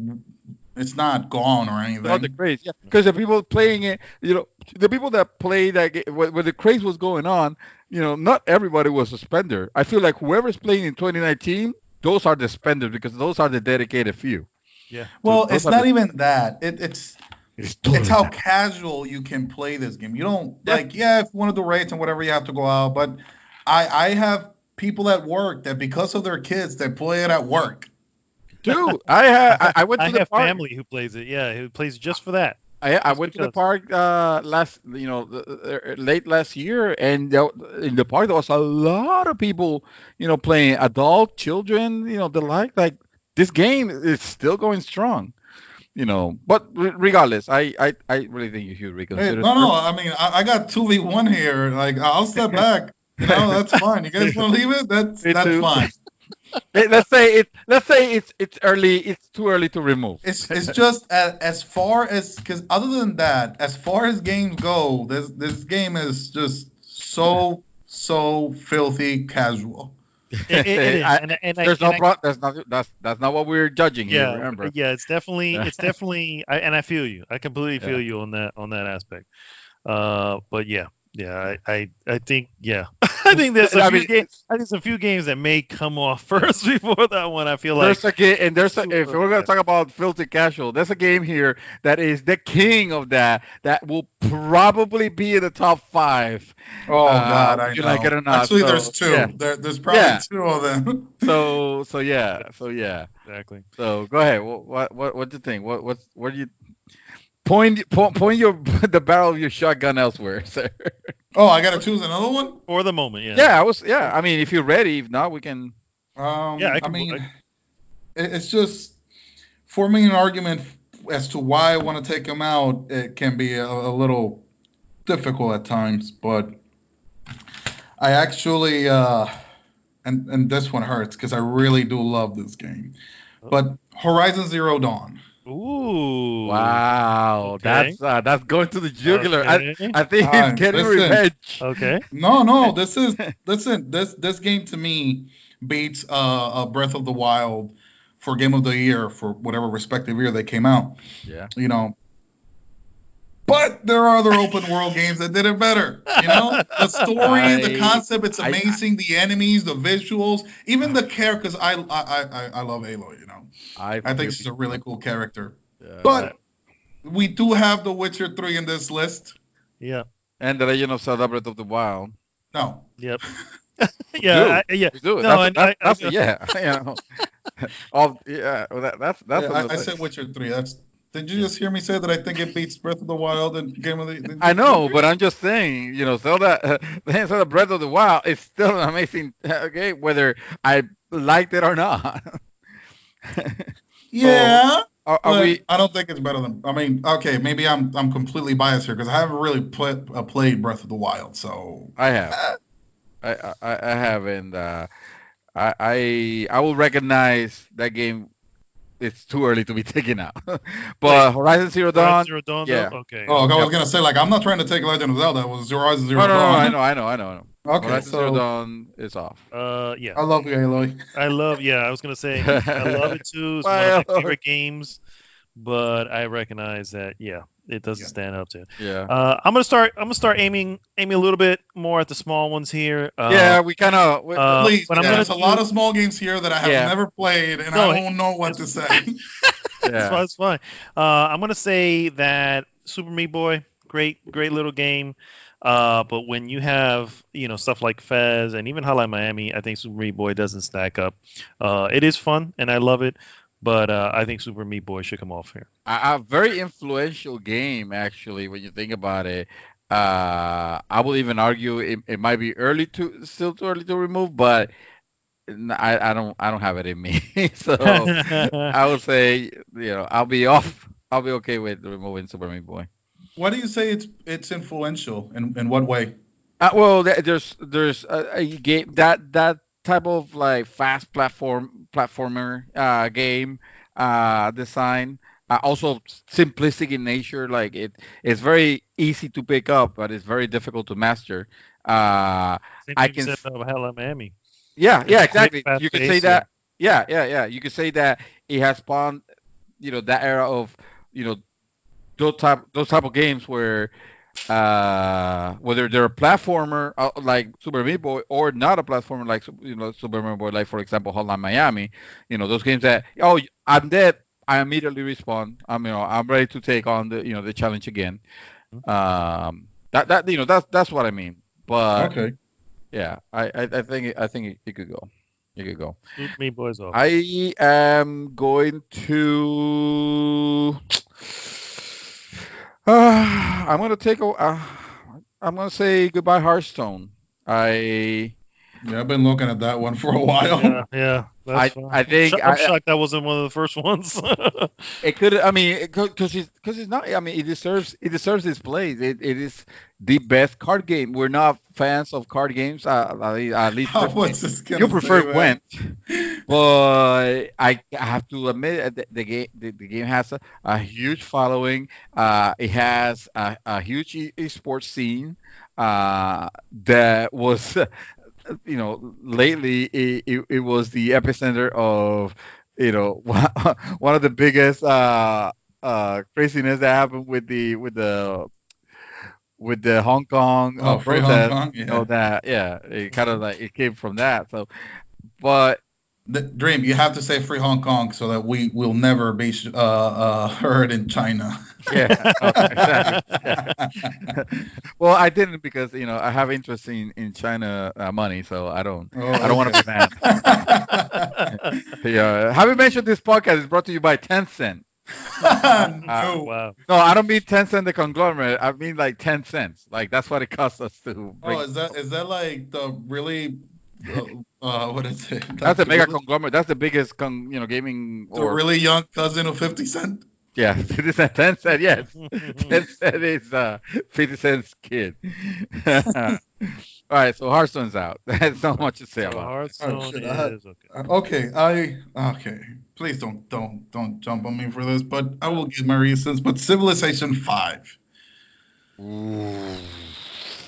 It's not gone or anything. Not the craze, yeah. Because the people playing it, the people that play that game, where the craze was going on, not everybody was a spender. I feel like whoever's playing in 2019, those are the spenders because those are the dedicated few. Yeah. Well, it's not even that. It's totally how that. casual you can play this game. You don't if you want to do raids and whatever, you have to go out. But I have people at work that because of their kids, they play it at work. Dude, I went to the have park. family who plays it. Yeah, who plays just for that. I went to the park late last year, and in the park there was a lot of people, playing, adult, children, the like this game is still going strong, But regardless, I really think you should reconsider. Hey, no. I mean, I got 2v1 here. Like, I'll step back. That's fine. You guys want to leave it? That's fine. Let's say it's early. It's too early to remove. It's just as far as, because other than that, as far as games go, this game is just so filthy casual. It is. That's not what we're judging here. Yeah, Remember? Yeah, it's definitely. And I feel you. I completely feel you on that aspect. But yeah. Yeah, I think I think there's a few games that may come off first before that one. I feel like if we're gonna talk about filthy casual, there's a game here that is the king of that will probably be in the top 5. Oh God, I know. You like it or not? Actually, there's 2. Yeah. There's probably 2 of them. So yeah. exactly. So go ahead. What do you think? What do you? Point the barrel of your shotgun elsewhere, sir. Oh, I gotta choose another one? For the moment, yeah. I mean, if you're ready, if not, we can. It's just forming an argument as to why I want to take him out. It can be a little difficult at times, but I actually and this one hurts because I really do love this game. But Horizon Zero Dawn. Ooh! Wow, okay. That's going to the jugular. Okay. I think he's getting revenge. Okay. No. This game to me beats Breath of the Wild for Game of the Year for whatever respective year they came out. Yeah. But there are other open world games that did it better. The story, the concept, it's amazing. The enemies, the visuals, even the characters. I love Aloy. I think she's a really cool character. Yeah. But we do have The Witcher 3 in this list. Yeah. And The Legend of Zelda: Breath of the Wild. No. Yep. Yeah. Yeah. No, that's I said Witcher 3. Did you just hear me say that I think it beats Breath of the Wild and Game of the? I know, but I'm just saying, Zelda Breath of the Wild is still an amazing game, whether I liked it or not. Yeah. So, I don't think it's better than. I mean, okay, maybe I'm completely biased here because I haven't really played Breath of the Wild, so I have. I have, and I will recognize that game. It's too early to be taken out. But Horizon Zero Dawn. Yeah. Okay. Oh, I was gonna say, like, I'm not trying to take Legend of Zelda. It was Horizon Zero No, Dawn. I know. Okay, Horizon Zero Dawn is off. Yeah. I love Aloy. I was gonna say I love it too. It's one of my favorite games. but I recognize that it doesn't stand up to it. Yeah. I'm gonna start aiming a little bit more at the small ones here. Yeah, we kind of. Please, but I'm there's gonna a lot of small games here that I have never played, and I don't know what to say. It's fine. I'm gonna say that Super Meat Boy, great little game. But when you have stuff like Fez and even Hotline Miami, I think Super Meat Boy doesn't stack up. It is fun and I love it, but I think Super Meat Boy should come off here. A very influential game, actually, when you think about it. I will even argue it might be still too early to remove, but I don't have it in me. So I would say I'll be okay with removing Super Meat Boy. Why do you say it's influential? In what way? Well, there's a game that type of like fast platformer game design. Also simplistic in nature. Like it's very easy to pick up, but it's very difficult to master. I can say Hotline Miami. Yeah, exactly. You could say that. Yeah. You could say that it has spawned, that era of, those type of games where whether they're a platformer like Super Meat Boy or not a platformer like Super Meat Boy, like for example Hotline Miami, those games that I'm dead, I immediately respawn. I'm ready to take on the challenge again. That's what I mean. But okay, yeah, I think it could go. You could go. Meat Boy's off. I am going to. I'm gonna I'm gonna say goodbye, Hearthstone. I've been looking at that one for a while. Yeah. I think I'm shocked that wasn't one of the first ones. It could. I mean, because it's not. I mean, it deserves its place. It is the best card game. We're not fans of card games. At least you prefer Gwent, but I have to admit the game has a huge following. It has a huge esports scene that was. Lately it was the epicenter of, one of the biggest craziness that happened with the Hong Kong protest. Hong Kong, it kind of like it came from that. So, but the Dream, you have to say free Hong Kong so that we will never be heard in China. Yeah. Exactly. Well, I didn't because I have interest in China money, so I don't want to be mad. Yeah. Having mentioned this podcast is brought to you by Tencent. No. Wow. No, I don't mean Tencent the conglomerate. I mean like 10 cents. Like that's what it costs us to. Bring. Is that like the really? What is it? That's a mega conglomerate. That's the biggest, gaming. The really young cousin of 50 Cent. Yeah, 50 Cent. 10 Cent. Yes, 10 Cent is 50 Cent's kid. All right, so Hearthstone's out. There's not much to say about. Hearthstone is okay. Okay. Please don't jump on me for this, but I will give my reasons. But Civilization 5. Ooh.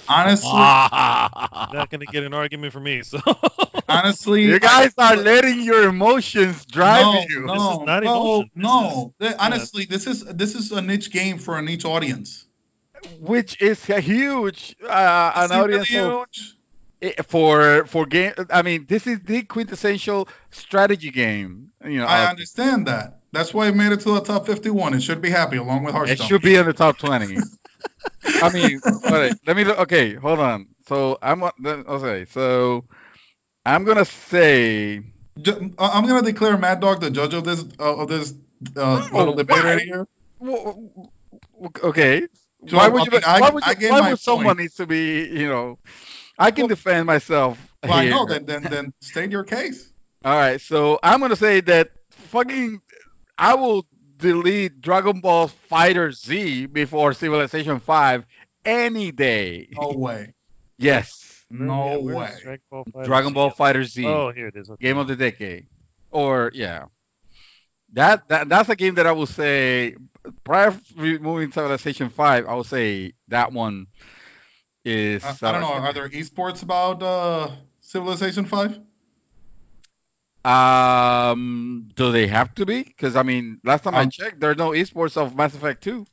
Honestly, not going to get an argument from me. So honestly, you guys are letting your emotions drive you. This is not emotion. Honestly, this is a niche game for a niche audience, which is a huge an audience huge. For game. I mean, this is the quintessential strategy game. I understand that. That's why it made it to the top 51. It should be happy along with Hearthstone. It should be in the top 20. I mean, let me look. Okay, hold on. So I'm gonna say I'm gonna declare Mad Dog the judge of this little debate right here. Okay. So, why would someone point. needs to be? I can defend myself. Well, I know. Then state your case. All right. So I'm gonna say that I will delete Dragon Ball Fighter Z before Civilization 5 any day. No way. Yes. No way. Dragon Ball Fighter Z. Oh, here it is. Okay. Game of the decade. Or that's a game that I will say prior to removing Civilization 5. I will say that one is. I don't know. Are there esports about Civilization 5? Do they have to be? Because I mean, last time I checked, there's no esports of Mass Effect 2,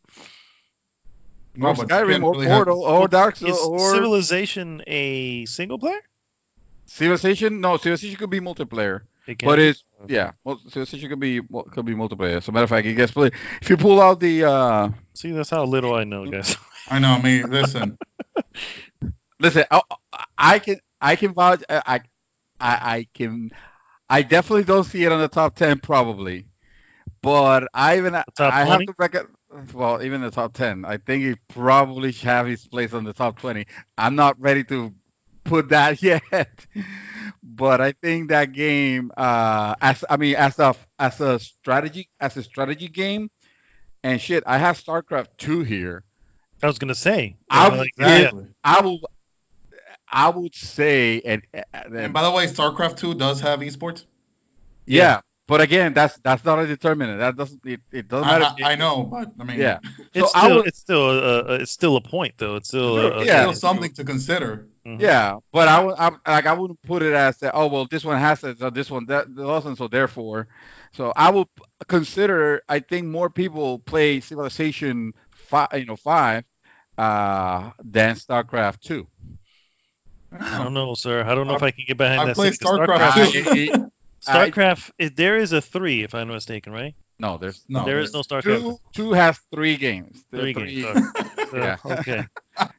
No, or but you Skyrim, can't or really have- Portal, or Dark Is Souls, or Civilization a single player? Civilization. No, Civilization could be multiplayer, It but can. it's Civilization could be multiplayer. As a matter of fact, it gets played. If you pull out the See, that's how little I know, guys. I know me. Listen, listen, I can vouch. I definitely don't see it on the top 10 probably, but I top have 20? to reckon. Well, even the top 10, I think he probably should have his place on the top 20. I'm not ready to put that yet, but I think that game, as a strategy game, and shit, I have StarCraft 2 here. I was gonna say. I Yeah, would- exactly. I would say, And by the way, StarCraft 2 does have esports. yeah. But again, that's not a determinant. That doesn't it doesn't matter. I know, but I mean, Yeah. it's So I it's still a point though. It's still Sure, it's yeah. still something to consider. Mhm. Yeah, but I wouldn't put it as oh well, this one has it, so this one that doesn't, so therefore, so I would consider. I think more people play Civilization 5, than StarCraft 2. I don't know, sir. I don't know if I can get behind I that. played statement. StarCraft 2. StarCraft, there is a 3, if I'm not mistaken, right? No, there's No, There is no StarCraft. two has 3 games. There are 3 games. So, Yeah. Okay.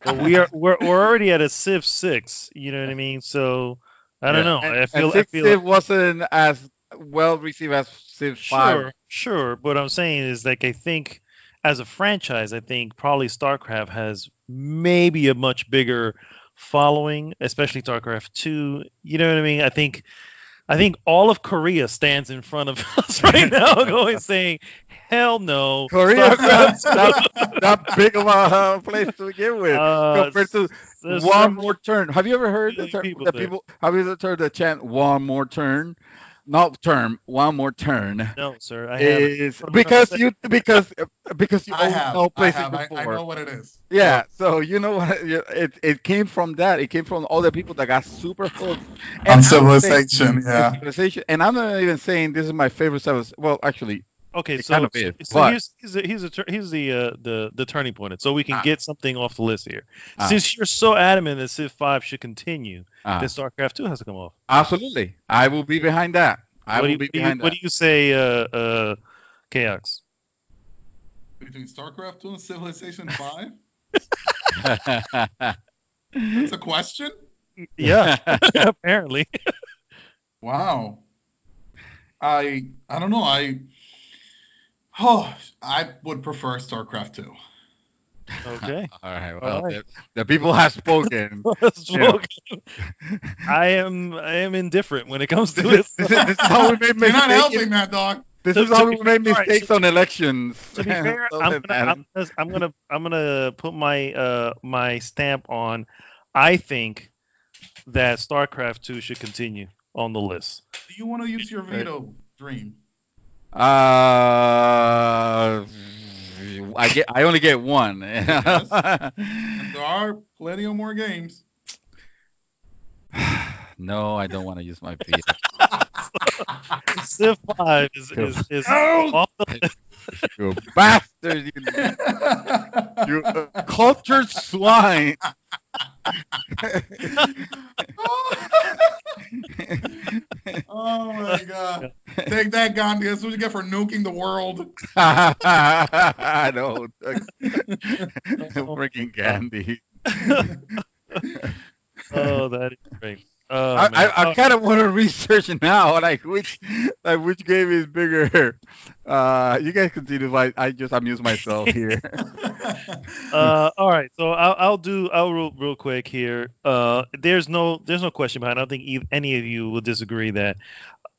But we're already at a Civ 6. You know what I mean? So I don't know. And, I feel Civ wasn't as well received as Civ 5. Sure. But what I'm saying is, like, I think as a franchise, I think probably StarCraft has maybe a much bigger following, especially StarCraft 2. You know what I mean? I think all of Korea stands in front of us right now, saying, "Hell no!" Korea's StarCraft not big of a place to begin with compared to there's one several more turn. Have you ever heard million people the there. people? Have you ever heard the chant "one more turn"? Not term, one more turn. No, sir. I haven't. Is because you I own have. no I PlayStation have. 4. I know what it is. Yeah, so you know what? It came from that. It came from all the people that got super hooked On I'm saying- Civilization, yeah. Civilization, and I'm not even saying this is my favorite Civilization. Well, actually, Okay, It so, kind of is, so but- here's the turning point, so we can Ah. get something off the list here. Ah. Since you're so adamant that Civ 5 should continue, Ah. then StarCraft 2 has to come off. absolutely, I will be behind that. What do you say, Chaos? Between StarCraft 2 and Civilization 5? that. That's a question? Yeah, apparently. Wow. I don't know. I would prefer StarCraft 2. Okay. All right. All Well, right. the people have spoken. I am indifferent when it comes to this, this. this is how we made You're not mistakes. helping that, dog. This To- is how to we be made fair, all right, mistakes on elections. To be fair, I'm gonna put my stamp on. I think that StarCraft 2 should continue on the list. Do you want to use your veto, Dream? I only get one. And there are plenty of more games. No, I don't want to use my veto. Civ 5 is off the list. You bastard! You cultured swine! Oh my god. Take that, Gandhi. That's what you get for nuking the world. I know. Freaking Gandhi. Oh, that is great. Man. I kind of want to research now, like which game is bigger. You guys continue. I just amuse myself here. All right, so I'll real quick here. There's no question behind it. I don't think any of you will disagree that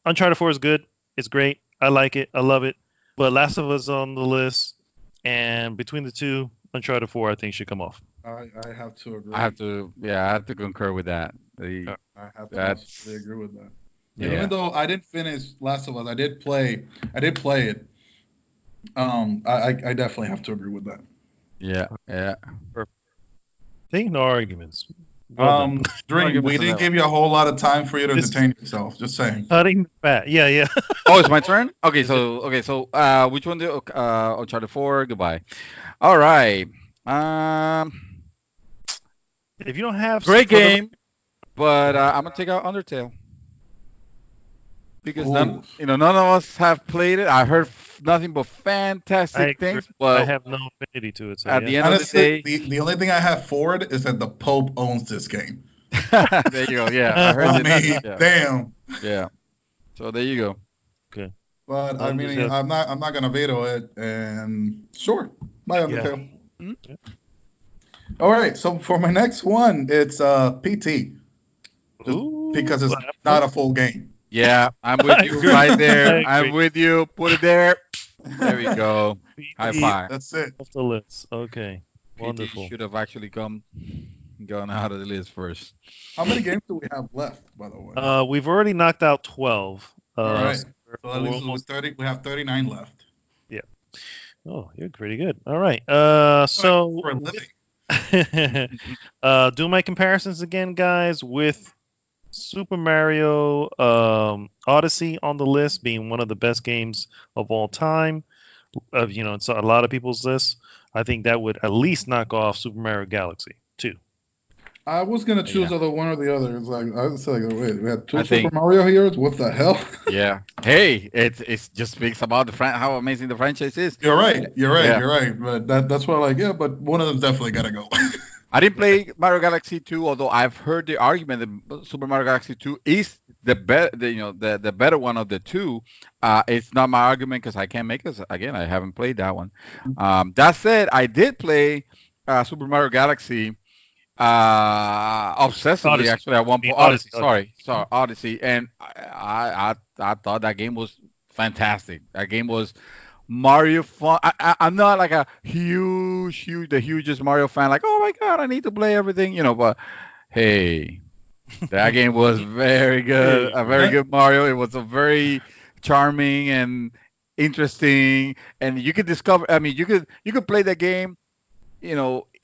Uncharted 4 is good. It's great. I like it. I love it. But Last of Us on the list, and between the two, Uncharted 4 I think should come off. I have to agree. I have to concur with that. I have to That's- absolutely agree with that. Yeah. Even though I didn't finish Last of Us, I did play it. I definitely have to agree with that. Yeah. Think no arguments. Well done. Dream, give we us didn't another give you a whole lot of time for you to This- entertain yourself. Just saying. Cutting the fat. Yeah, yeah. Oh, it's my turn. Okay, so which one do? Uncharted 4. Goodbye. All right. If you don't have Great for the- game, but I'm gonna take out Undertale because none of us have played it. I heard nothing but I fantastic agree. things. I But have no affinity to it. So at yeah. the end of the Honestly, day, the only thing I have for it is that the Pope owns this game. there you go. Yeah, I heard I that. mean, Yeah, damn. yeah. So there you go. But I mean, Undertale. I'm not gonna veto it. And sure, my Undertale. Mhm. All right. So for my next one, it's PT, just Ooh, because it's what happened? not a full game. Yeah, I'm with you agree. right I there. agree. I'm with you. Put it there. There we go. High PT five. That's it. off the list. Okay, PT wonderful. should have actually gone out of the list first. How many games do we have left, by the way? We've already knocked out 12. All right. So So that we're leaves us with almost- 30. We have 39 left. Oh, you're pretty good. All right. So For a living. do my comparisons again, guys, with Super Mario Odyssey on the list being one of the best games of all time. It's a lot of people's lists. I think that would at least knock off Super Mario Galaxy 2. I was gonna choose Yeah. either one or the other. It's like I was like, wait, we had two I Super think- Mario heroes. What the hell? Yeah. Hey, it just speaks about how amazing the franchise is. You're right. Yeah. You're right. But that's what like. Yeah, but one of them's definitely gotta go. I didn't play Mario Galaxy 2, although I've heard the argument that Super Mario Galaxy 2 is the better one of the two. It's not my argument because I can't make it. Again, I haven't played that one. That said, I did play Super Mario Galaxy obsessively Odyssey. actually at one I mean, point. Odyssey, Odyssey. sorry, Odyssey, and I thought that game was fantastic. That game was Mario fun. I'm not like a the hugest Mario fan. Like, oh my god, I need to play everything, But hey, that game was very good. A very good Mario. It was a very charming and interesting, and you could discover. I mean, you could play that game,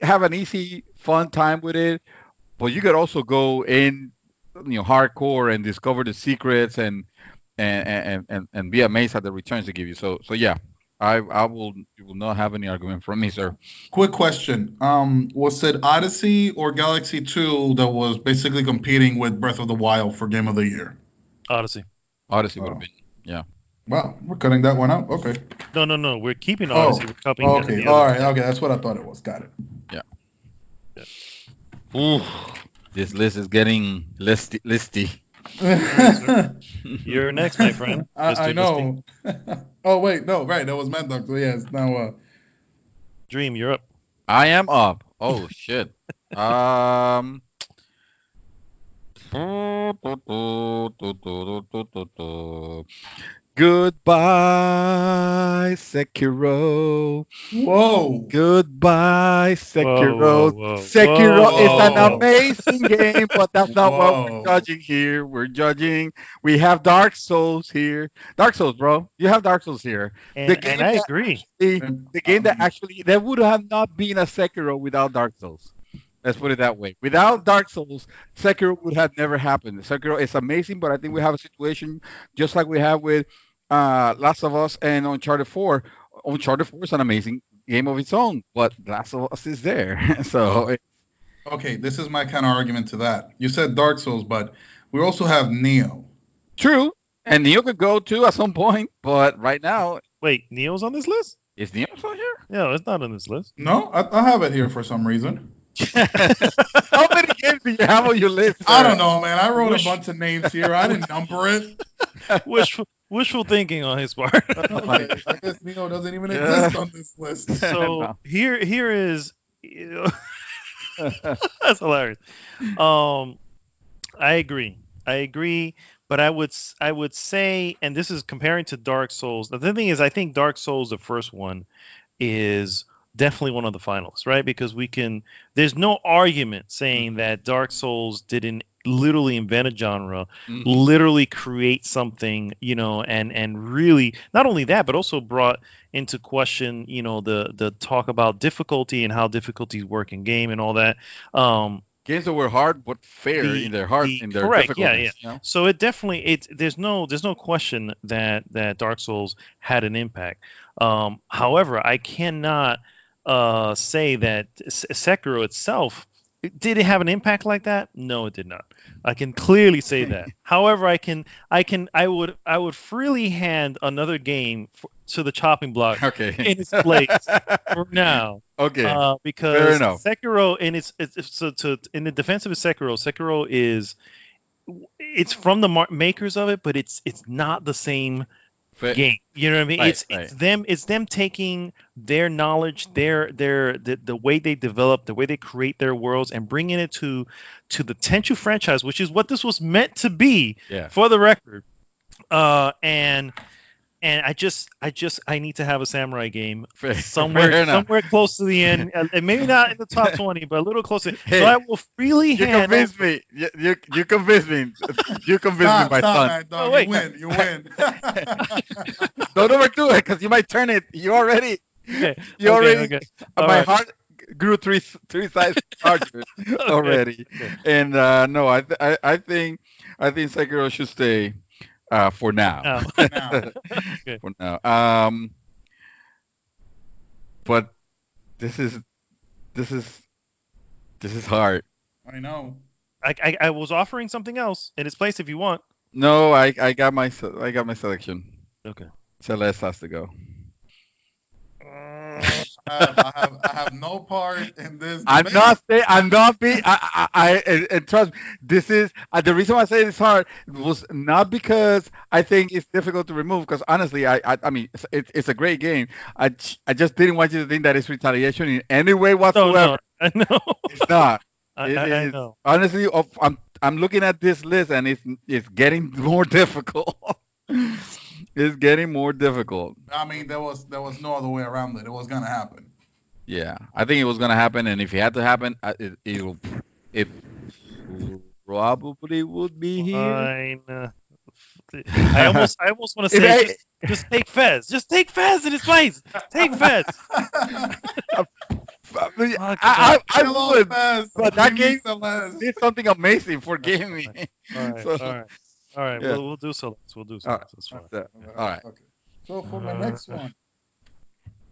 have an easy, fun time with it, but you could also go in, hardcore and discover the secrets and be amazed at the returns they give you. So yeah. You will not have any argument from me, sir. Quick question. Was it Odyssey or Galaxy 2 that was basically competing with Breath of the Wild for Game of the Year? Odyssey. Odyssey would have been. Wow, we're cutting that one out. Okay. No. We're keeping Odyssey. We're cutting Okay. the All other- right. Okay. That's what I thought it was. Got it. Ooh, this list is getting listy. You're next, my friend. I Mr. know. Oh wait, no, right. That was Mad Dog. So yes, now Dream, you're up. I am up. Oh shit. Goodbye, Sekiro. whoa. Goodbye, Sekiro. Whoa, whoa, whoa. Sekiro is an Whoa. amazing game, but that's not what Whoa. we're judging here. We have Dark Souls here. Dark Souls, bro. You have Dark Souls here. And, The game and I that- agree. The game that actually, there would have not been a Sekiro without Dark Souls. Let's put it that way. Without Dark Souls, Sekiro would have never happened. Sekiro is amazing, but I think we have a situation just like we have with Last of Us and Uncharted 4. Uncharted 4 is an amazing game of its own, but Last of Us is there. So, Okay, this is my kind of argument to that. You said Dark Souls, but we also have Neo. true. And Neo could go too at some point, but right now, Wait, Neo's on this list? is Neo still here? No, it's not on this list. No, I have it here for some reason. How many games do you have on your list? I sir? don't know, man. I wrote Wish- a bunch of names here. I didn't number it. Wishful thinking on his part. Okay, I guess Neo doesn't even Yeah. exist on this list. So No. here is that's hilarious. I agree, but I would say, and this is comparing to Dark Souls. The thing is, I think Dark Souls, the first one, is definitely one of the finalists, right? Because there's no argument saying that Dark Souls didn't literally invent a genre, Mhm. literally create something, and really not only that, but also brought into question, the talk about difficulty and how difficulties work in game and all that. games that were hard but fair in their heart, in their correct, difficulties. yeah. So it definitely there's no question that Dark Souls had an impact. However, I cannot say that Sekiro itself did it have an impact like that? No, it did not. I can clearly say that. However, I would freely hand another game to the chopping block Okay. in its place for now. Okay. Because Fair enough. Sekiro, in the defense of Sekiro it's from the makers of it, but it's not the same game. You know what I mean? Right, It's them taking their knowledge, the way they develop, the way they create their worlds, and bringing it to the Tenchu franchise, which is what this was meant to be. Yeah. For the record, and I need to have a samurai game somewhere close to the end, and maybe not in the top 20, but a little closer. Hey, so I will freely you hand. Convinced me. You convinced me. You convinced me, my son. Man, dog. Oh, wait. You win. Don't overdo it, because you might turn it. You already. Okay. Okay. All My right. heart grew three sizes larger already. Okay. And no, I think Sekiro should stay for now. Now. Now. Okay. For now. But this is hard. I know. I was offering something else in its place if you want. No, I got my selection. Okay. Celeste has to go. I have no part in this. I'm debate. not saying I'm not being. And trust me, this is the reason why I say it's hard was not because I think it's difficult to remove. Because honestly, I mean, it's a great game. I just didn't want you to think that it's retaliation in any way whatsoever. No, I know. It's not. I know. Honestly, I'm looking at this list and it's getting more difficult. It's getting more difficult. I mean, there was no other way around it. It was gonna happen. Yeah, I think it was gonna happen, and if it had to happen, it probably would be here. Fine. I almost want to say just take Fez. Just take Fez in his place. Take Fez. I would, but that game Celeste. did something amazing for gaming. All right. All right. Yeah. We'll do Celeste. We'll do Celeste. That's fine. All right. Okay. So for my next one,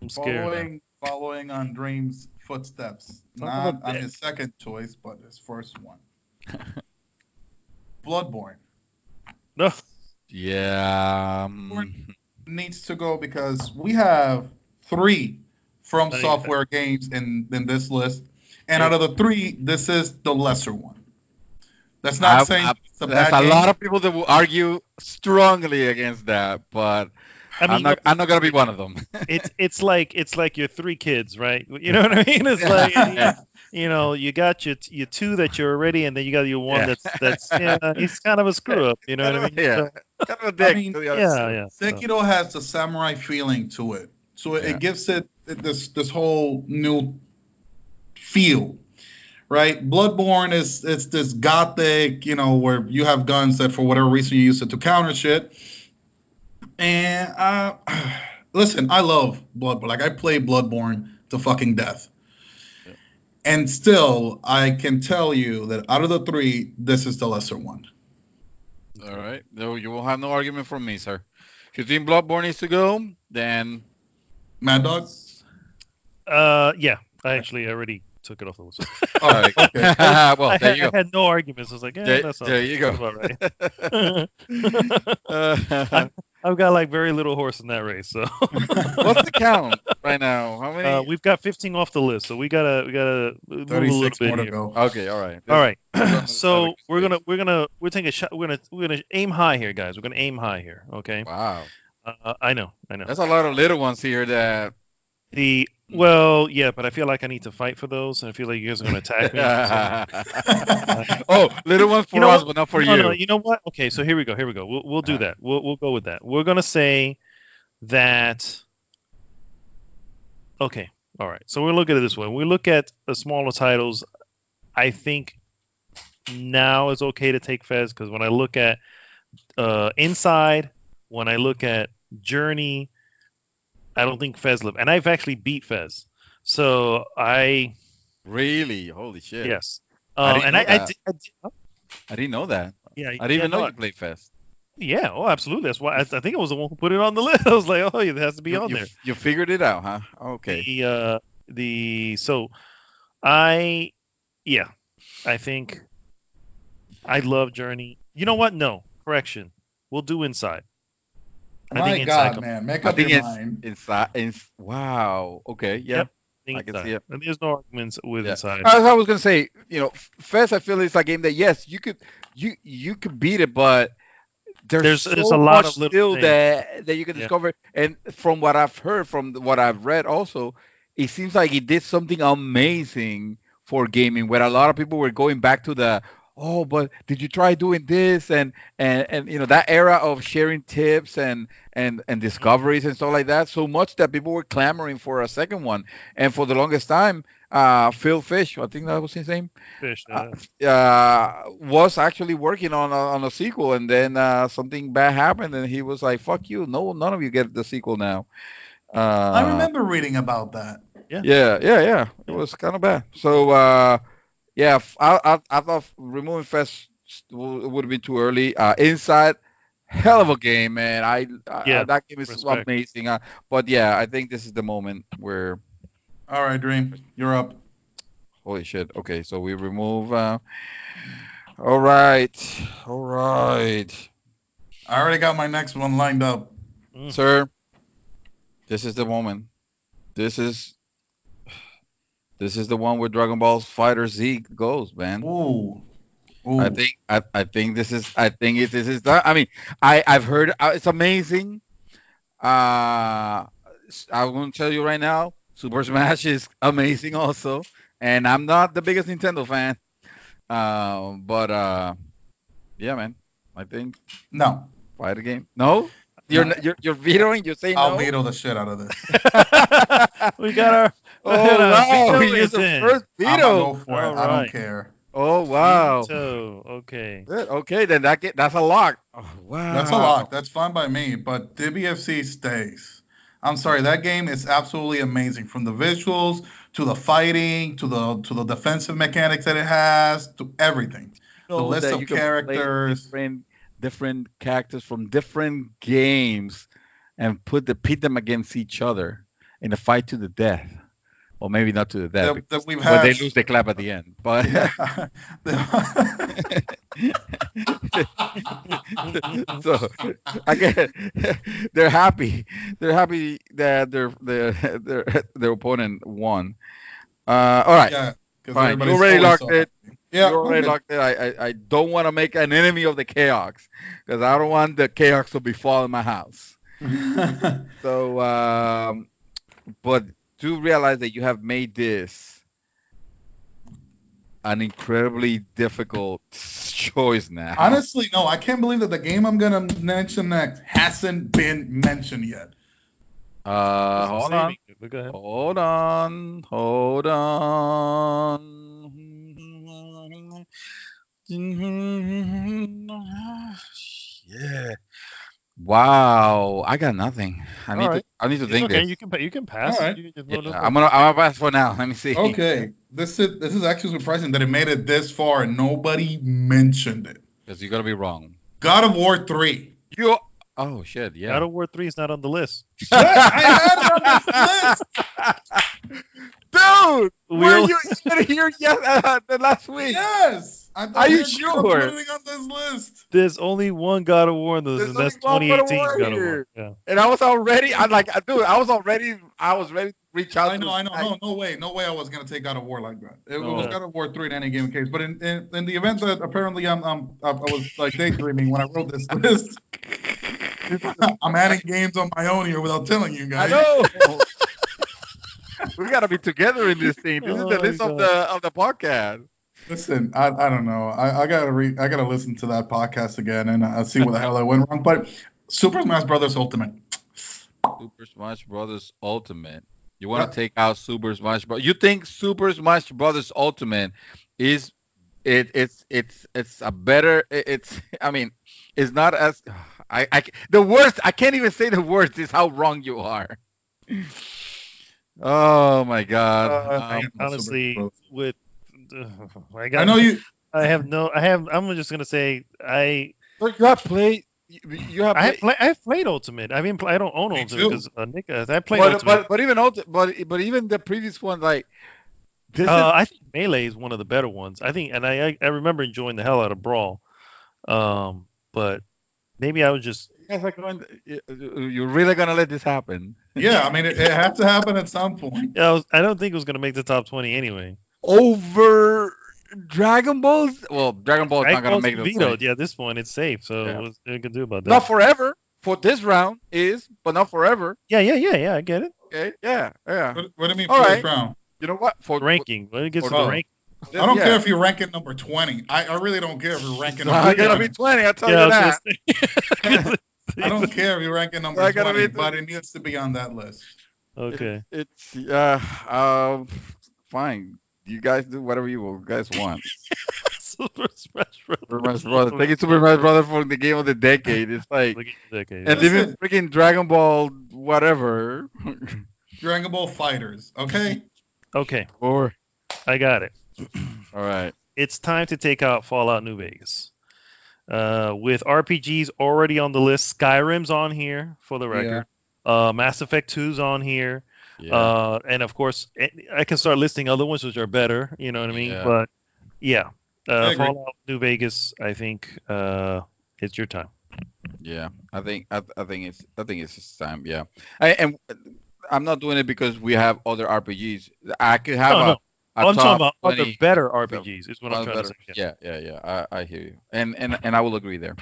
I'm scared. following on Dream's footsteps, Son not of a on bitch. his second choice, but his first one. Bloodborne No. Yeah. needs to go because we have 3 From There you Software games in this list, and out of the 3, this is the lesser one. That's not saying it's a There's bad a game. lot of people that will argue strongly against that, but I'm not gonna be one of them. It's like your 3 kids, right? You know what I mean? It's like you got your 2 that you're already, and then you got your 1 that's he's kind of a screw up. You know what I mean? Yeah. So, Kind of a dick. I mean, to the other yeah. Sekiro has the samurai feeling to it, so Yeah. it gives it this whole new feel, right? Bloodborne it's this gothic, where you have guns that for whatever reason you use it to counter shit. And listen, I love Bloodborne. Like I play Bloodborne to fucking death, and still I can tell you that out of the 3, this is the lesser one. All right. No, you will have no argument from me, sir. If you think Bloodborne needs to go, then Mad Dog. Yeah. I already took it off the list. All right. Okay. well, there you I go. had no arguments. I was like, There you go. That's all right. I've got like very little horse in that race, so. What's the count right now? How many? We've got 15 off the list, so we gotta move a little 36 bit more to here. go. Okay, all right. All right. So We're we're taking a shot. We're gonna aim high here, guys. We're gonna aim high here. Okay. Wow, I know. that's a lot of little ones here. That Yeah, but I feel like I need to fight for those, and I feel like you guys are gonna attack me. oh, little ones for You know us, what? but not for No, you. no, you know what? Okay, so here we go. We'll do that. We'll go with that. We're gonna say that. Okay. All right. So we'll look at it this way. When we look at the smaller titles, I think now is okay to take Fez because when I look at Inside, when I look at Journey, I don't think Fez lived. And I've actually beat Fez. So Really? Holy shit! yes. And I didn't know that. yeah, I didn't even know you played Fest. Yeah, oh, absolutely. That's why I think I was the one who put it on the list. I was like, oh, it has to be on there. You figured it out, huh? Okay. I think I love Journey. You know what? No, correction. We'll do Inside. My God, man, make up your mind. Inside. Wow. Okay. Yeah. Yep. I can see it. And there's no arguments with Inside. As I was gonna say, Fest. I feel it's a game that yes, you could beat it, but there's a lot of little still that you can discover. And from what I've heard, from what I've read, also, it seems like he did something amazing for gaming, where a lot of people were going back to but did you try doing this and that era of sharing tips and discoveries and stuff like that, so much that people were clamoring for a second one. And for the longest time, Phil Fish, I think that was his name, was actually working on a sequel, and then something bad happened, and he was like, "Fuck you! No, none of you get the sequel now." I remember reading about that. Yeah. It was kind of bad. So, I thought removing Fest would have been too early. Inside, hell of a game, man. That game is amazing. But yeah, I think this is the moment where. All right, Dream, you're up. Holy shit. Okay, so we remove. All right. I already got my next one lined up. Sir, this is the moment. This is the one where Dragon Ball Fighter Z goes, man. Ooh. I think this is that. I mean, I've heard it's amazing. I'm going to tell you right now, Super Smash is amazing also, and I'm not the biggest Nintendo fan. But yeah, man, I think no fighter game. No, you're vetoing. You're saying I'll veto the shit out of this. We got our. Wow, he is the first veto. I'm gonna go for it. I don't care. Oh wow. Veto. Okay. Good. Okay, then that's a lock. Oh, wow. That's a lock. That's fine by me. But DBFC stays. I'm sorry. That game is absolutely amazing, from the visuals to the fighting to the defensive mechanics that it has to everything. The list of characters, different characters from different games, and pit them against each other in a fight to the death. Or maybe not to the death, but they lose the clap at the end. But so again, they're happy. They're happy that their opponent won. All right. Yeah, fine. You already locked it. Yeah, you already locked it. I don't want to make an enemy of the Chaos, because I don't want the Chaos to befall in my house. So, but do realize that you have made this an incredibly difficult choice now. Honestly, no, I can't believe that the game I'm gonna mention next hasn't been mentioned yet. Hold on. Yeah. Wow, I got nothing. I need to think this. You can pass. All right. I'm gonna pass for now. Let me see. Okay, this is actually surprising that it made it this far and nobody mentioned it. Because you're gonna be wrong. God of War 3. Oh shit, yeah. God of War 3 is not on the list. What? I had it on this list. Dude, were you here the last week? Yes. Are you sure? Putting on this list. There's only one God of War in this, and that's 2018 God of War. Yeah. And I was already, I was ready to reach out. I know. No way I was gonna take God of War like that. It was God of War 3 in any given case. But in the event that apparently I was like daydreaming when I wrote this list, I'm adding games on my own here without telling you guys. I know. We gotta be together in this thing. This is the list of the podcast. Listen, I don't know. I gotta listen to that podcast again and see what the hell I went wrong. But Super Smash Brothers Ultimate. Super Smash Brothers Ultimate. You want to take out Super Smash Brothers? You think Super Smash Brothers Ultimate is it's a better? It's not as the worst. I can't even say the worst is how wrong you are. Oh my God! Honestly, with I know you. I'm just gonna say But you have played. You have played. I've played Ultimate. I mean, I don't own Me Ultimate too. because Nick has. I played Ultimate. But even but even the previous one, like this I think Melee is one of the better ones. I think, and I remember enjoying the hell out of Brawl. But maybe I was just. you guys are going. You're really gonna let this happen? Yeah, I mean, it had to happen at some point. Yeah, I don't think it was gonna make the top 20 anyway. Over Dragon Balls? Well, Dragon Ball is not gonna make the vetoed. Yeah, at this point it's safe. So Yeah. what's they can do about that? Not forever. For this round but not forever. Yeah. I get it. Okay. Yeah. What do you mean All for right. this round? You know what? For Ranking. When it gets to Oh. the ranking. I don't yeah. care if you rank it number 20. I really don't care if you're ranking I number gotta 20. be 20. I tell Yeah, you I that. was gonna say- I don't care if you're ranking number I gotta 20, be- but it needs to be on that list. Okay. It's fine. You guys do whatever you guys want. Super Smash Bros. Super Smash Brothers. Thank you, Super Smash Brothers, for the game of the decade. It's like, Look at the decade. and Listen. even freaking Dragon Ball, whatever. Dragon Ball Fighters, okay? Okay, Or I got it. all right. It's time to take out Fallout New Vegas. With RPGs already on the list, Skyrim's on here for the record. Mass Effect 2's on here. Yeah. And of course, I can start listing other ones which are better. You know what I mean? Yeah. But yeah, I agree. Fallout New Vegas. I think it's your time. Yeah, I think it's just time. Yeah, I'm not doing it because we have other RPGs. I could have No, no. I'm talking top about other 20 better RPGs. Is what I'm other trying to better- say. Yeah. I hear you, and I will agree there.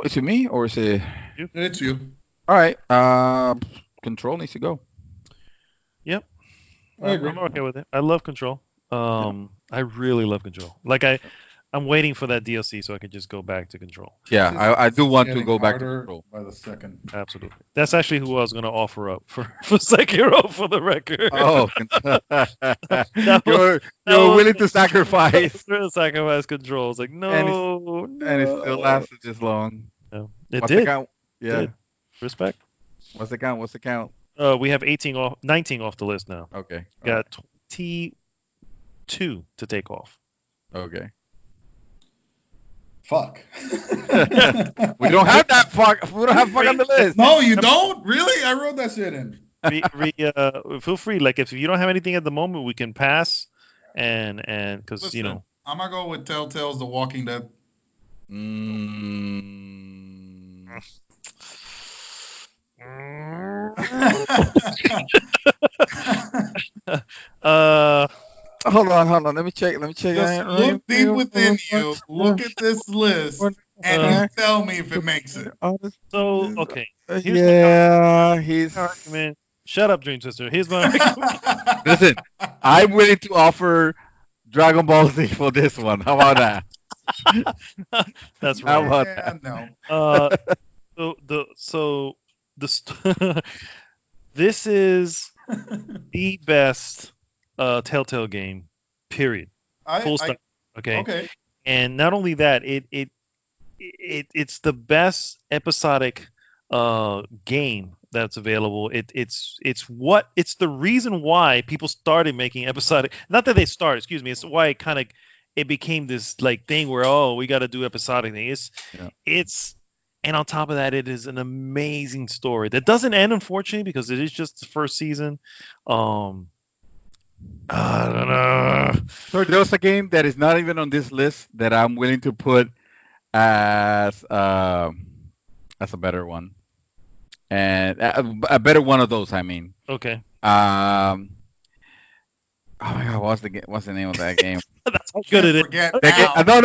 Is it me or is it? It's you. All right. Control needs to go. I agree. I'm okay with it. I love Control. I really love Control. Like I'm waiting for that DLC so I can just go back to Control. Yeah, I do want to Getting go back to harder Control. by the second. Absolutely. That's actually who I was going to offer up for Sekiro, for the record. Oh, That you're was- willing to sacrifice, Sacrifice Control. I was like, no, and it still lasted this long. No. It What's the did. count? Yeah. Did. Respect. What's the count? What's the count? We have 19 off the list now. Okay. Got 22 to take off. Okay. Fuck. We don't have that fuck. We don't have fuck on the list. No, you don't? Really? I wrote that shit in. Feel free. Like if you don't have anything at the moment, we can pass, and because Listen, you know. I'm going to go with Telltale's The Walking Dead. Hold on. Let me check. Just look deep within you. Look at this list, and you tell me if it makes it. So okay, Yeah, he's. man. Shut up, Dream Twister. Here's my argument. Listen, I'm willing to offer Dragon Ball Z for this one. How about that? That's How right. about Yeah, no. This is the best Telltale game. Period. Full stop. Okay. And not only that, it's the best episodic game that's available. It's the reason why people started making episodic. Not that they started, excuse me. It's why it became this like thing where we got to do episodic thing. And on top of that, it is an amazing story that doesn't end, unfortunately, because it is just the first season. I don't know. So there's a game that is not even on this list that I'm willing to put as a better one, and a better one of those. I mean, Okay. oh my God, what's the name of that game? That's how good it is. Forget That now.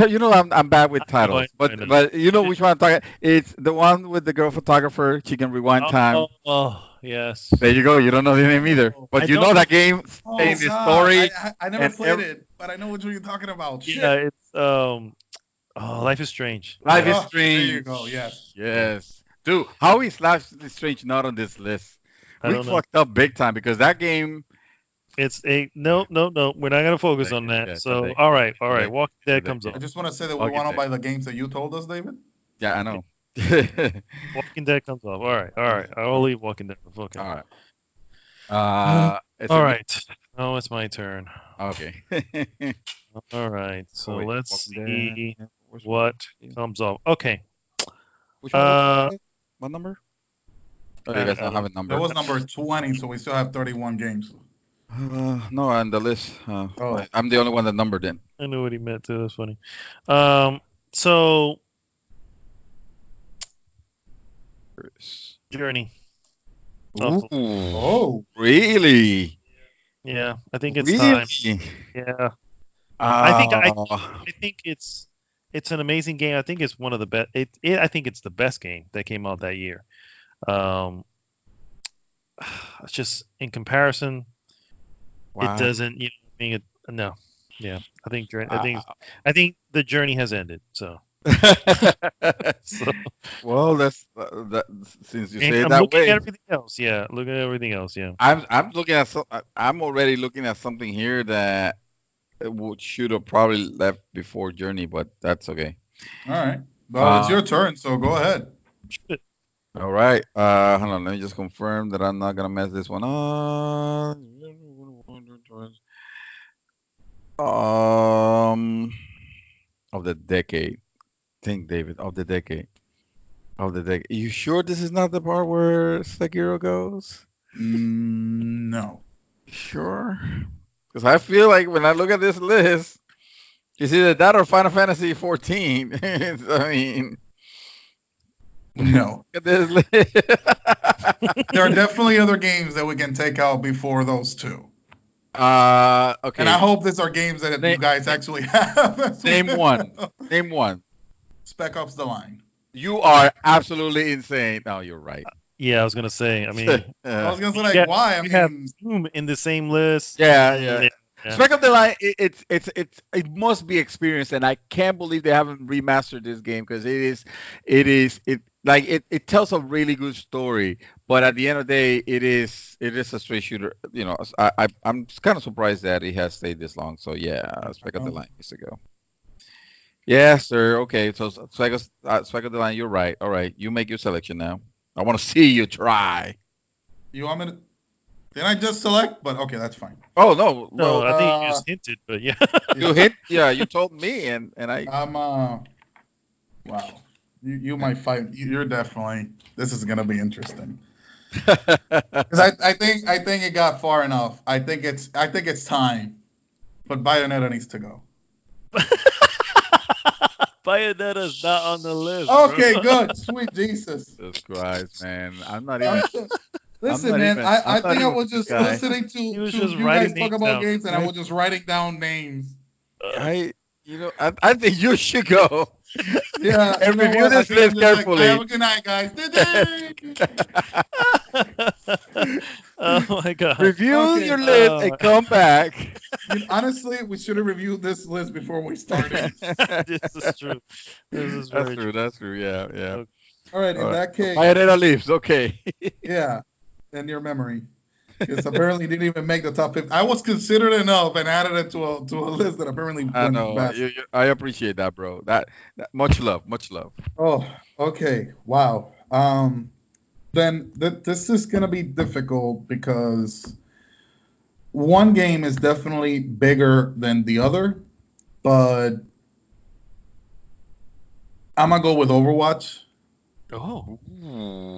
game, no. I'm bad with titles, I know. but you know which one I'm talking. It's the one with the girl photographer. She can rewind time. Oh, yes. There you go. You don't know the name either, but I you know don't. that game. Oh, Saying the God. story. I never and played every- it, but I know what you're talking about. Shit. Yeah, it's Life is Strange. Life is Oh, Strange. There you go. Yes. Yes. Dude, how is Life is Strange not on this list? I We don't know. fucked up big time because that game. It's a no. We're not gonna focus on Okay, that. So okay. all right. Okay. Walking Dead Okay. comes I up. just want to say that we Okay, want to thanks. buy the games that you told us, David. Yeah, I know. Walking Dead comes up. All right. I'll leave Walking Dead. Okay. All right. All right. Oh, it's my turn. Okay. All right. So wait, let's Walking see Dead. Where's what comes up. Okay. Which one? Uh, What number? Oh, I you guys don't don't have a number. That was number 20, so we still have 31 games. No, on the list. Oh. I'm the only one that numbered in. I knew what he meant too. That's funny. So Journey. Ooh, Oh. really? Yeah, I think it's Really? time. Yeah. I think Ah, it's an amazing game. I think it's one of the best. I think it's the best game that came out that year. It's just in comparison, wow. it doesn't. No. Yeah, I think I think the journey has ended. So, so Well, that's that. Since you and say it I'm that looking way, at everything else. Yeah, looking at everything else. Yeah. I'm looking at I'm already looking at something here that should have probably left before Journey, but that's okay. All right. Well, it's your turn, so go ahead. All right. Hold on. Let me just confirm that I'm not gonna mess this one up. Of the decade. Think, David. Of the decade. You sure this is not the part where Sekiro goes? No. Sure. Because I feel like when I look at this list, it's either that or Final Fantasy 14. I mean, No. look at this list. There are definitely other games that we can take out before those two. Okay. And I hope these are games that you guys actually have. Name one. Name one. Spec Ops: The Line. You are absolutely insane. No, you're right. Yeah, I was gonna say. I mean, I was gonna say, like, yeah, why? I we have mean, Doom in the same list. Yeah. Yeah. Spec Up the Line, it must be experienced, and I can't believe they haven't remastered this game because it tells a really good story, but at the end of the day, it is a straight shooter. You know, I'm kind of surprised that it has stayed this long. So yeah, Spec Up the Line needs to go. Yeah, sir. Okay, so Spec Up the Line, you're right. All right, you make your selection now. I want to see you try. you want me to? Did I just select? But okay, that's fine. Oh no, No, well, I think you just hinted, but yeah. you hit. Yeah, you told me, and I. I'm wow. You might fight. You're definitely. This is gonna be interesting. Because I think it got far enough. I think it's time. But Bayonetta needs to go. Bayonetta's not on the list. Okay, bro. good. Sweet Jesus. Jesus Christ, man! I'm not even. Listen, not man. even- I I'm not think I even was just this guy. listening to He was you just guys writing talk names about down. games, and I was just writing down names. I think you should go. Yeah. And you know review what? this I think I'm list just like, carefully. have a good night, guys. Oh my god. Review Okay, your list and come back. Honestly, we should have reviewed this list before we started. This is true. This is very true. That's true. Yeah. Okay. All right, in that case, Bayonetta leaves. Okay. yeah, in your memory. Because apparently didn't even make the top 50. I was considered enough and added it to a list that apparently I went know. best. I appreciate that, bro. That much love. Oh, okay. Wow. Then this is gonna be difficult because one game is definitely bigger than the other, but I'm gonna go with Overwatch. Oh.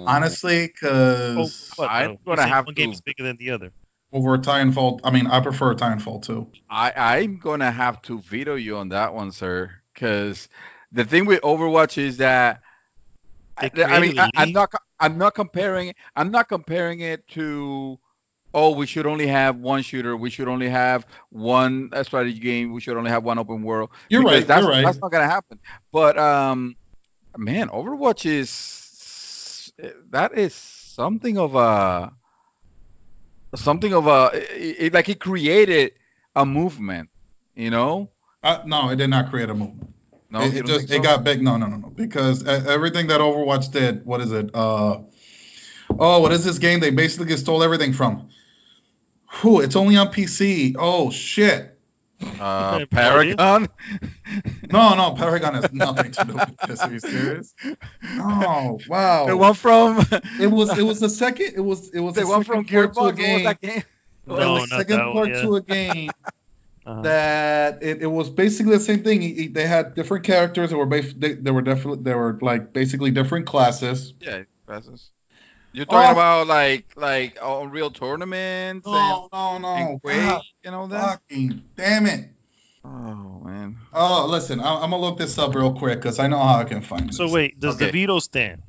Honestly, because I'm You gonna said have one game to- is bigger than the other. over Titanfall, I mean, I prefer Titanfall 2. I'm gonna have to veto you on that one, sir. Because the thing with Overwatch is that They I mean, created a I'm league. not comparing it to, oh, we should only have one shooter, we should only have one strategy game, we should only have one open world. You're Because right. That's You're right. not gonna happen. But man, Overwatch is something of a like it created a movement, you know? No, it did not create a movement. No, it you don't just think so? it got big. No, because everything that Overwatch did. What is it? What is this game? They basically stole everything from. Whew, it's only on PC. Oh shit. Paragon. No, Paragon has nothing to do with this. Are you serious? No, wow. The one from It was the second. It was the the one from second port to a Gearbox. What was game. that game? No, the not second that one. part Yeah. to a game Uh-huh. that it was basically the same thing. They had different characters. They were definitely they were like basically different classes. Yeah, classes. You're talking Oh. about like Unreal tournaments No, and no, Quake God, and all that. fucking damn it! Oh man. Oh, listen, I'm gonna look this up real quick because I know how I can find this. So wait, does the Okay. veto stand?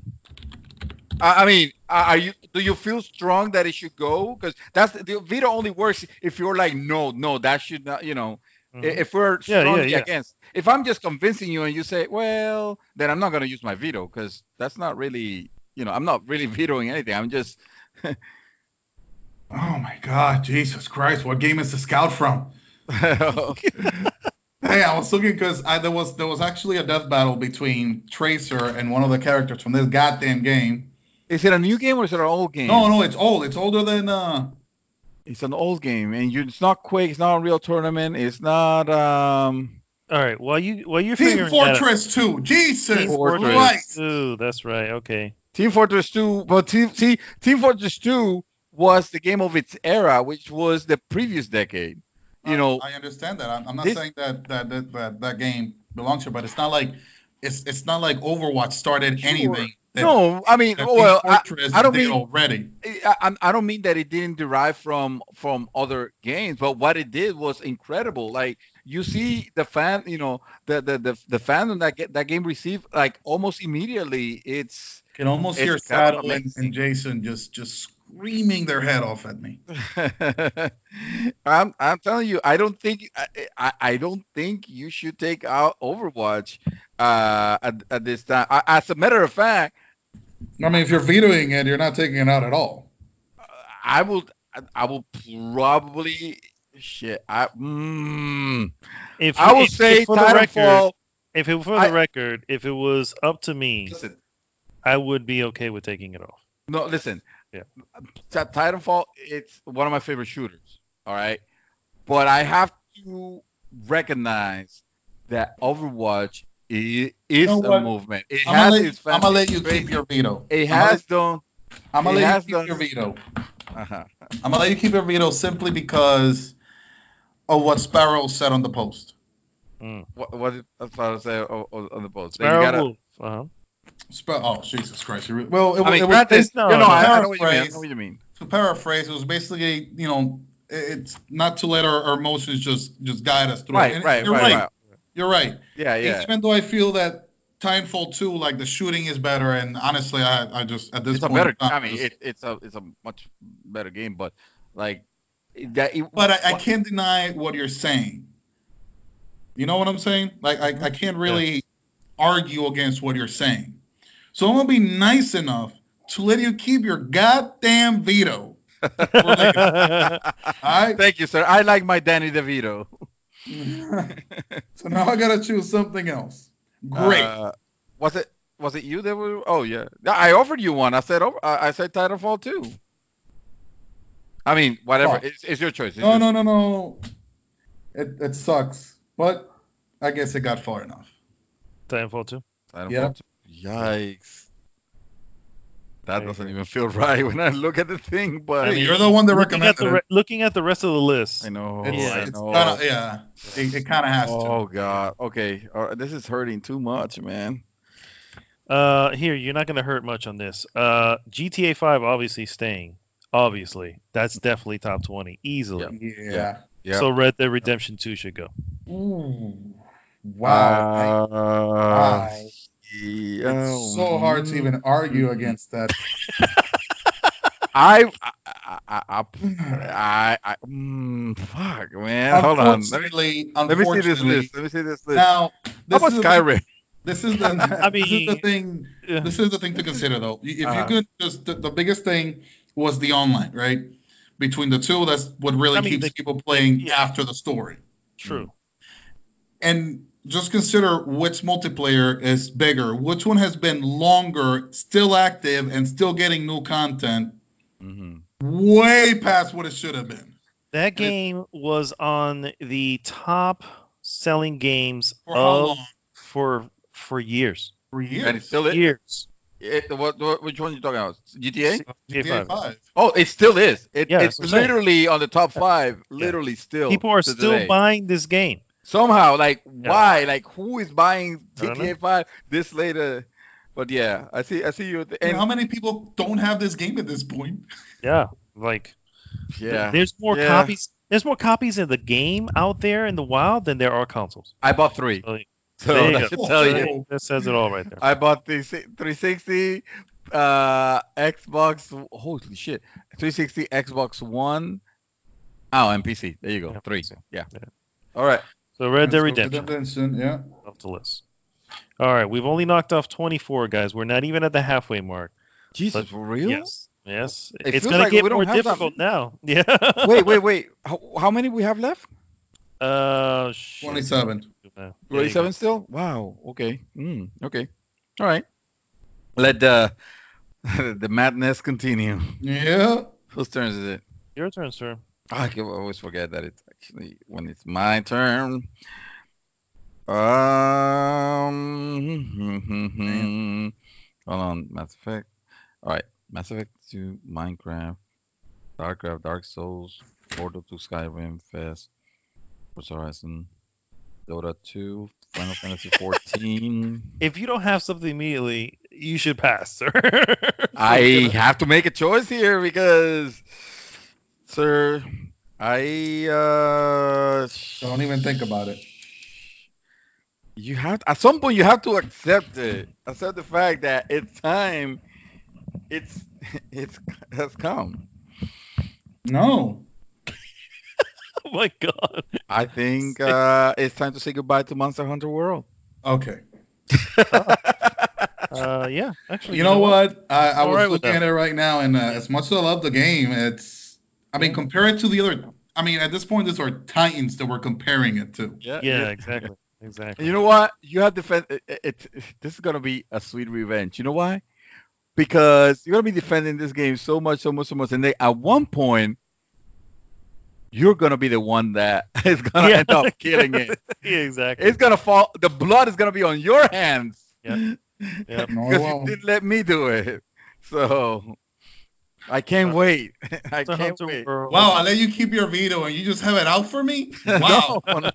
I mean, are you? Do you feel strong that it should go? Because the veto only works if you're like, no, that should not. Mhm. If we're Yeah, strongly yeah. against. If I'm just convincing you and you say, well, then I'm not going to use my veto because that's not really, I'm not really vetoing anything. I'm just. Oh my God, Jesus Christ! What game is the scout from? Hey, I was looking because there was actually a death battle between Tracer and one of the characters from this goddamn game. Is it a new game or is it an old game? No, it's old. It's older than It's an old game, and it's not Quake. It's not Unreal Tournament. It's not. All right. While you're Team figuring that out. Fortress 2. Jesus Team Fortress. Christ! Ooh, that's right. Okay. Team Fortress 2, but Team Fortress 2 was the game of its era, which was the previous decade. I understand that. I'm not This- saying that game belongs here, but it's not like Overwatch started Sure. anything. No, I mean, that well, Team Fortress I don't did mean- already. I don't mean that it didn't derive from other games, but what it did was incredible. Like you see the fan, the fandom that game received like almost immediately. It's Can almost It's hear kind of Saddle and amazing. Jason just screaming their head off at me. I'm telling you, I don't think you should take out Overwatch at this time. As a matter of fact, I mean, if you're vetoing it, you're not taking it out at all. I will probably shit. I will say for the record, Titanfall. if it for I- the record, if it was up to me, Listen, I would be okay with taking it off. no, listen. Yeah. Titanfall, it's one of my favorite shooters. All right, but I have to recognize that Overwatch is know a what? movement. It I'm has gonna its let, fan you base. keep your veto. It has done. I'm gonna it let has you keep done- your veto. Uh-huh. I'm gonna let you keep your veto simply because of what Sparrow said on the post. What that's what I say on the post. Then Sparrow you gotta, Wolf. Uh-huh. Oh, Jesus Christ! Well, it I was mean, granted, no, I know what you mean. I paraphrase. know what you mean. to paraphrase, it was basically, it's not to let our emotions just guide us through. Right, And right, you're right. You're right. Yeah, yeah. Even though I feel that Titanfall 2, like the shooting is better, and honestly, I just at this It's a point, better. in time, I mean, just- it's a much better game, but like that. But I can't deny what you're saying. You know what I'm saying? Like I can't really argue against what you're saying. So I'm gonna be nice enough to let you keep your goddamn veto. For later. All right. Thank you, sir. I like my Danny DeVito. So now I gotta choose something else. Great. Was it you that were? Oh yeah. I offered you one. I said Titanfall 2. I mean, whatever. Oh. It's your choice. No. It sucks, but I guess it got far enough. Titanfall 2. Titanfall Yeah. 2. Yikes. That doesn't even feel right when I look at the thing, but Hey, you're the one that Looking at, recommended it. looking at the rest of the list. I know. It's, I it's know. kinda, it kind of has Oh to. God. Okay. All right. This is hurting too much, man. Here, you're not going to hurt much on this. GTA 5 obviously staying. Obviously. That's definitely top 20. Easily. Yeah. Yeah. So Red Dead Redemption 2 should go. Ooh. Wow. It's so hard to even argue against that. Fuck, man. Hold on. Unfortunately, Let me see this list. Let me see this list. Now, How this about is Skyrim? This is the I this is the mean, thing. Yeah. This is the thing to consider, though. If you Uh-huh. could just the biggest thing was the online, right? Between the two, that's what really I mean, keeps people playing yeah. after the story. True. And just consider which multiplayer is bigger, which one has been longer, still active, and still getting new content, Mhm. way past what it should have been. That game was on the top selling games For how of long? for years. For years. And it's still it. Years. Which one are you talking about? GTA? GTA 5. Oh, it still is. It's that's what I'm saying. literally on the top 5. Literally still. People are to still today. buying this game. Somehow, like, why? Like, who is buying I don't know. GTA 5 this later? But yeah, I see you at the And end. how many people don't have this game at this point? Yeah, like Yeah. there's more Yeah. copies. There's more copies of the game out there in the wild than there are consoles. I bought 3. So, So there you that go. should tell you. Oh. That says it all right there. I bought the 360, Xbox. Holy shit! 360, Xbox One. Oh, and PC. There you go. Yeah, 3. PC. Yeah. Yeah. All right. So Red Dead Let's go to Redemption Yeah. off the list. All right, we've only knocked off 24 guys. We're not even at the halfway mark. Jesus, But- for real? Yes. It It's feels gonna like get we don't more have that difficult now. Yeah. Wait. How many we have left? Shit. 27. 27 still? Wow. Okay. Okay. All right. Let the the madness continue. Yeah. Whose turn is it? Your turn, sir. I always forget that it's actually when it's my turn. Hold on, Mass Effect. All right, Mass Effect 2, Minecraft, StarCraft, Dark Souls, Portal 2, Skyrim, Fest, Forza Horizon, Dota 2, Final Fantasy 14. If you don't have something immediately, you should pass, sir. I have to make a choice here because, sir, Don't even think about it. You have at some point you have to accept it. Accept the fact that it's time. It's has come. No. Oh my god. I think it's time to say goodbye to Monster Hunter World. Okay. Yeah, actually. You know what? I All was right with looking that. at it right now, and as much as I love the game, I mean, compare it to the other. I mean, at this point, these are Titans that we're comparing it to. Yeah, exactly. Exactly. You know what? You have defend. This is gonna be a sweet revenge. You know why? Because you're gonna be defending this game so much, and then at one point, you're gonna be the one that is gonna end up killing it. Yeah, exactly. It's gonna fall. The blood is gonna be on your hands. Yep. Yep. No, Because well, you didn't let me do it. So I can't wait. I Monster can't Hunter wait. World. wow, I let you keep your veto, and you just have it out for me. Wow. No.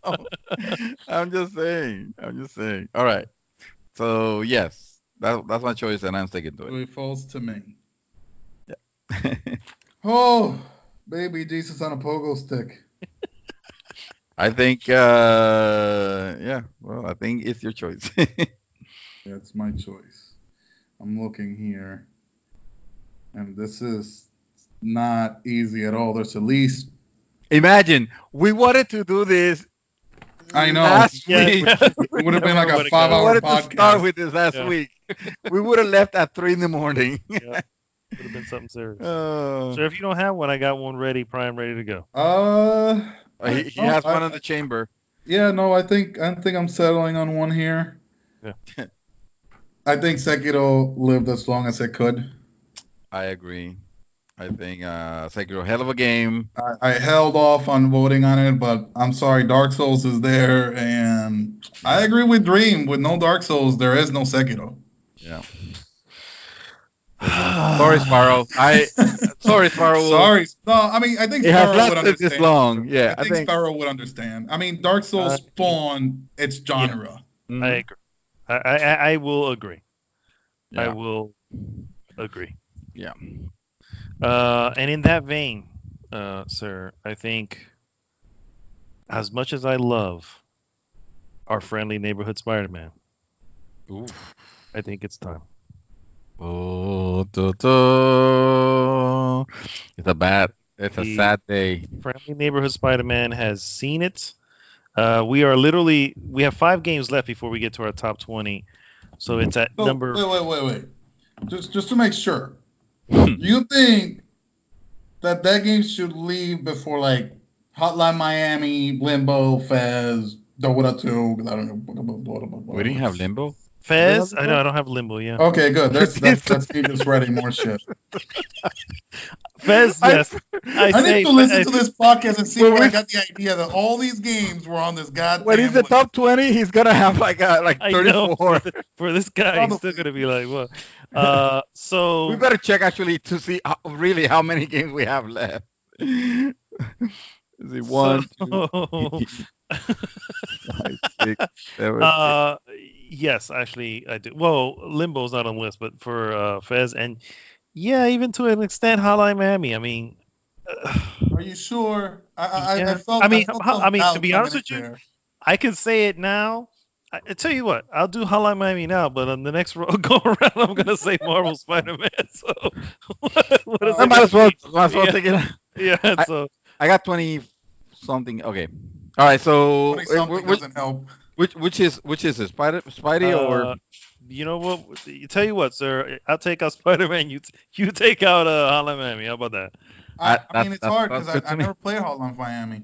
I'm just saying. All right. So yes, that's my choice, and I'm sticking to It falls to me. it. Oh, baby Jesus on a pogo stick. I think. Yeah. Well, I think it's your choice. That's my choice. I'm looking here, and this is not easy at all. There's at least Imagine we wanted to do this. I know. Last Yeah. week. it would have been like a Everybody We 5-hour wanted to start podcast. with this last Yeah. week. We would have left at 3 in the morning. Would have been something serious. Uh, So if you don't have one, I got one ready, prime, ready to go. he has one in the chamber. Yeah, no, I think I'm settling on one here. Yeah. I think Sekiro lived as long as it could. I agree. I think Sekiro, hell of a game. I held off on voting on it, but I'm sorry, Dark Souls is there, and I agree with Dream. With no Dark Souls, there is no Sekiro. Yeah. Sorry, Sparrow. Sorry, Sparrow. Sorry, no, I mean I think It has Sparrow would lasted understand. this long. Yeah, I think Sparrow would understand. I mean, Dark Souls spawned its genre. Mhm. I agree. I will agree. I Yeah. will agree. Yeah. And in that vein, sir, I think as much as I love our friendly neighborhood Spider-Man, Ooh. I think it's time. Oh, it's a sad day. Friendly neighborhood Spider-Man has seen it. We have 5 games left before we get to our top 20. So it's at So, number. Wait. Just to make sure, you think that game should leave before like Hotline Miami, Limbo, Fez, Dota 2? I don't know. We didn't have Limbo. Fez? I know I don't have Limbo. Yeah. Okay, good. That's me just writing more shit. Fez, yes. I need to listen to this podcast and see where I got the idea that all these games were on this goddamn. When he's the top 20, he's gonna have like 34. For this guy, he's still gonna be like, what? So we better check actually to see really how many games we have left. Is it 1, 2, 5, 6, 7, yes, actually, I do. Well, Limbo's not on the list, but for Fez and yeah, even to an extent, Hotline Miami. I mean, are you sure? Yeah. I felt. I mean, some to be doubt honest with coming you, in there. I can say it now. I tell you what, I'll do Hotline Miami now, but on the next go around, I'm gonna say Marvel Spider-Man. So what does I it might as well Yeah. take it. Yeah, so I got 20 something. Okay. All right. So 20-something doesn't help. which is it? Spidey or you know what? Tell you what, sir. I'll take out Spider-Man. You take out Hotline Miami. How about that? I mean, it's hard that's because good to I me. never played Hotline Miami.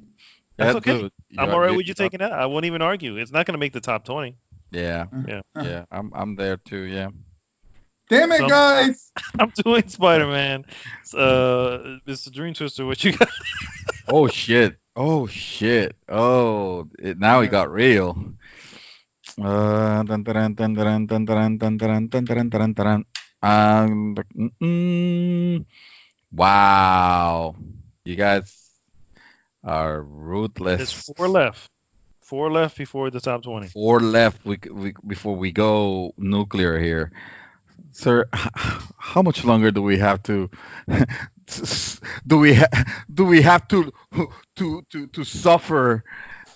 That's Yeah, okay. dude, I'm alright with you taking that. I won't even argue. It's not gonna make the top 20. Yeah. Yeah. Yeah. I'm there too. Yeah. Damn it, So- guys! I'm doing Spider-Man. Mr. Dream Twister, what you got? Oh shit. Oh shit. Oh, now it got real. Dun, dun, dun, dun, dun, dun, dun, dun, dun, dun, dun, dun, dun. Wow. You guys are ruthless. There's 4 left. 4 left before the top 20. 4 left before we go nuclear here. Sir, how much longer do we have to do we have to suffer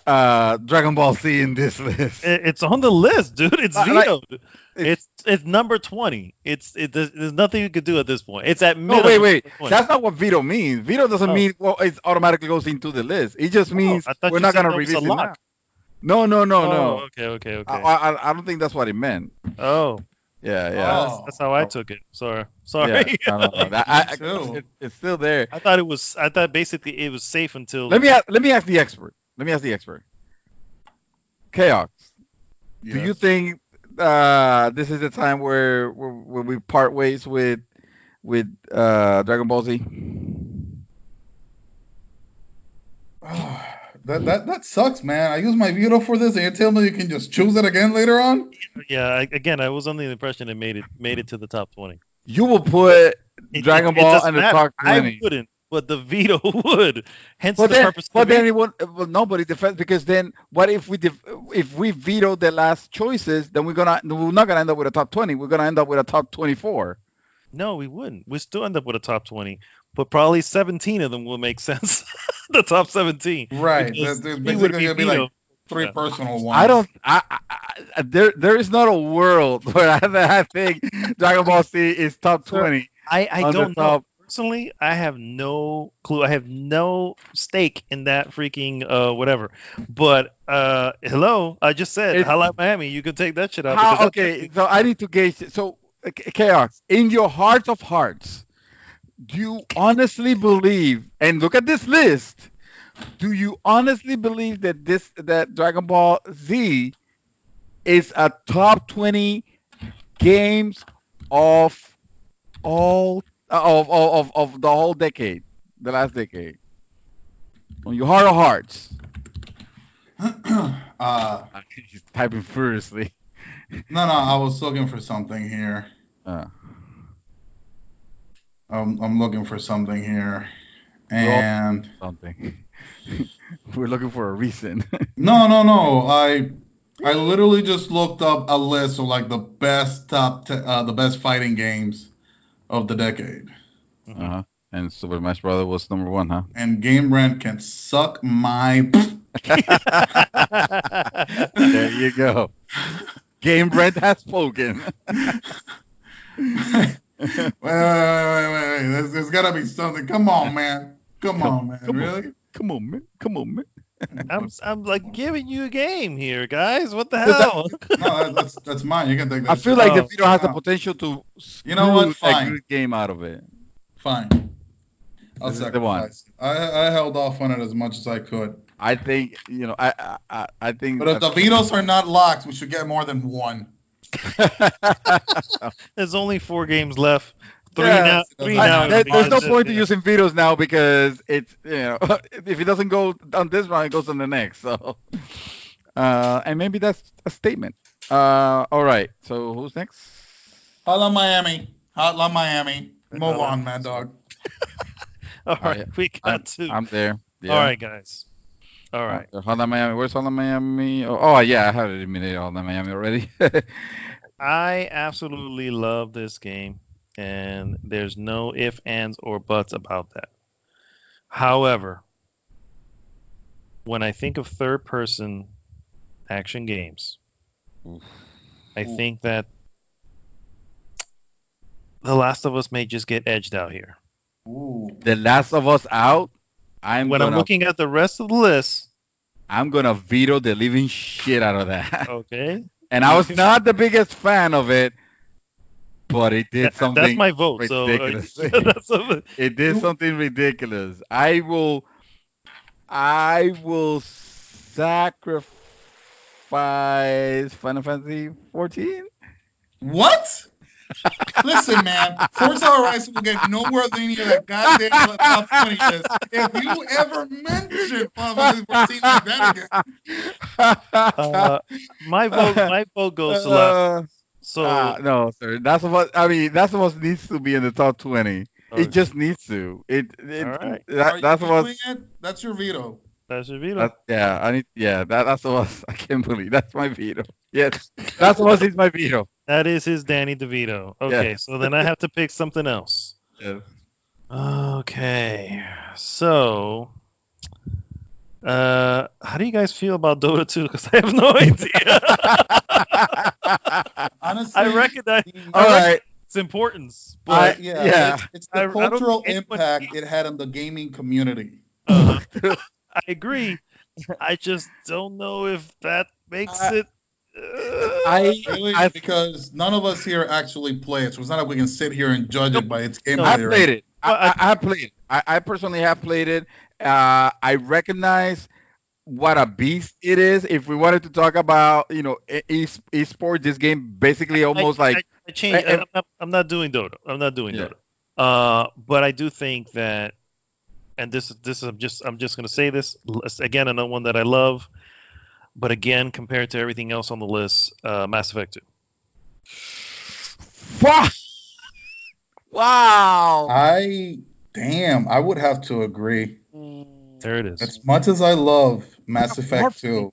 Dragon Ball Z in this list? It's on the list, dude. It's Like, vetoed. It's number 20. There's nothing you could do at this point. It's at No, minimum wait. 20. That's not what veto means. Veto doesn't Oh. mean it automatically goes into the list. It just means I thought we're you not said gonna that was release a it now. lock. No. Oh, okay. I don't think that's what it meant. Oh, Yeah. Oh. that's how I took it. Sorry. Yeah, no. too. It's still there. I thought basically it was safe until. Let me ask the expert. Chaos. Do you Yes. think this is the time where we part ways with Dragon Ball Z? That sucks, man. I use my veto for this, and you tell me you can just choose it again later on. Yeah. Again, I was under the impression it made it to the top 20. You will put It- Dragon it Ball doesn't in the matter. top I 20. wouldn't, but the veto would. Hence But the then, purpose. but of the then veto. it won't. Well, nobody defends because then what if we veto the last choices? Then we're not gonna end up with a top 20. We're gonna end up with a top 24. No, we wouldn't. We still end up with a top 20, but probably 17 of them will make sense. The top 17. Right. Because There's he basically would gonna be like veto. 3 Yeah. personal ones. I don't. There is not a world where I think Dragon Ball Z is top 20. I on the don't know. top. Personally, I have no clue. I have no stake in that freaking whatever. But hello, I just said It's- Hotline Miami. You can take that shit out. How, because okay, so I need to gauge it. So, Chaos, in your heart of hearts, do you honestly believe, and look at this list, do you honestly believe that Dragon Ball Z is a top 20 games of all of the whole decade, the last decade? On your heart of hearts. He's typing furiously. No, I was looking for something here. I'm looking for something here, and Something. We're looking for a reason. no. I literally just looked up a list of like the best the best fighting games of the decade, Uh-huh. And Super Smash Brothers was number 1, huh? and Game Rant can suck my. There you go. Game Brent has spoken. Wait. There's gotta be something. Come on, man. Come on, man. Really? Come on, man. I'm like giving you a game here, guys. What the hell? No, that's mine. You can take that. I feel shit. like the Oh, video has the no. potential to You know what? screw a Fine. good game out of it. Fine. I'll This is the one. sacrifice. I held off on it as much as I could. I think, I think. But if the vetoes are not locked, we should get more than one. There's only 4 games left. Three Yeah. now. Three now. There's no point to Yeah. using vetoes now because it's if it doesn't go on this round, it goes on the next. So, and maybe that's a statement. All right. So who's next? Hotline Miami. Move on, Mad Dog. All right, we got to. I'm there. Yeah. All right, guys. All right. Hotline Miami. Where's Hotline Miami? Oh, yeah, I have eliminated Hotline Miami already. I absolutely love this game, and there's no ifs, ands, or buts about that. However, when I think of third-person action games, I think that The Last of Us may just get edged out here. Ooh. The Last of Us out. I'm looking at the rest of the list. I'm gonna veto the living shit out of that. Okay. And I was not the biggest fan of it, but it did something. That's my vote. ridiculous. So It did something ridiculous. I will sacrifice Final Fantasy 14. What? Listen, man. Forza Horizon will get nowhere near that goddamn top 20 list if you ever mention Final Fantasy 14 like that again. my vote goes to Last. So no, sir. That's what needs to be in the top 20. Okay. It just needs to. All right. That's what. That's your veto. That's your veto. That's what. I can't believe that's my veto. Yes, that's what is my veto. That is his Danny DeVito. Okay, Yeah. so then I have to pick something else. Yeah. Okay, so how do you guys feel about Dota 2? Because I have no idea. Honestly, I recognize All right. its importance, but It's the I don't cultural think anyone- impact it had on the gaming community. I agree. I just don't know if that makes it. Really? Because none of us here actually play it, so it's not like we can sit here and judge it by its gameplay. I played it. Well, I have played it. I personally have played it. I recognize what a beast it is. If we wanted to talk about, esports, this game basically almost I changed. I'm not doing Dota. I'm not doing Dota. But I do think that, and this I'm just going to say this again. Another one that I love, but again, compared to everything else on the list, Mass Effect 2. Wow. I would have to agree. There it is. As much as I love Mass Effect 2,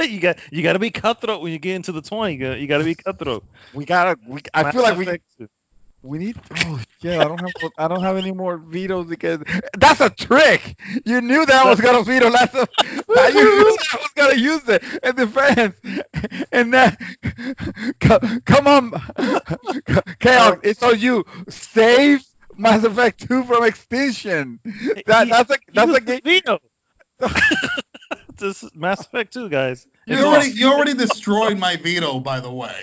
you got to be cutthroat when you get into the 20. You got to be cutthroat. I feel like we need. Oh yeah, I don't have any more vetoes because that's a trick. You knew that I was gonna veto last. You knew that I was gonna use it in defense, and then come on, Chaos. It's on you. Save Mass Effect 2 from extinction. That's a game. Veto. This is Mass Effect 2, guys. you already destroyed my veto, by the way.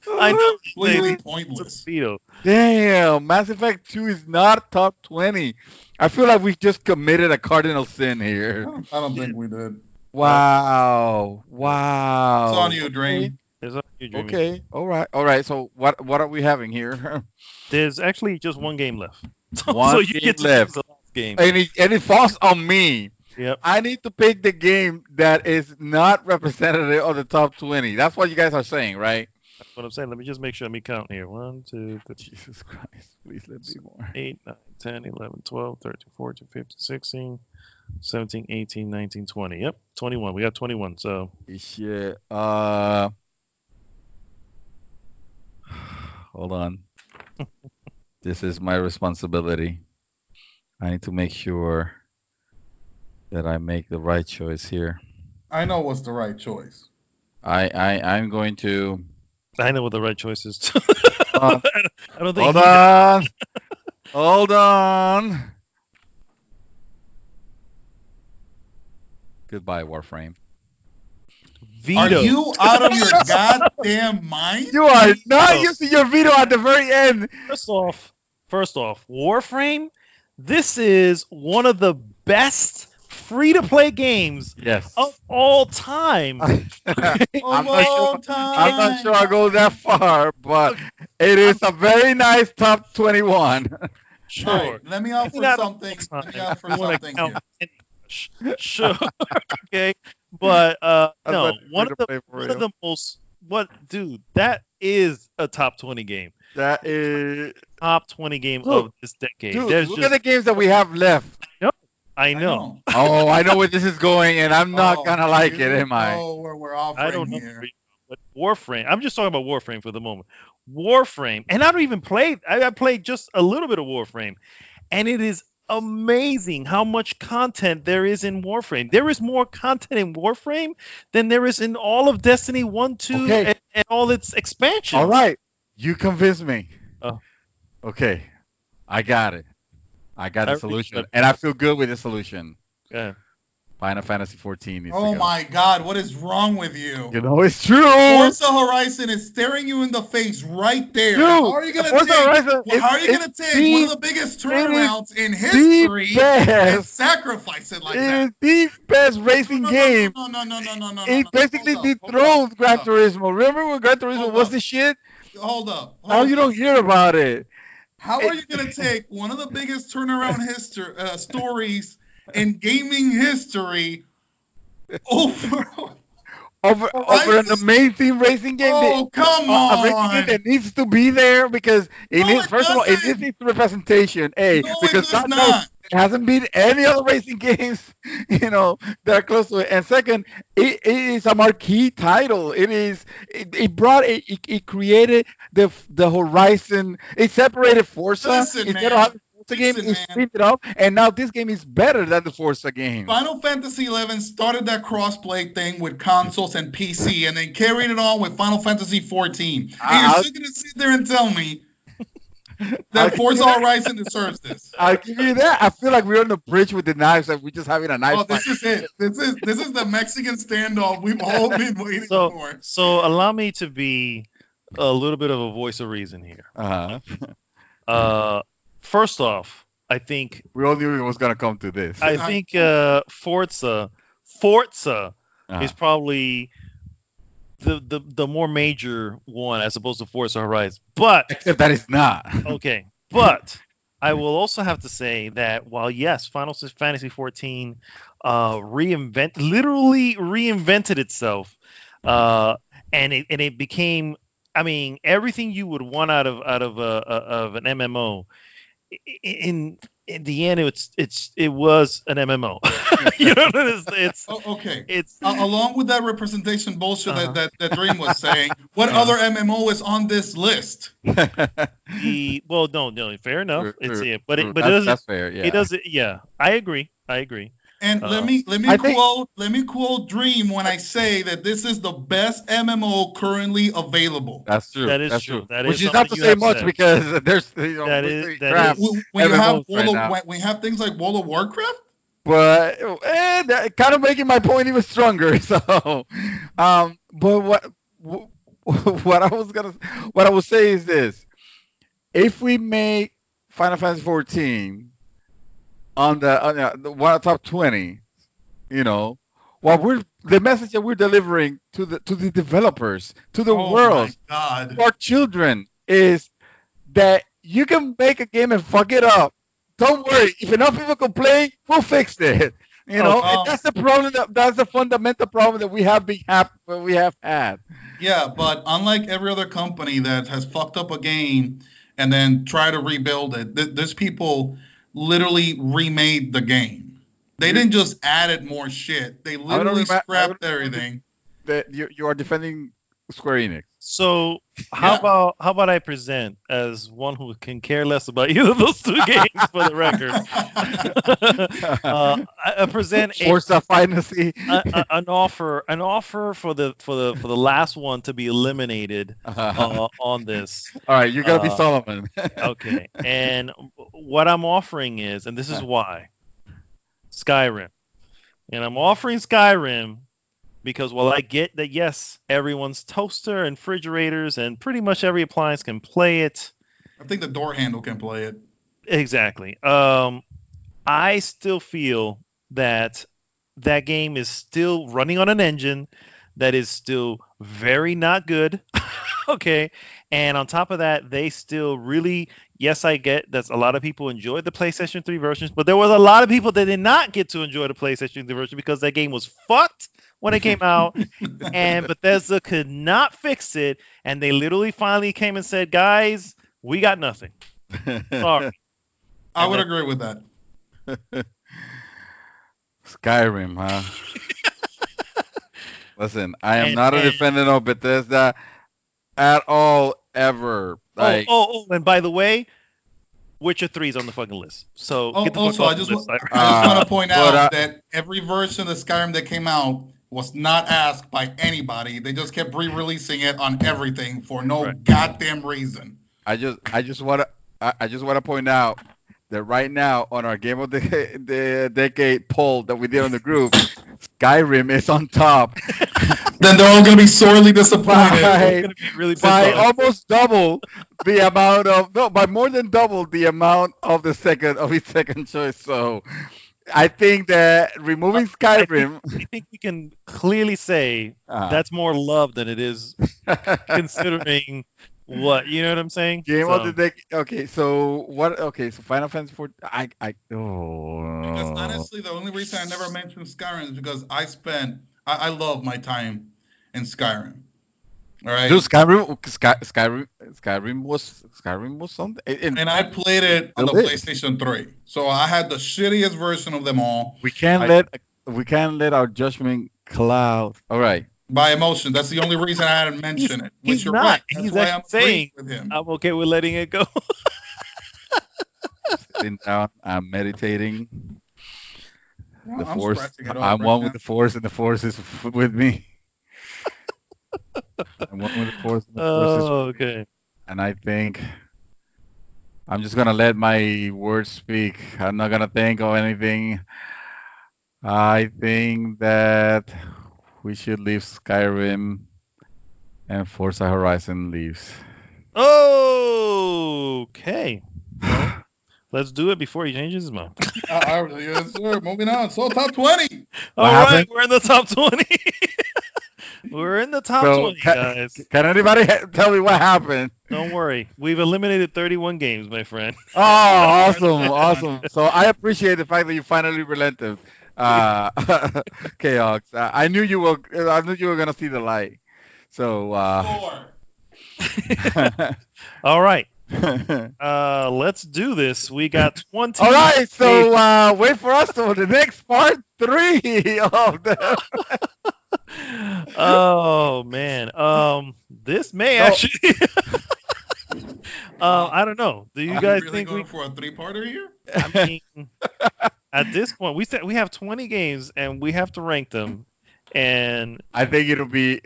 I know. Completely It's pointless. a veto. Damn, Mass Effect 2 is not top 20. I feel like we just committed a cardinal sin here. I don't think we did. Wow. It's on you, Dream. There's a few dreaming. Okay. All right. So what are we having here? There's actually just one game left. One so you game get to left. choose the last game. And it falls on me. Yep. I need to pick the game that is not representative of the top 20. That's what you guys are saying, right? That's what I'm saying. Let me just make sure let me count here. 1, 2, 3, Jesus Christ. Please let me more. 8, 9, 10, 11, 12, 13, 14, 15, 16, 17, 18, 19, 20. Yep, 21. We got 21. So Shit. Hold on. This is my responsibility. I need to make sure that I make the right choice here. I know what's the right choice. I'm going to. I know what the right choice is. Uh, I don't think. Hold on. Goodbye, Warframe. Veto. Are you out of your goddamn mind? You are not using your veto at the very end. First off, Warframe. This is one of the best free-to-play games Yes. of all time. I'm All not sure I'll go time. that far, but it is a very nice top 21. Sure. All right, let me offer Not something. all Let me time. offer You wanna something count here. Sure. Okay. But no, not one of the free to play for one of real. the most dude, that is a top 20 game. That is. Top 20 game Dude, of this decade. Dude, There's look just at the games that we have left. I know. Oh, I know where this is going, and I'm not Oh, gonna like it, you am I? know where we're offering I don't know. here. But Warframe. I'm just talking about Warframe for the moment. Warframe, and I don't even play. I played just a little bit of Warframe, and it is amazing how much content there is in Warframe. There is more content in Warframe than there is in all of Destiny 1, 2, Okay. and all its expansions. All right, you convinced me. Oh. Okay, I got it. I got I the solution, really- and I feel good with the solution. Yeah. Final Fantasy 14 needs to Oh go. my God, what is wrong with you? You know it's true. Forza Horizon is staring you in the face right there. Dude, How are you gonna Forza take? Horizon How are you is gonna take one of the biggest turnarounds in history the and best. sacrifice it like It that? is the best racing game. No. It basically dethroned Gran Turismo. Remember when Gran Turismo Hold was up. the shit? Hold up. Now you don't hear about it. How are you gonna take one of the biggest turnaround stories in gaming history over? Over an Horizon? amazing racing game. Oh, come A racing game on! that needs to be there because it No, needs, it first of all, it doesn't. needs representation. A, No, it because does God knows not. it hasn't been any other racing games, that are close to it. And second, it is a marquee title. It created the Horizon. It separated Forza Listen, instead man. of having Forza game. Listen, It man. split it up, and now this game is better than the Forza game. Final Fantasy XI started that crossplay thing with consoles and PC, and then carried it on with Final Fantasy XIV. And I'll- you're still gonna sit there and tell me I'll that give Forza you that. Horizon deserves this? I'll give you that. I feel like we're on the bridge with the knives, and we're just having a knife Oh, fight. this is it. This is the Mexican standoff we've all been waiting for. So allow me to be a little bit of a voice of reason here. Uh-huh. First off, I think We all knew it was gonna come to this. Forza Uh-huh. is probably the more major one as opposed to Forza Horizon. But Except that it's not. okay, but I will also have to say that while yes, Final Fantasy 14 literally reinvented itself, and it became, I mean, everything you would want out of an MMO. In the end, it was an MMO. You know, it's Okay. it's Along with that representation bullshit Uh-huh. that Dream was saying, what other MMO is on this list? no, fair enough. True, It's true, it, but true. it doesn't. That's fair. Yeah. It doesn't. Yeah, I agree. And let me I think- quote Dream when I say that this is the best MMO currently available. That's true. That is That's true. true. That Which is is not to something you say have much said. because there's That is- that crap. is- When you have MMOs right now. when we have things like World of Warcraft. But that kind of making my point even stronger. So, but what I will say is this: if we make Final Fantasy 14 on the one of the top 20, the message that we're delivering to the developers, to the world, my God. to our children is that you can make a game and fuck it up. Don't worry. If enough people complain, we'll fix it. And that's the problem. That's the fundamental problem that we have had. Yeah, but unlike every other company that has fucked up a game and then try to rebuild it, these people literally remade the game. They didn't just added more shit. They literally scrapped everything. That you are defending Square Enix. So how about I present as one who can care less about either of those two games for the record. I present Forza Fantasy. an offer for the last one to be eliminated on this. All right, you're gonna be Solomon. Okay, and what I'm offering is, and this is why, Skyrim, and I'm offering Skyrim. Because while I get that, yes, everyone's toaster and refrigerators and pretty much every appliance can play it. I think the door handle can play it. Exactly. I still feel that that game is still running on an engine that is still very not good. Okay. And on top of that, they still really, yes, I get that a lot of people enjoyed the PlayStation 3 versions, but there was a lot of people that did not get to enjoy the PlayStation 3 version because that game was fucked when it came out. And Bethesda could not fix it. And they literally finally came and said, guys, we got nothing. Sorry. I would agree with that. Skyrim, huh? Listen, I am not a defendant of Bethesda at all, ever. Like, and by the way, Witcher 3 is on the fucking list. So get the fuck also, off I just the list. want to point out that every version of Skyrim that came out was not asked by anybody. They just kept re-releasing it on everything for no goddamn reason. I just want to point out that right now on our Game of the Decade poll that we did on the group, Skyrim is on top. Then they're all going to be sorely disappointed. By almost double the amount of by more than double the amount of its second choice. So I think that removing Skyrim, I think we can clearly say that's more love than it is considering what, you know what I'm saying? Game of the Decade. Okay, so what? Okay, so Final Fantasy 4. Because honestly, the only reason I never mentioned Skyrim is because I love my time in Skyrim. All right. Dude, Skyrim was something. And I played it on the PlayStation 3, so I had the shittiest version of them all. We can't let our judgment cloud. All right. By emotion. That's the only reason I hadn't mentioned it. Which you're right. That's why I'm saying with him. I'm okay with letting it go. Sitting down, I'm meditating. Well, the Force. I'm one with the Force, and the Force is with me. I'm one with the Force, and the Force is okay. And I think I'm just gonna let my words speak. I'm not gonna think of anything. I think that we should leave Skyrim and Forza Horizon leaves. Okay. Well, let's do it before he changes his mind. Yes, sir. Moving on. So, top 20. All right, we're in the top 20. We're in the top 20, guys. Can anybody tell me what happened? Don't worry. We've eliminated 31 games, my friend. Oh, awesome. So I appreciate the fact that you finally relented. Chaos. I knew you were gonna see the light. So 4. All right. Let's do this. We got 20. All right, so wait for us for the next part 3 of the Oh man. This may actually I don't know. Do you guys really think going for a 3-parter here? I mean, at this point, we said we have 20 games and we have to rank them. And I think it'll be,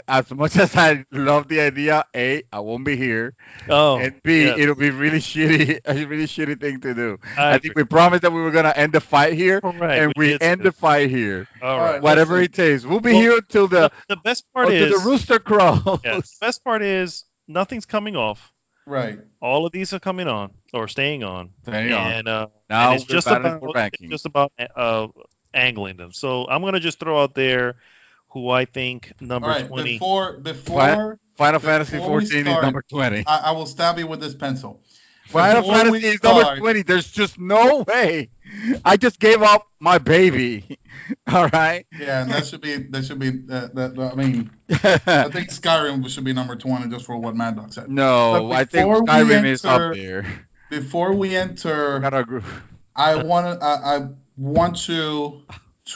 as much as I love the idea, A, I won't be here. And B, it'll be a really shitty thing to do. I think we promised that we were gonna end the fight here, and we end the fight here. All right, whatever it takes. We'll be here until the best part is the rooster crows. The best part is nothing's coming off. Right. All of these are coming on or staying on. And now it's just about angling them. So I'm gonna just throw out there who I think number 20. Before Final Fantasy 14 is number 20. I will stab you with this pencil. Final Fantasy is number 20. There's just no way. I just gave up my baby. All right. Yeah, and that should be. I mean, I think Skyrim should be number 20 just for what Mad Dog said. No, I think Skyrim is up there. Before we enter, I want to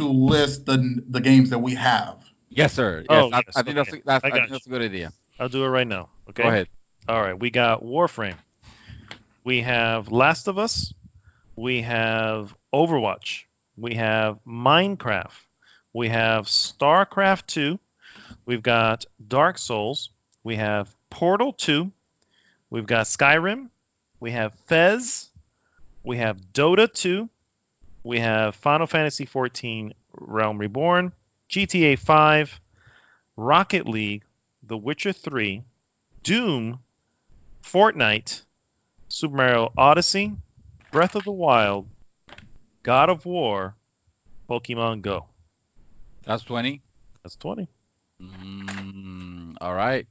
list the games that we have. Yes, sir. Yes, I think that's a good idea. I'll do it right now. Okay. Go ahead. All right. We got Warframe. We have Last of Us. We have Overwatch. We have Minecraft. We have StarCraft 2. We've got Dark Souls. We have Portal 2. We've got Skyrim. We have Fez. We have Dota 2. We have Final Fantasy 14 Realm Reborn, GTA 5, Rocket League, The Witcher 3, Doom, Fortnite, Super Mario Odyssey, Breath of the Wild, God of War, Pokemon Go. That's 20. That's 20. All right.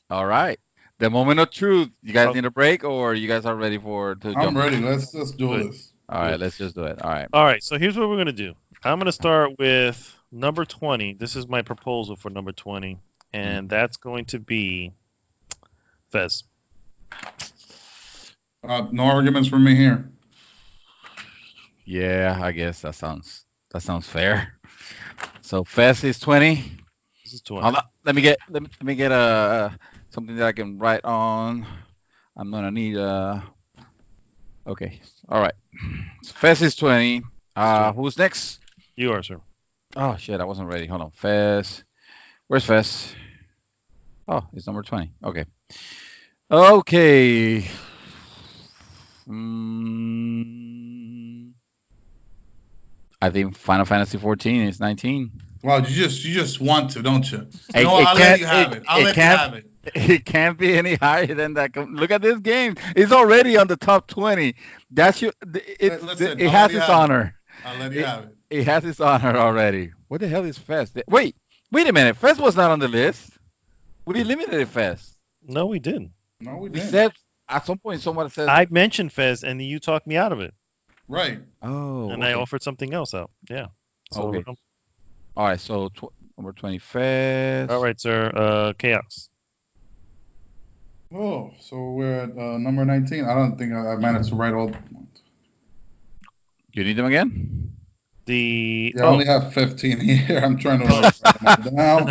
All right. The moment of truth. You guys Oh. need a break, or you guys are ready to I'm jump? ready. Let's just do Good. this. All right, let's just do it. All right. All right, so here's what we're going to do. I'm going to start with number 20. This is my proposal for number 20, and that's going to be Fez. No arguments from me here. Yeah, I guess that sounds fair. So Fest is 20. This is 20. Hold on. Let me get something that I can write on. I'm gonna need Okay. All right. So Fest is 20. Who's next? You are, sir. Oh shit, I wasn't ready. Hold on. Fest. Where's Fest? Oh, it's number 20. Okay. Okay. I think Final Fantasy 14 is 19. Well, you just want to, don't you? It- No, it I'll can't- let you have it. I'll it let you can't- have it. It can't be any higher than that. Look at this game. It's already on the top 20. That's your. Listen, It I'll has let you its have it. honor. I'll let you have it. It has its honor already. What the hell is Fest? Wait a minute. Fest was not on the list. We eliminated Fest. No, we didn't. No, we We didn't. said at some point someone said. I mentioned Fez, and you talked me out of it, Right. Oh. and okay. I offered something else out. Yeah. So, Okay. All right. So number 20 Fest. all right, sir. Chaos. Oh, so we're at number 19. I don't think I managed to write all. You need them again? The Yeah, I only have 15 here. I'm trying to write them all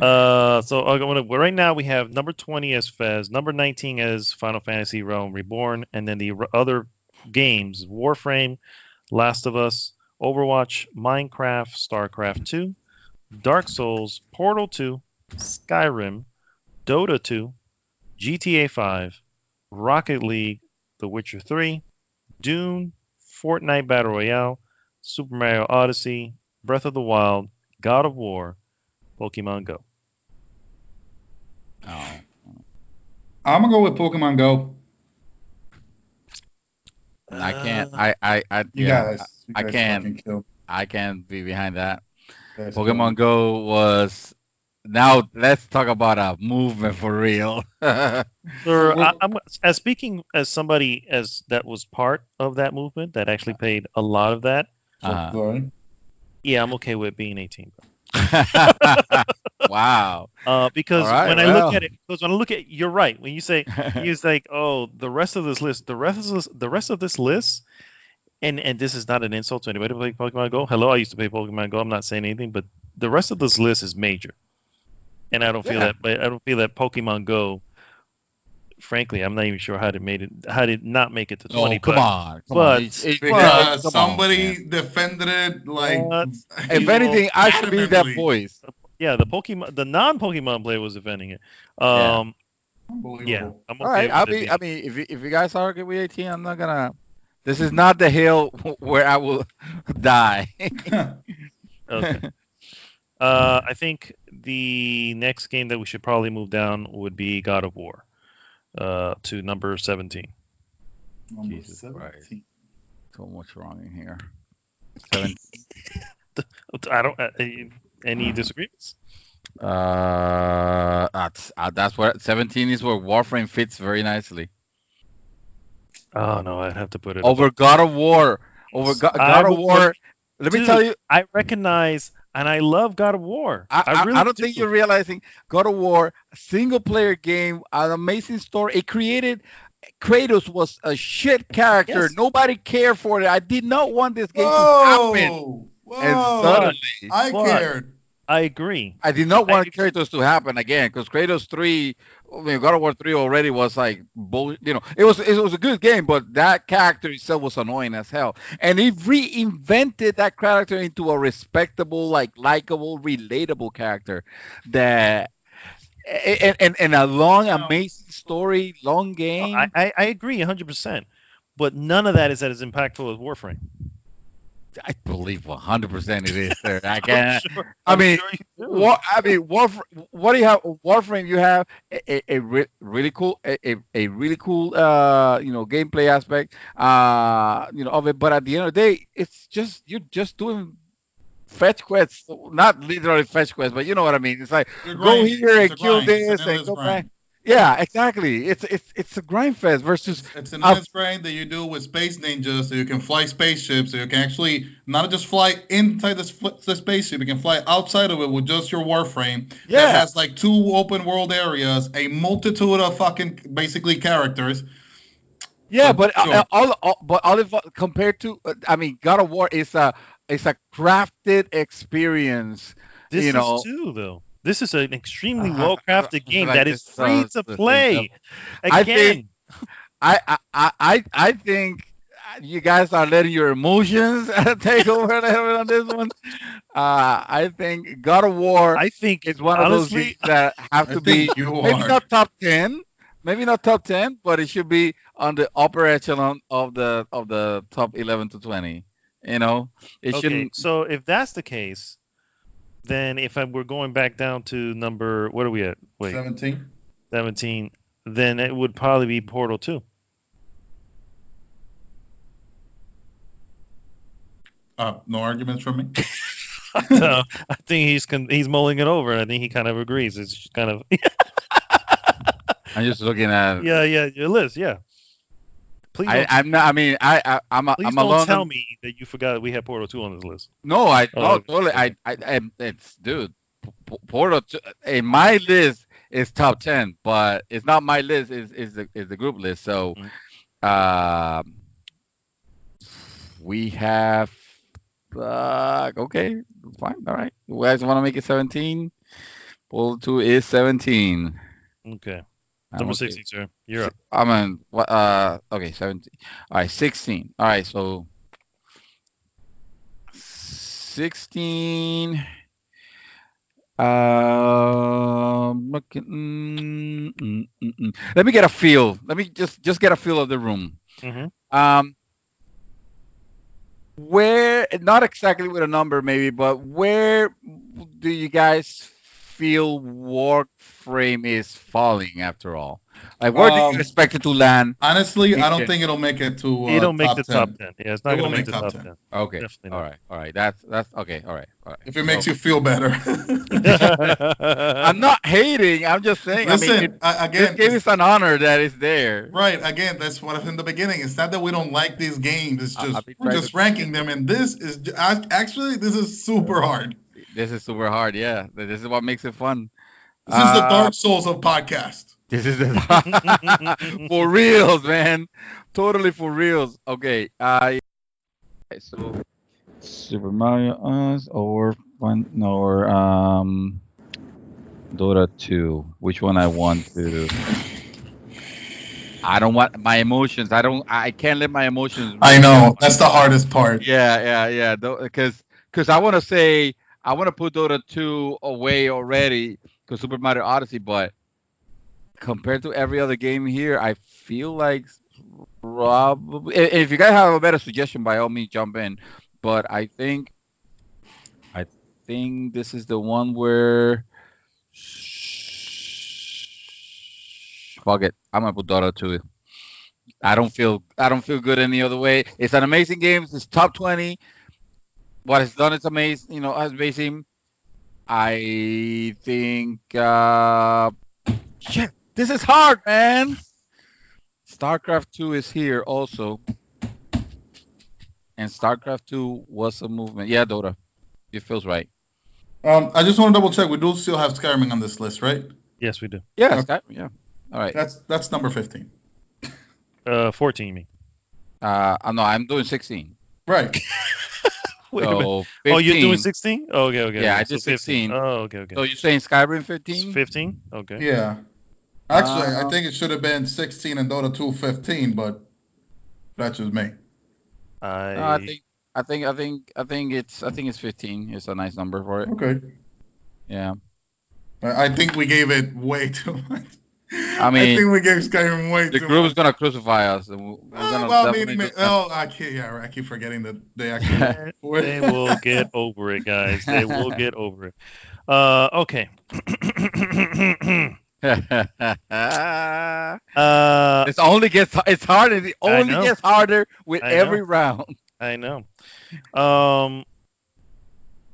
down. So I'm gonna, right now we have number 20 as Fez, number 19 as Final Fantasy Realm Reborn, and then the other games: Warframe, Last of Us, Overwatch, Minecraft, StarCraft 2, Dark Souls, Portal 2, Skyrim, Dota 2, GTA 5, Rocket League, The Witcher 3, Dune, Fortnite Battle Royale, Super Mario Odyssey, Breath of the Wild, God of War, Pokemon Go. Oh. I'm gonna go with Pokemon Go. I can't. I You yeah, guys, I can't. fucking kill. I can't be behind that. You guys Pokemon Go was. Now let's talk about a movement for real. Sir, Well- I'm as speaking as somebody as that was part of that movement that actually paid a lot of that. Uh-huh. Sorry. Yeah, I'm okay with being 18. Wow. Because All right, when I well. look at it, you're right. When you say he's like, oh, the rest of this list, the rest of this list, and this is not an insult to anybody who play Pokemon Go. Hello, I used to play Pokemon Go. I'm not saying anything, but the rest of this list is major, and I don't feel Yeah. that. But I don't feel that Pokemon Go. Frankly, I'm not even sure how did not make it to 20. Oh, come on. Come but- on. It's- Because come on, somebody man. defended it like. But- If anything, I should be that adamantly. voice. Yeah, the non-Pokemon player was defending it. Yeah. Unbelievable. Yeah, I'm okay All right. with I'll it be. being- I mean, if you guys are okay with 18, I'm not gonna. This is not the hill where I will die. Okay. I think the next game that we should probably move down would be God of War, to number 17. Number Jesus 17. So much wrong in here. 7. I don't. Any disagreements? That's where 17 is where Warframe fits very nicely. Oh no, I'd have to put it Over God of War. Over God of will War. put- Let me Dude, tell you, I recognize and I love God of War. I really don't think you're realizing God of War, a single player game, an amazing story. It created Kratos was a shit character. Yes. Nobody cared for it. I did not want this game to happen. Whoa! Whoa! And suddenly, I But- cared. I agree. I did not want I- Kratos to happen again because Kratos 3, I mean, God of War 3 already was like bull. You know, it was a good game, but that character itself was annoying as hell. And he reinvented that character into a respectable, like likable, relatable character that. And a long, amazing story, long game. I agree 100%. But none of that is as impactful as Warframe. I believe 100% it is, sir. I can't. Sure- I I'm mean, sure you do. Warframe. What do you have? Warframe. You have a really cool, a really cool, gameplay aspect, of it. But at the end of the day, it's just you're just doing fetch quests, not literally fetch quests, but you know what I mean. It's like You're go grinding. here It's and a kill grind. It's an this and endless go grind. back. Yeah, exactly. It's a grind fest versus It's an a endless grind that you do with space ninjas, so you can fly spaceships, so you can actually not just fly inside the spaceship, you can fly outside of it with just your Warframe. That yeah. has like 2 open world areas, a multitude of fucking basically characters. Yeah, But but sure. all of compared to I mean, God of War is a crafted experience. This You is know, too, though. This is an extremely Uh, well-crafted game like that is this, free to the thing. play. I think Again, I think you guys are letting your emotions take over a little bit on this one. I think God of War I think is one of those honestly, games that have I to be think you maybe are. not top 10, maybe not top 10, but it should be on the upper echelon of the top 11 to 20. You know, it okay. shouldn't. So if that's the case, then we're going back down to number, what are we at? Wait, 17. 17. Then it would probably be Portal 2. No arguments from me. So I think he's mulling it over, and I think he kind of agrees. It's just kind of I'm just looking at. yeah, your list, yeah. Please don't, I'm not. I mean, I'm please alone. don't tell me that you forgot we had Portal 2 on this list. No, Oh, no, totally. It's dude. Portal in my list is top 10, but it's not my list. Is the group list. So, we have. Okay, fine. All right. You guys want to make it 17? Portal 2 is 17. Okay. I'm Number okay. 16, sir. You're up. I mean, what? Okay, 17. All right, 16. All right, so 16. Let me get a feel. Let me just get a feel of the room. Mm-hmm. Where, not exactly with a number, maybe, but where do you guys feel Warframe is falling after all? Like, where do you expect it to land? Honestly, I don't think it'll make it to It'll make top the 10. top 10. Yeah, it's not It going to won't make make the top top 10. 10. Okay. Definitely All not. right. All right. That's okay. All right. All right. If it makes you feel better. I'm not hating. I'm just saying. Listen, I mean, again, this game is an honor that it's there. right. Again, that's what I said in the beginning. It's not that we don't like these games. It's just I've been we're trying just to- ranking them, and this is actually this is super hard. This is super hard. Yeah. This is what makes it fun. This is the Dark Souls of podcast. This is the for reals, man. Totally for reals. Okay. So Super Mario or Dota 2. Which one I want to? I don't want my emotions. I can't let my emotions. I know that's the hardest part. Yeah. Because I want to say I want to put Dota 2 away already because Super Mario Odyssey, but compared to every other game here, I feel like probably. If you guys have a better suggestion, by all means, jump in. But I think this is the one where. Fuck it, I'm gonna put Dota 2. I don't feel good any other way. It's an amazing game. It's top 20. What it's done is amazing. Amazing. I think. Shit, this is hard, man. StarCraft 2 is here also, and StarCraft 2 was a movement. Yeah, Dota. It feels right. I just want to double check. We do still have Skyrim on this list, right? Yes, we do. Yeah, Okay. yeah. All right. That's number 15. 14, you mean? No, I'm doing 16. Right. Wait a minute. So 15. Oh, you're doing 16? Oh, okay. Yeah, I So did 16. Oh, okay. So you're saying Skyrim 15? 15? Okay. Yeah. Actually, I think it should have been 16 and Dota 2 15, but that's just me. I think it's 15. It's a nice number for it. Okay. Yeah. I think we gave it way too much. I mean, I think we gave Skyrim way The too group much. is gonna crucify us. We're gonna Well, definitely maybe, do that. I keep forgetting that they actually. They will get over it, guys. They will get over it. Okay. It's only gets it's harder. It only know. gets harder with I every know. round. I know.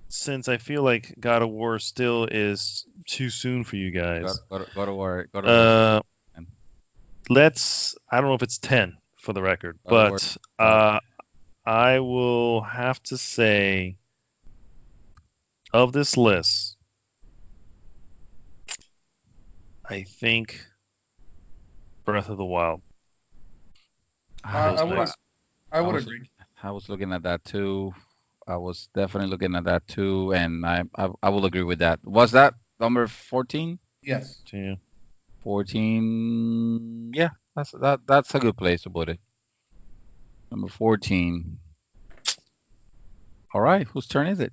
since I feel like God of War still is too soon for you guys, Go to war. Go to war. I don't know if it's 10 for the record, God of but I will have to say of this list, I think Breath of the Wild. I would was- agree. I was looking at that too. I was definitely looking at that too, and I will agree with that. Was that number 14? Yes. Yeah. 14. Yeah, that's a good place to put it. Number 14. All right, whose turn is it?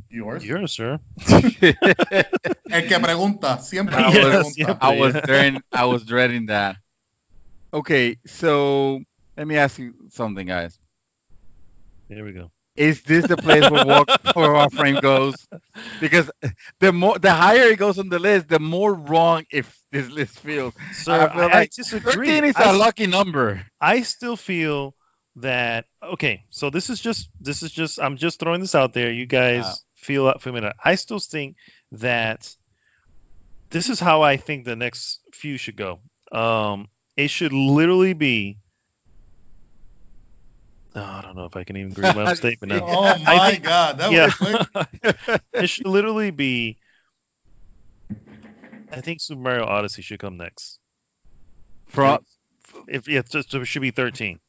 Yours. Yours, sir. El que pregunta. Siempre I el que was- pregunta. I was dreading that. Okay, so let me ask you something, guys. There we go. Is this the place where Warframe goes? Because the higher it goes on the list, the more wrong if this list feels. So I feel I like disagree. 13 is a lucky number. I still feel that so this is just I'm just throwing this out there. You guys feel up for a minute. I still think that this is how I think the next few should go. It should literally be I don't know if I can even agree with my own statement now. Oh my God, that was quick. It should literally be I think Super Mario Odyssey should come next. It should be 13.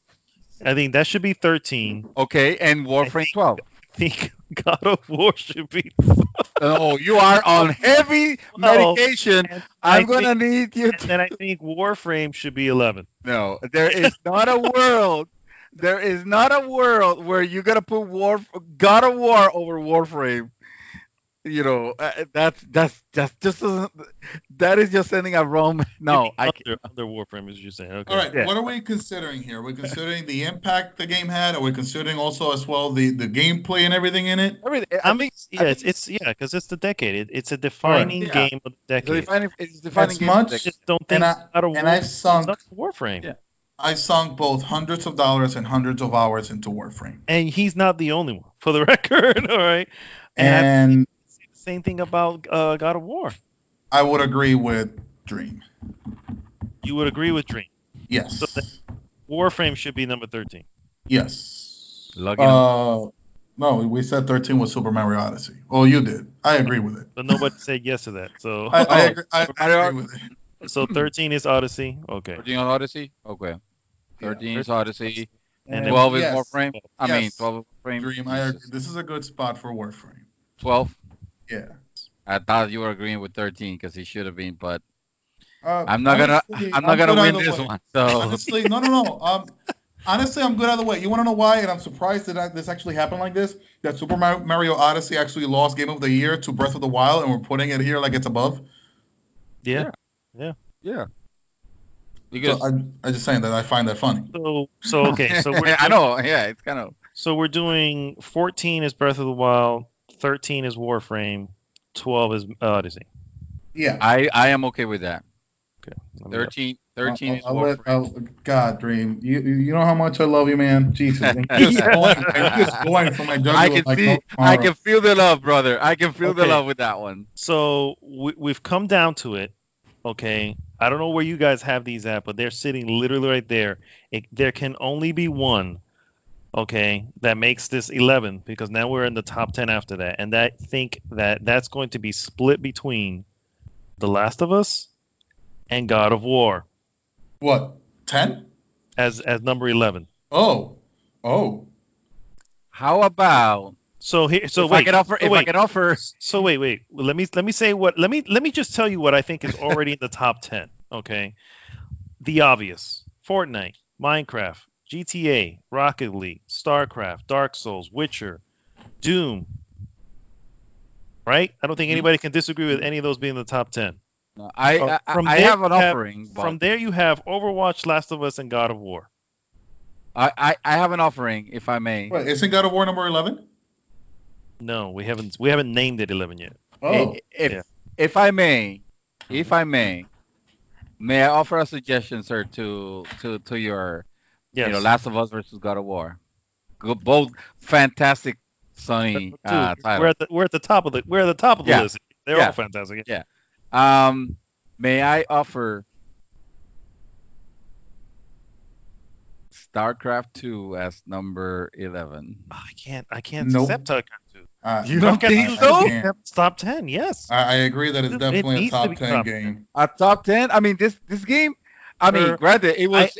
I think that should be 13. Okay, and Warframe 12. I think God of War should be. Oh, you are on heavy medication. and I'm I gonna need you And then I think Warframe should be 11. No, there is not a world. There is not a world where you're gonna put God of War over Warframe. You know, that is just sending a wrong. No, I can't. Under Warframe is what you're saying. Okay. All right, Yeah. what are we considering here? Are we considering the impact the game had? Are we considering also as well the gameplay and everything in it? I mean, it's because it's the decade. It's a defining Yeah. game of the decade. It's defining As game much- of the Just don't think And God of War. I've sunk is Warframe. Yeah. I sunk both hundreds of dollars and hundreds of hours into Warframe. And he's not the only one, for the record. All right. And I And say the same thing about God of War. I would agree with Dream. You would agree with Dream. Yes. So Warframe should be number 13. Yes. Lucky number. No, we said 13 was Super Mario Odyssey. Oh, you did. I agree with it. But nobody said yes to that. So I agree with it. so 13 is Odyssey. Okay. 13 on Odyssey. Okay. 13 is Odyssey. And then- 12 is yes. Warframe. I Yes. mean, 12 is Warframe. Dream. I agree. This is a good spot for Warframe. 12. Yeah. I thought you were agreeing with 13 because he should have been, but I'm I'm not gonna win this one. So Honestly, no. Honestly, I'm good either way. You want to know why? And I'm surprised that this actually happened like this. That Super Mario Odyssey actually lost Game of the Year to Breath of the Wild, and we're putting it here like it's above. Yeah. yeah, because So I'm just saying that I find that funny. So okay. So we're I know, yeah, it's kind of So we're doing 14 is Breath of the Wild, 13 is Warframe, 12 is Odyssey. Yeah. I am okay with that. Okay. let me go. 13 is Warframe. God, Dream. You know how much I love you, man. Jesus. And he's going for my jugular. I can like see, no I tomorrow. can feel the love, brother. I can feel the Okay. love with that one. So we've come down to it. Okay. I don't know where you guys have these at, but they're sitting literally right there. There can only be one. Okay, that makes this 11 because now we're in the top 10 after that, and I think that's going to be split between The Last of Us and God of War What? 10? as number 11. Oh. How about So here, so if wait, I can offer? so If wait, I can offer, so wait. Let me say what. Let me just tell you what I think is already in the top 10. Okay, the obvious: Fortnite, Minecraft, GTA, Rocket League, StarCraft, Dark Souls, Witcher, Doom. Right? I don't think anybody can disagree with any of those being in the top 10. I From I there have an you have- offering. But From there, you have Overwatch, Last of Us, and God of War. I have an offering, if I may. Wait, isn't God of War number 11? No, we haven't named it 11 yet. Oh. If I may, may I offer a suggestion, sir, to your Yes. Last of Us versus God of War? Both fantastic Sony We're title. at the top of the Yeah. list. They're Yeah. all fantastic. Yeah. May I offer StarCraft 2 as number 11? Oh, I can't Nope. accept StarCraft 2. You don't think StarCraft so? 2 is top 10. Yes. I agree that it's It definitely a needs to top be 10 top game. A top 10? I mean, this game. I mean, Sure. granted, it was.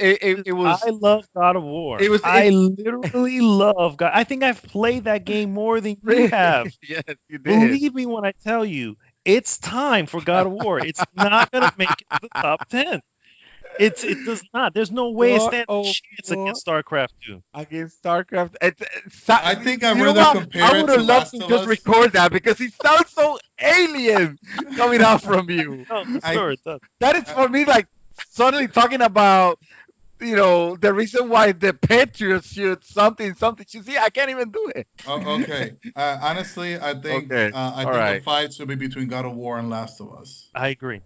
I love God of War. It was- I literally love God. I think I've played that game more than you have. Yes, you did. Believe me when I tell you, it's time for God of War. It's not going to make it to the top 10. It does not. There's no way it stands a chance against StarCraft 2. Against StarCraft. I think I'd you know rather what? compare I it would to have loved Last to of just Us. record that because it sounds so alien coming out from you. No, sure it does. That is for me like suddenly talking about, the reason why the Patriots should something. You see, I can't even do it. Okay. Honestly, I think Okay. I All think right. the fight should be between God of War and Last of Us. I agree.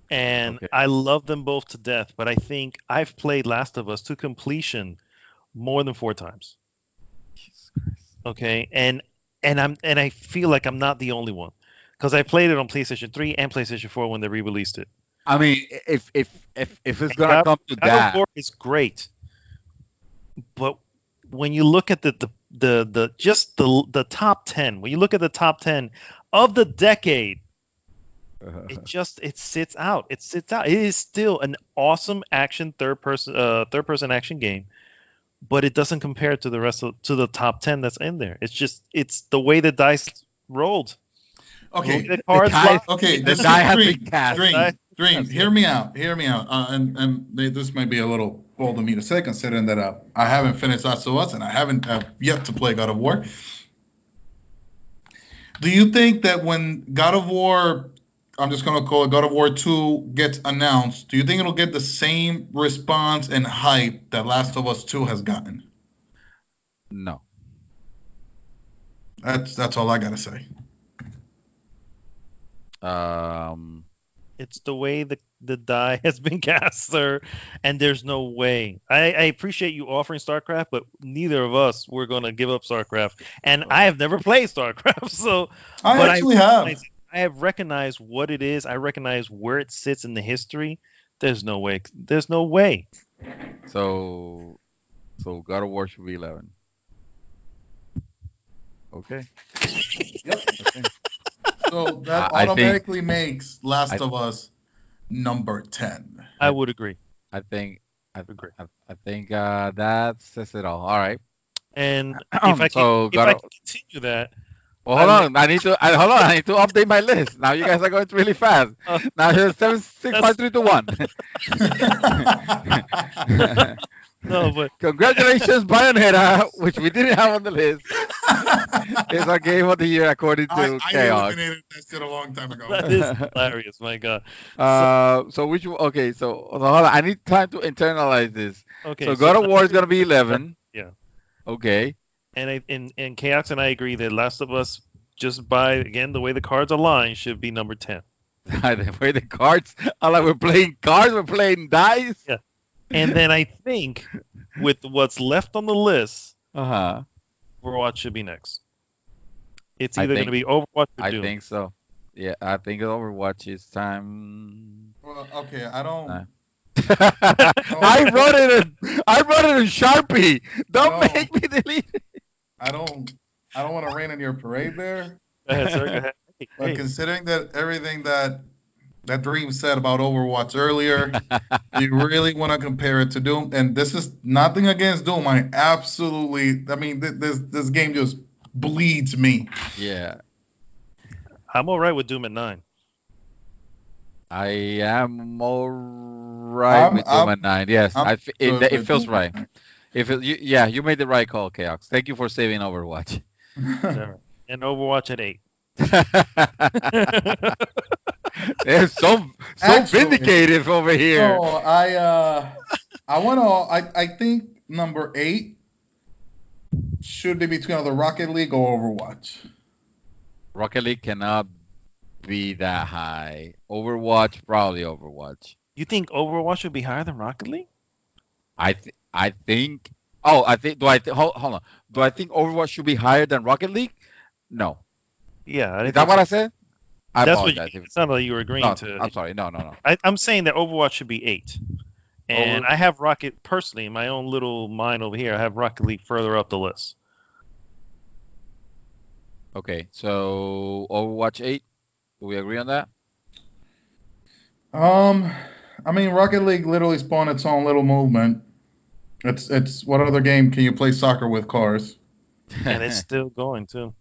And Okay. I love them both to death, but I think I've played Last of Us to completion more than 4 times. Okay, and I feel like I'm not the only one because I played it on PlayStation 3 and PlayStation 4 when they re-released it. I mean, if it's And gonna come to God of that, War is great, but when you look at the top 10, when you look at the top 10 of the decade, it sits out. It sits out. It is still an awesome action third person action game, but it doesn't compare to the top 10 that's in there. It's the way the dice rolled. Okay. The cards die- locked. Okay, The this is die has Dream. been cast. Dream. Hear me out. And this might be a little bold of me to say, considering that I haven't finished Last of Us and I haven't yet to play God of War. Do you think that when God of War, I'm just gonna call it God of War 2, gets announced, do you think it'll get the same response and hype that Last of Us 2 has gotten? no. That's all I gotta say. It's the way the die has been cast, sir, and there's no way. I appreciate you offering StarCraft, but neither of us were going to give up StarCraft, and I have never played StarCraft, so I actually have. I have recognized what it is. I recognize where it sits in the history. There's no way. There's no way. So God of War should be 11. Okay. Yep. Okay. So that I think- automatically makes Last of Us number 10. I would agree. I think Agree. I think that says it all. All right. And if I So, can gotta- continue that, Well, hold on. I need to update my list. Now you guys are going really fast. Now here's 7, 6, 5, 3, 2, 1. no, but Congratulations, Bayonetta, which we didn't have on the list. It's our game of the year according to I Chaos. eliminated that shit a long time ago. that is hilarious. My God. So which okay? So hold on. I need time to internalize this. Okay. So God of War is gonna be 11. Yeah. Okay. And Chaos and I agree that Last of Us, just by again the way the cards align, should be number 10. The way the cards are like we're playing cards, we're playing dice. Yeah. And then I think with what's left on the list, Uh-huh. Overwatch should be next. It's I either going to think- be Overwatch or I Doom. think so. Yeah, I think Overwatch is time. Well, okay, I don't. I wrote it in Sharpie. Don't No. make me delete it. I don't want to rain on your parade there. Go ahead, sir. Go ahead. But Hey, considering that everything that Dream said about Overwatch earlier, you really want to compare it to Doom. And this is nothing against Doom. I mean, this game just bleeds me. Yeah, I'm all right with Doom at 9. I am all right with Doom at 9. Yes, I'm good it with feels Doom. right. You made the right call, Chaos. Thank you for saving Overwatch. And Overwatch at 8. They're so Actually- vindicative over here. So I think number 8 should be between either Rocket League or Overwatch. Rocket League cannot be that high. Overwatch, probably Overwatch. You think Overwatch would be higher than Rocket League? I think. Oh, I think. Do I? Hold on. do I think Overwatch should be higher than Rocket League? No. Yeah, I Is didn't that think what so. I said? I That's what apologize. it sounded like you were agreeing No, to. I'm sorry. No. I'm saying that Overwatch should be 8. And Over- I have Rocket, personally, in my own little mind over here, I have Rocket League further up the list. Okay, so Overwatch 8. Do we agree on that? I mean, Rocket League literally spawned its own little movement. It's what other game can you play soccer with cars? And it's still going, too.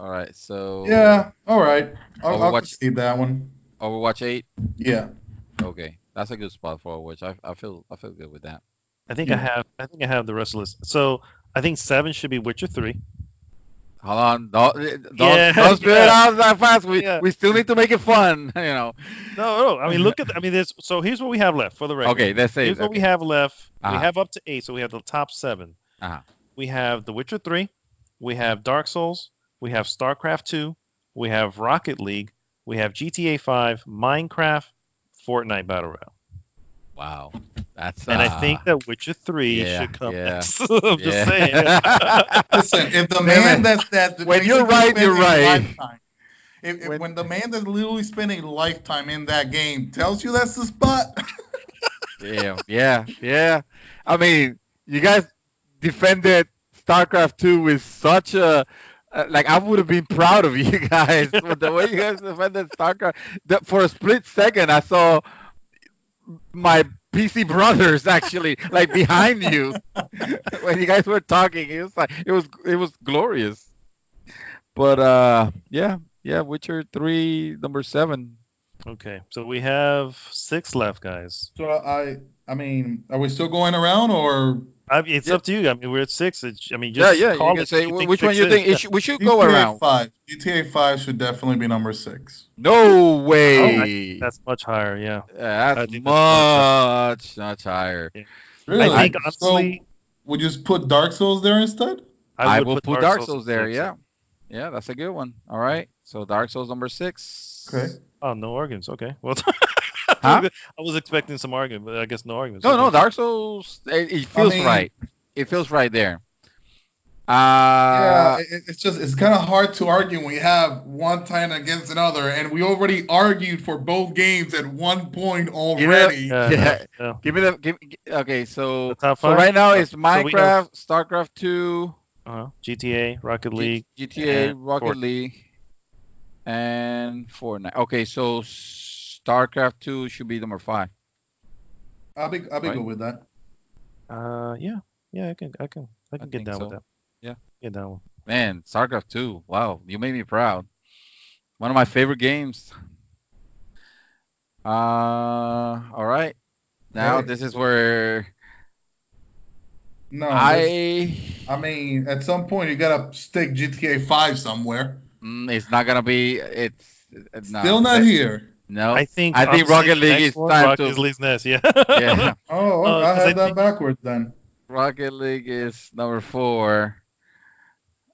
All right, so Yeah, all right. I'll Overwatch- concede that one. Overwatch 8. Yeah. Okay, that's a good spot for Overwatch. I feel good with that. I think Yeah. I have the rest of the list. So I think 7 should be Witcher 3. Hold on, don't Yeah, don't spit it yeah. out that fast. Yeah. We still need to make it fun, you know. No. I mean, look at. I mean, there's. So here's what we have left for the record. Okay, let's say Here's what we have left. Uh-huh. We have up to 8, so we have the top 7. Uh-huh. We have The Witcher 3. We have Dark Souls. We have StarCraft 2. We have Rocket League. We have GTA 5, Minecraft, Fortnite Battle Royale. Wow, that's And I think that Witcher 3 yeah, should come yeah, next. I'm just saying. Listen, if the Wait a man minute. that When you're basically right, spent you're a right. lifetime- When- when the man that's literally spending a lifetime in that game tells you that's the spot, yeah. I mean, you guys defended StarCraft 2 with such a like I would have been proud of you guys, but the way you guys defended StarCraft, for a split second, I saw my PC brothers actually like behind you when you guys were talking. It was like it was glorious. But yeah, Witcher 3, number 7. Okay, so we have 6 left, guys. so I mean, are we still going around or It's Yeah. up to you. I mean, we're at 6. I mean, just Yeah. call You can it say what you which one 6 you is. think. Yeah. We should go GTA around. 5? GTA 5 should definitely be number 6. No way. That's much higher. Yeah. Yeah, I that's think much higher. Really? I think So, honestly, would you just put Dark Souls there instead? I would will put Dark Souls there. at Yeah, 6. yeah, that's a good one. All right, so Dark Souls number 6. Okay. Oh, no arguments. Okay. Well, Huh? I was expecting some argument, but I guess no arguments. No, Okay. Dark Souls. It feels mean- right. It feels right there. Yeah, it's kind of hard to argue when you have one title against another, and we already argued for both games at one point already. Yeah. Give me the. Okay, so The top so 5. right now it's So we have- Minecraft, StarCraft 2, GTA, Rocket League. GTA, and Rocket Fortnite. League, and Fortnite. Okay, so StarCraft 2 should be number 5. I'll be Right. good with that. Yeah, I can get think down so. with that. Yeah. Get down with. Man, StarCraft 2. Wow, you made me proud. One of my favorite games. All right. Now Hey. this is where No, I. I mean, at some point you gotta stick GTA 5 somewhere. It's not gonna be. It's no, Still not here. No, I think Rocket honestly, League next is one, time Rocket to. League's next. Yeah. Yeah, Oh, Uh, I 'cause I had that think- backwards then. Rocket League is number 4.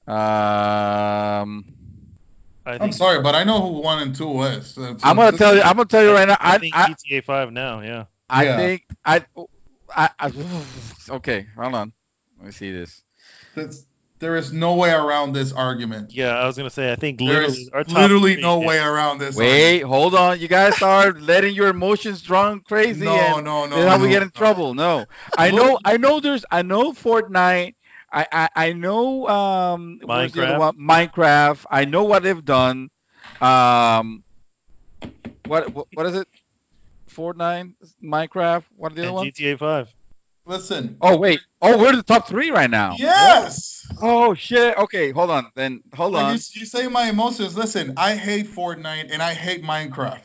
I I'm think, sorry, but I know who 1 and 2 is. I'm gonna tell you. I'm gonna tell you right now. I think I GTA 5 now. Yeah. I Yeah. think okay, hold on. Let me see this. There is no way around this argument. Yeah, I was gonna say I think There literally is our top literally 3, no yeah. way around this. Wait, hold on. You guys are letting your emotions run crazy. No, and no, no. That's how we no, get in no. trouble. No, I know Fortnite. I know what's the other one? Minecraft. I know what they've done. What is it? Fortnite, Minecraft. What are the other And ones? GTA 5. Listen. Oh wait. Oh, we're the top 3 right now. Yes. Oh shit. Okay, hold on. Then hold Like, on. you say my emotions. Listen, I hate Fortnite and I hate Minecraft.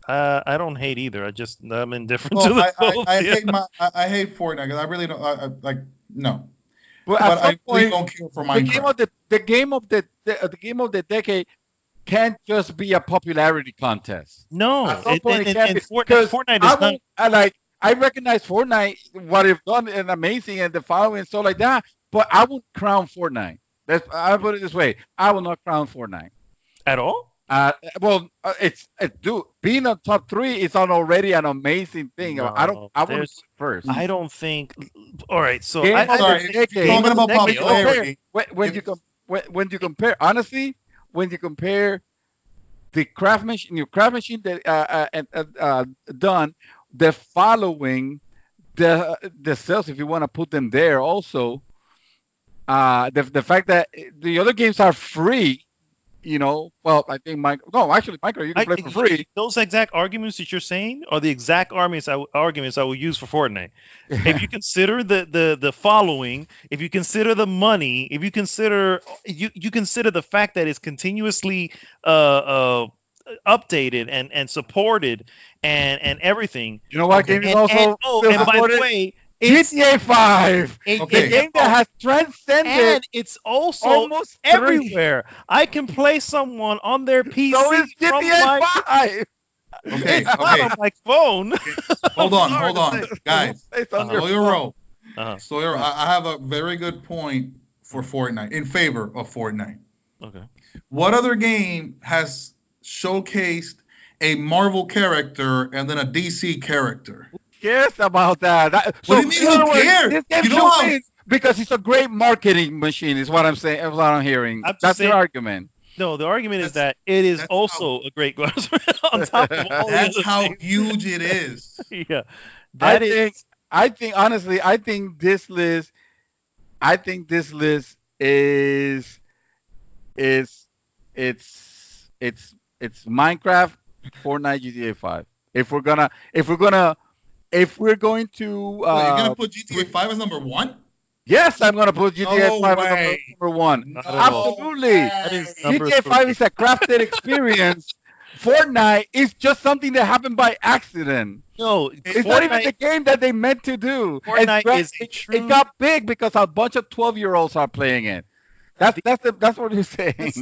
I don't hate either. I'm indifferent Well, to the both. I yeah. I hate Fortnite because I really don't like no. But But at some I really point, don't care for the game Minecraft. of the game of the decade can't just be a popularity contest. No, At some point it can't be, Fortnite, because Fortnite I is not. won't- I recognize Fortnite, what they've done and amazing and the following and stuff like that, but I won't crown Fortnite. I put it this way: I will not crown Fortnite. At all? Dude, being on top 3 is already an amazing thing. No, I wouldn't put it first. I don't think. All right, so Game of sorry, the if you're decade. talking about Decade. popularity, When you compare, honestly, when you compare the craft machine that done, the following, the sales, if you want to put them there also, the fact that the other games are free. Well, I think Micro, you can play for free. Those exact arguments that you're saying are the exact arguments I will use for Fortnite. If you consider the following, if you consider the money, if you consider you consider the fact that it's continuously updated and supported and everything. You know what game is also and by the way, GTA 5, the game that has transcended, and it's also almost everywhere. I can play someone on their PC. So is GTA 5. Okay, It's not on my phone. Hold on, guys. Sawyer, I have a very good point for Fortnite, in favor of Fortnite. Okay. What other game has showcased a Marvel character and then a DC character? Cares about that? What do you mean who cares? This game You know how- win because it's a great marketing machine, is what I'm saying. That's what I'm hearing. That's your argument. No, the argument is that it is also a great on top of all the That's other how things. huge it is. Yeah. I think honestly, I think this list is it's Minecraft, Fortnite, GTA 5. If we're going to Wait, you're gonna put GTA 5 as number 1? yes, I'm gonna put GTA 5 as way. number 1. Not at all. Absolutely. That is number GTA 5 three. is a crafted experience. Fortnite is just something that happened by accident. No, It's not even the game that they meant to do. Fortnite is a It true. got big because a bunch of 12-year-olds are playing it. That's what you're saying.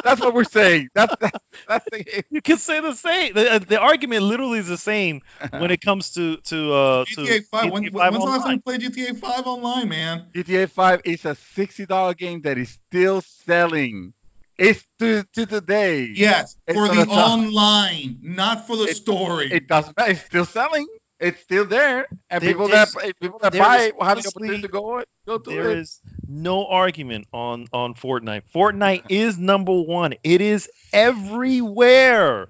That's what we're saying. That's the You can say the same. The argument literally is the same when it comes to GTA 5. When's the last time you online. played GTA 5 online, man? GTA 5 is a $60 game that is still selling. It's to today. Yes, It's for on the the top. online, not for the story. It doesn't matter. It's still selling. It's still there, and There people is- that there buy is it will have the honestly- opportunity to go to There it. is no argument on Fortnite. Fortnite is number 1. It is everywhere.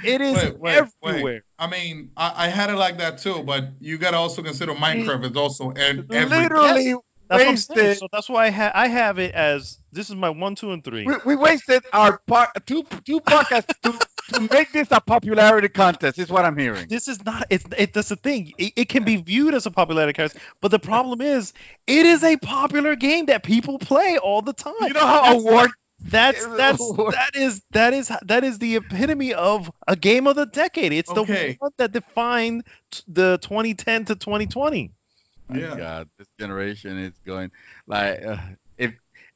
It is Wait. everywhere. I mean, I had it like that too, but you gotta also consider Minecraft is also everywhere. Literally That's what I'm saying. wasted. So that's why I have it as this is my 1, 2, and 3. We wasted our two podcasts to make this a popularity contest. Is what I'm hearing. This is not. That's the thing. It can be viewed as a popularity contest, but the problem is, it is a popular game that people play all the time. You know how award That is the epitome of a game of the decade. It's the Okay. one that defined the 2010 to 2020. My Yeah. God, this generation is going like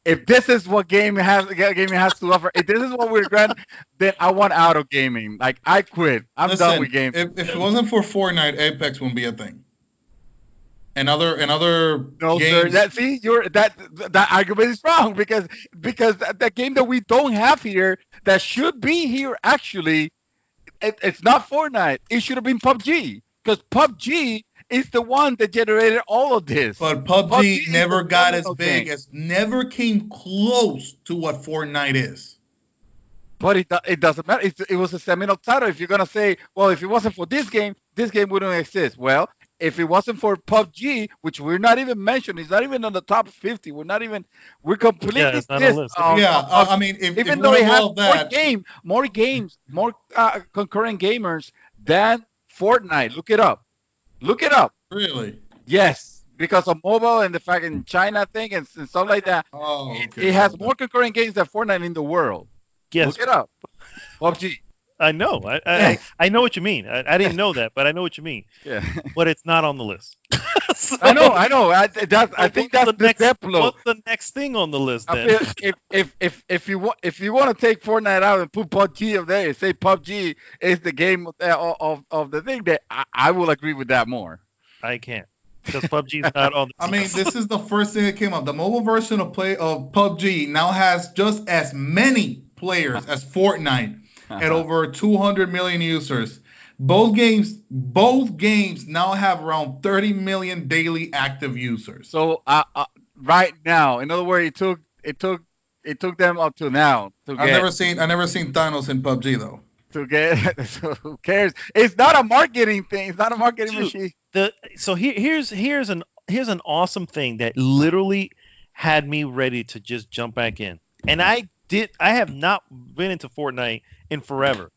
if this is what gaming has to offer, if this is what we're granted, then I want out of gaming. Like I quit. I'm Listen, done with gaming. if it wasn't for Fortnite, Apex wouldn't be a thing. Another No, sir. games. That argument is wrong because the game that we don't have here that should be here actually, it's not Fortnite. It should have been PUBG because PUBG is the one that generated all of this. But PUBG PUBG is never the got as phenomenal big game. as, never came close to what Fortnite is. But it doesn't matter. It was a seminal title. If you're gonna say, well, if it wasn't for this game wouldn't exist. Well, if it wasn't for PUBG, which we're not even mentioning, it's not even on the top 50. We're completely Yeah, it's not on the missed list. of- Yeah, of- I mean, if even we though it has involve that, more games, more concurrent gamers than Fortnite. Look it up. really. Yes, because of mobile and the fact in China thing and stuff like that. Oh, okay. It has more concurrent games than Fortnite in the world. Yes, Look it up. PUBG. I know. I know what you mean. I didn't know that, but I know what you mean. Yeah. But it's not on the list. So, I know. I think that's what's the depth. What's the next thing on the list I then? feel if you want to take Fortnite out and put PUBG up there, say PUBG is the game of the thing, that I will agree with that more. I can't because PUBG is not on. The I mean, this is the first thing that came up. The mobile version of PUBG now has just as many players as Fortnite at over 200 million users. Both games now have around 30 million daily active users. So right now, in other words, it took them up to now to I've get. never seen Thanos in PUBG though. To get, so who cares? It's not a marketing thing. It's not a marketing machine. Here's an awesome thing that literally had me ready to just jump back in. And I have not been into Fortnite in forever.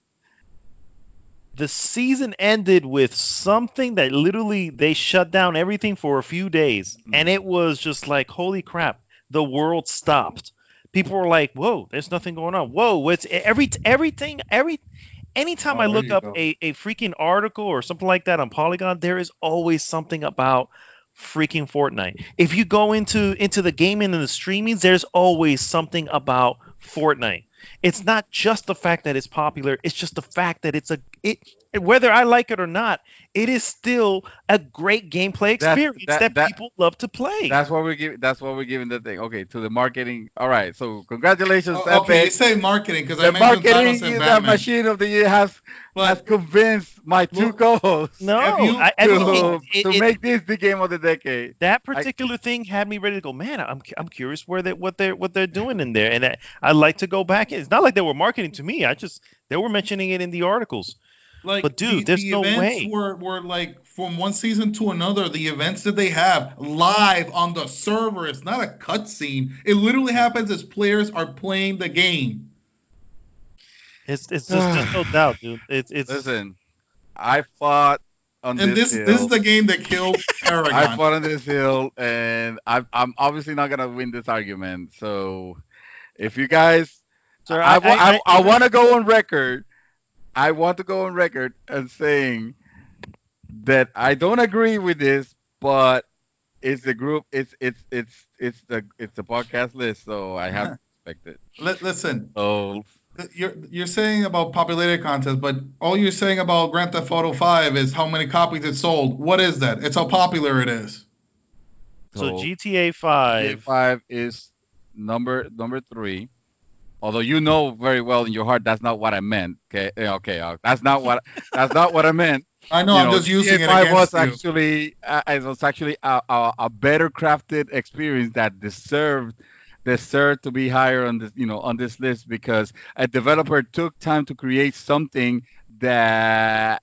The season ended with something that literally they shut down everything for a few days, and it was just like, holy crap, the world stopped. People were like, whoa, there's nothing going on. Whoa, it's anytime I look up a freaking article or something like that on Polygon, there is always something about freaking Fortnite. If you go into the gaming and the streamings, there's always something about Fortnite. It's not just the fact that it's popular, it's just the fact that whether I like it or not, it is still a great gameplay experience that people love to play. That's what we're giving the thing. Okay, to the marketing. All right, so congratulations, Epic. Okay, you say marketing because I mentioned Thanos and Batman. That machine of the year has convinced my two co-hosts to make this the game of the decade. That particular thing had me ready to go. Man, I'm curious what they're doing in there, and I'd like to go back. It's not like they were marketing to me. They were mentioning it in the articles. But dude, there's no way. Were like from one season to another. The events that they have live on the server. It's not a cutscene. It literally happens as players are playing the game. It's just no doubt, dude. Listen. I fought on this hill. This is the game that killed Paragon. I fought on this hill, and I'm obviously not gonna win this argument. So, if you guys, sir, I want to go on record. I want to go on record and saying that I don't agree with this, but it's the group. It's the podcast list, so I have to respect it. Listen. So you're saying about popularity contest, but all you're saying about Grand Theft Auto 5 is how many copies it sold. What is that? It's how popular it is. So GTA 5. GTA 5 is number 3. Although you know very well in your heart that's not what I meant. Okay. That's not what I meant. I know. I'm just using it against you. It was actually a better crafted experience that deserved to be higher on this list because a developer took time to create something that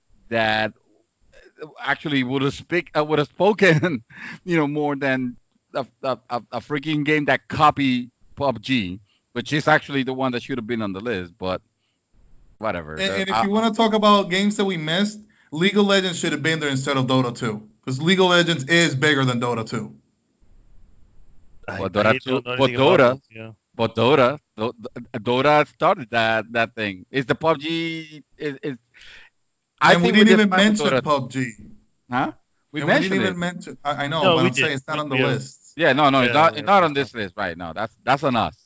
actually would have spoken more than a freaking game that copied PUBG. Which is actually the one that should have been on the list, but whatever. And if you want to talk about games that we missed, League of Legends should have been there instead of Dota 2. Because League of Legends is bigger than Dota 2. But Dota started that thing. Is the PUBG? And we didn't even mention PUBG. Huh? We didn't even mention. I know, but I'm saying it's not on the list. Yeah, no, it's not on this list right now. That's on us.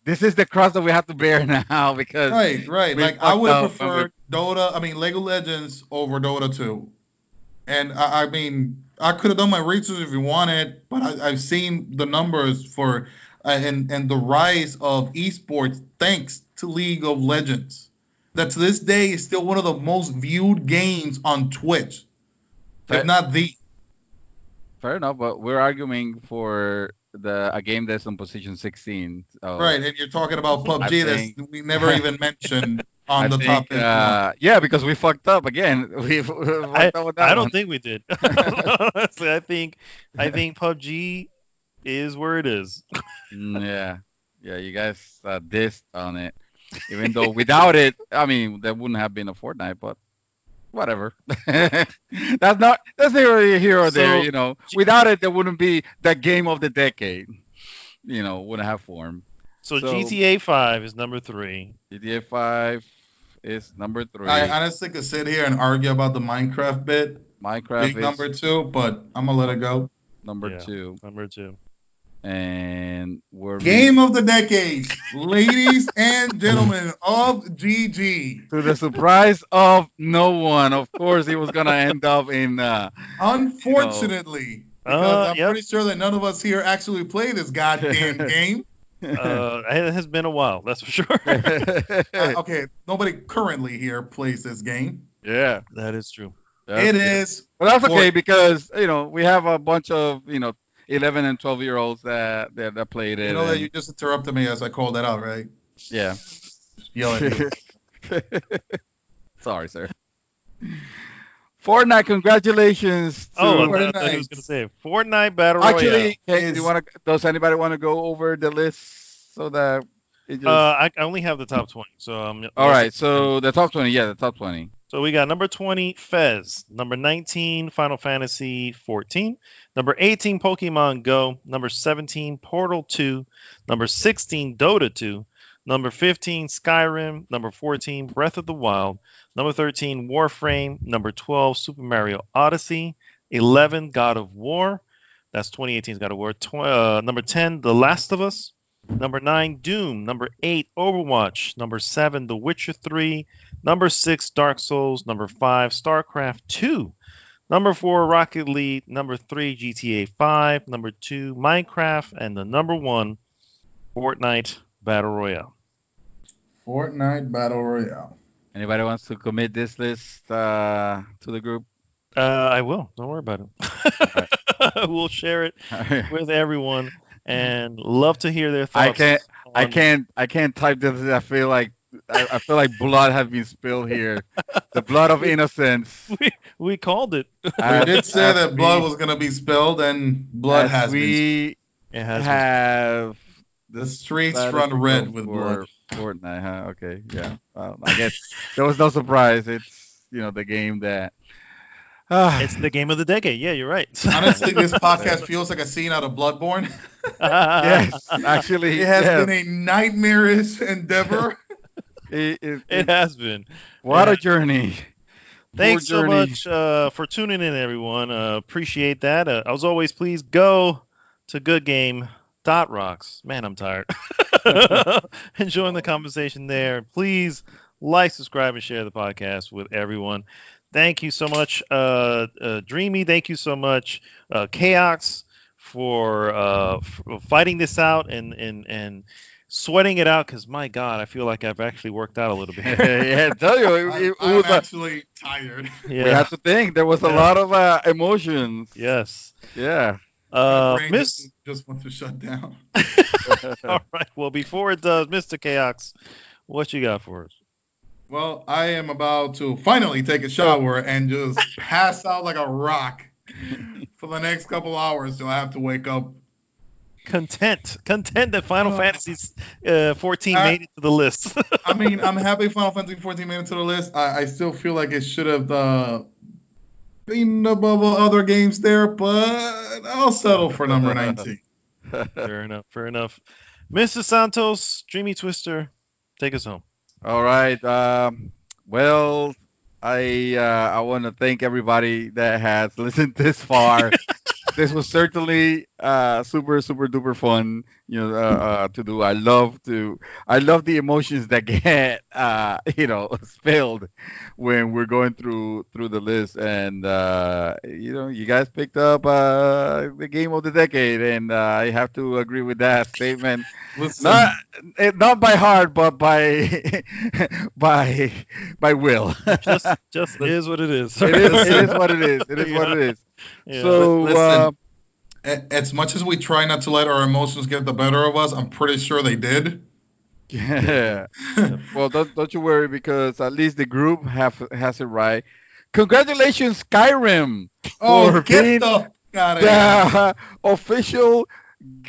This is the cross that we have to bear now because right. Like I would have preferred League of Legends over Dota 2. And I could have done my research if you wanted, but I've seen the numbers for and the rise of esports thanks to League of Legends. That to this day is still one of the most viewed games on Twitch, if not the. Fair enough, but we're arguing for a game that's on position 16. Right, and you're talking about PUBG that we never even mentioned on the topic. Yeah, because we fucked up again. I don't think we did. Honestly, I think PUBG is where it is. Yeah, you guys dissed on it. Even though without it, there wouldn't have been a Fortnite, but whatever. That's neither here or there, Without it, there wouldn't be the game of the decade. Wouldn't have formed. So GTA 5 is number 3. GTA 5 is number 3. I honestly could sit here and argue about the Minecraft bit. Minecraft is number 2, but I'm gonna let it go. Number 2. Number 2. And game of the decade, ladies and gentlemen of GG. To the surprise of no one, of course, he was gonna end up in. Unfortunately, because I'm pretty sure that none of us here actually play this goddamn game. It has been a while, that's for sure. Okay, nobody currently here plays this game. Yeah. That is true. It is. But that's okay for- because we have a bunch of 11 and 12-year-olds that played it. You know that you just interrupted me as I called that out, right? Yeah. Yell at you. Sorry, sir. Fortnite, congratulations. To I Fortnite. thought he was going to say Fortnite Battle Royale. Actually, hey, is- does anybody want to go over the list so that it just... I only have the top 20. So All right, so the top 20, the top 20. So we got number 20, Fez. Number 19, Final Fantasy 14. Number 18, Pokemon Go. Number 17, Portal 2. Number 16, Dota 2. Number 15, Skyrim. Number 14, Breath of the Wild. Number 13, Warframe. Number 12, Super Mario Odyssey. 11, God of War. That's 2018's God of War. Number 10, The Last of Us. Number 9, Doom. Number 8, Overwatch. Number 7, The Witcher 3. Number 6, Dark Souls. Number 5, StarCraft 2. Number 4, Rocket League. Number 3, GTA 5. Number 2, Minecraft. And the number 1, Fortnite Battle Royale. Fortnite Battle Royale. Anybody wants to commit this list to the group? I will. Don't worry about it. We'll share it with everyone and love to hear their thoughts. I can't type this. I feel like blood has been spilled here. The blood of innocence. We called it. We did say that blood was going to be spilled, and blood has been. It has Have The streets run red with blood. Fortnite, huh? Okay, yeah. I guess there was no surprise. It's the game that. It's the game of the decade. Yeah, you're right. Honestly, this podcast feels like a scene out of Bloodborne. Yes, actually, It has been a nightmarish endeavor. It has been. What a journey. Thanks so journey. much for tuning in, everyone. Appreciate that. As always, please go to goodgame.rocks. Man, I'm tired. Enjoying the conversation there. Please like, subscribe, and share the podcast with everyone. Thank you so much, Dreamy. Thank you so much, Chaos, for fighting this out and sweating it out. Because my God, I feel like I've actually worked out a little bit. Yeah, I tell you, it I'm was actually tired. Yeah. we have to think. There was a lot of emotions. Yes. Yeah. My brain Miss. just wants to shut down. All right. Well, before it does, Mr. Chaos, what you got for us? Well, I am about to finally take a shower and just pass out like a rock for the next couple hours till I have to wake up. Content that Final Fantasy 14 made it to the list. I mean, I'm happy Final Fantasy 14 made it to the list. I still feel like it should have been above other games there, but I'll settle for number 19. Fair enough. Mr. Santos, Dreamy Twister, take us home. All right. Well, I want to thank everybody that has listened this far. This was certainly super duper fun, to do. I love the emotions that get spilled when we're going through the list, and you guys picked up the game of the decade, and I have to agree with that statement. Listen, Not by heart, but by will. Just is what it is. It is what it is. It is what it is. Yeah. So, listen, as much as we try not to let our emotions get the better of us, I'm pretty sure they did. yeah. Well, don't you worry, because at least the group has it right. Congratulations, Skyrim, Oh, for get being the out of here. the official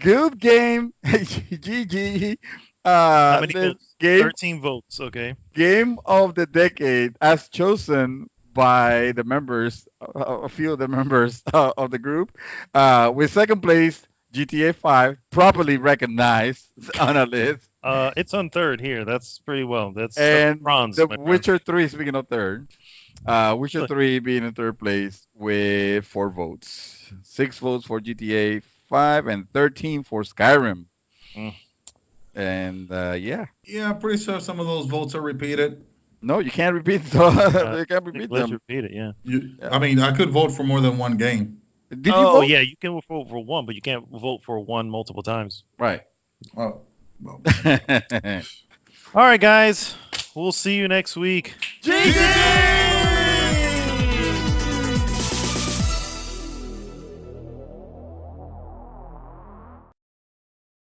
Good Game GG How many votes? game 13 votes. Okay. game of the decade as chosen by the members, a few of the members of the group, with second place GTA 5 properly recognized on a list, It's on third here. That's pretty well. That's and bronze. The my friend. Witcher 3, speaking of third, Witcher 3 being in third place with 4 votes, 6 votes for GTA 5 and 13 for Skyrim. Mm. And yeah, Yeah, I'm pretty sure some of those votes are repeated. no, you can't repeat them. You can't repeat Let's them. repeat it. Yeah. I mean, I could vote for more than one game. Did you Oh vote? yeah, you can vote for one, but you can't vote for one multiple times. Right. Oh, All right, guys. We'll see you next week. GG!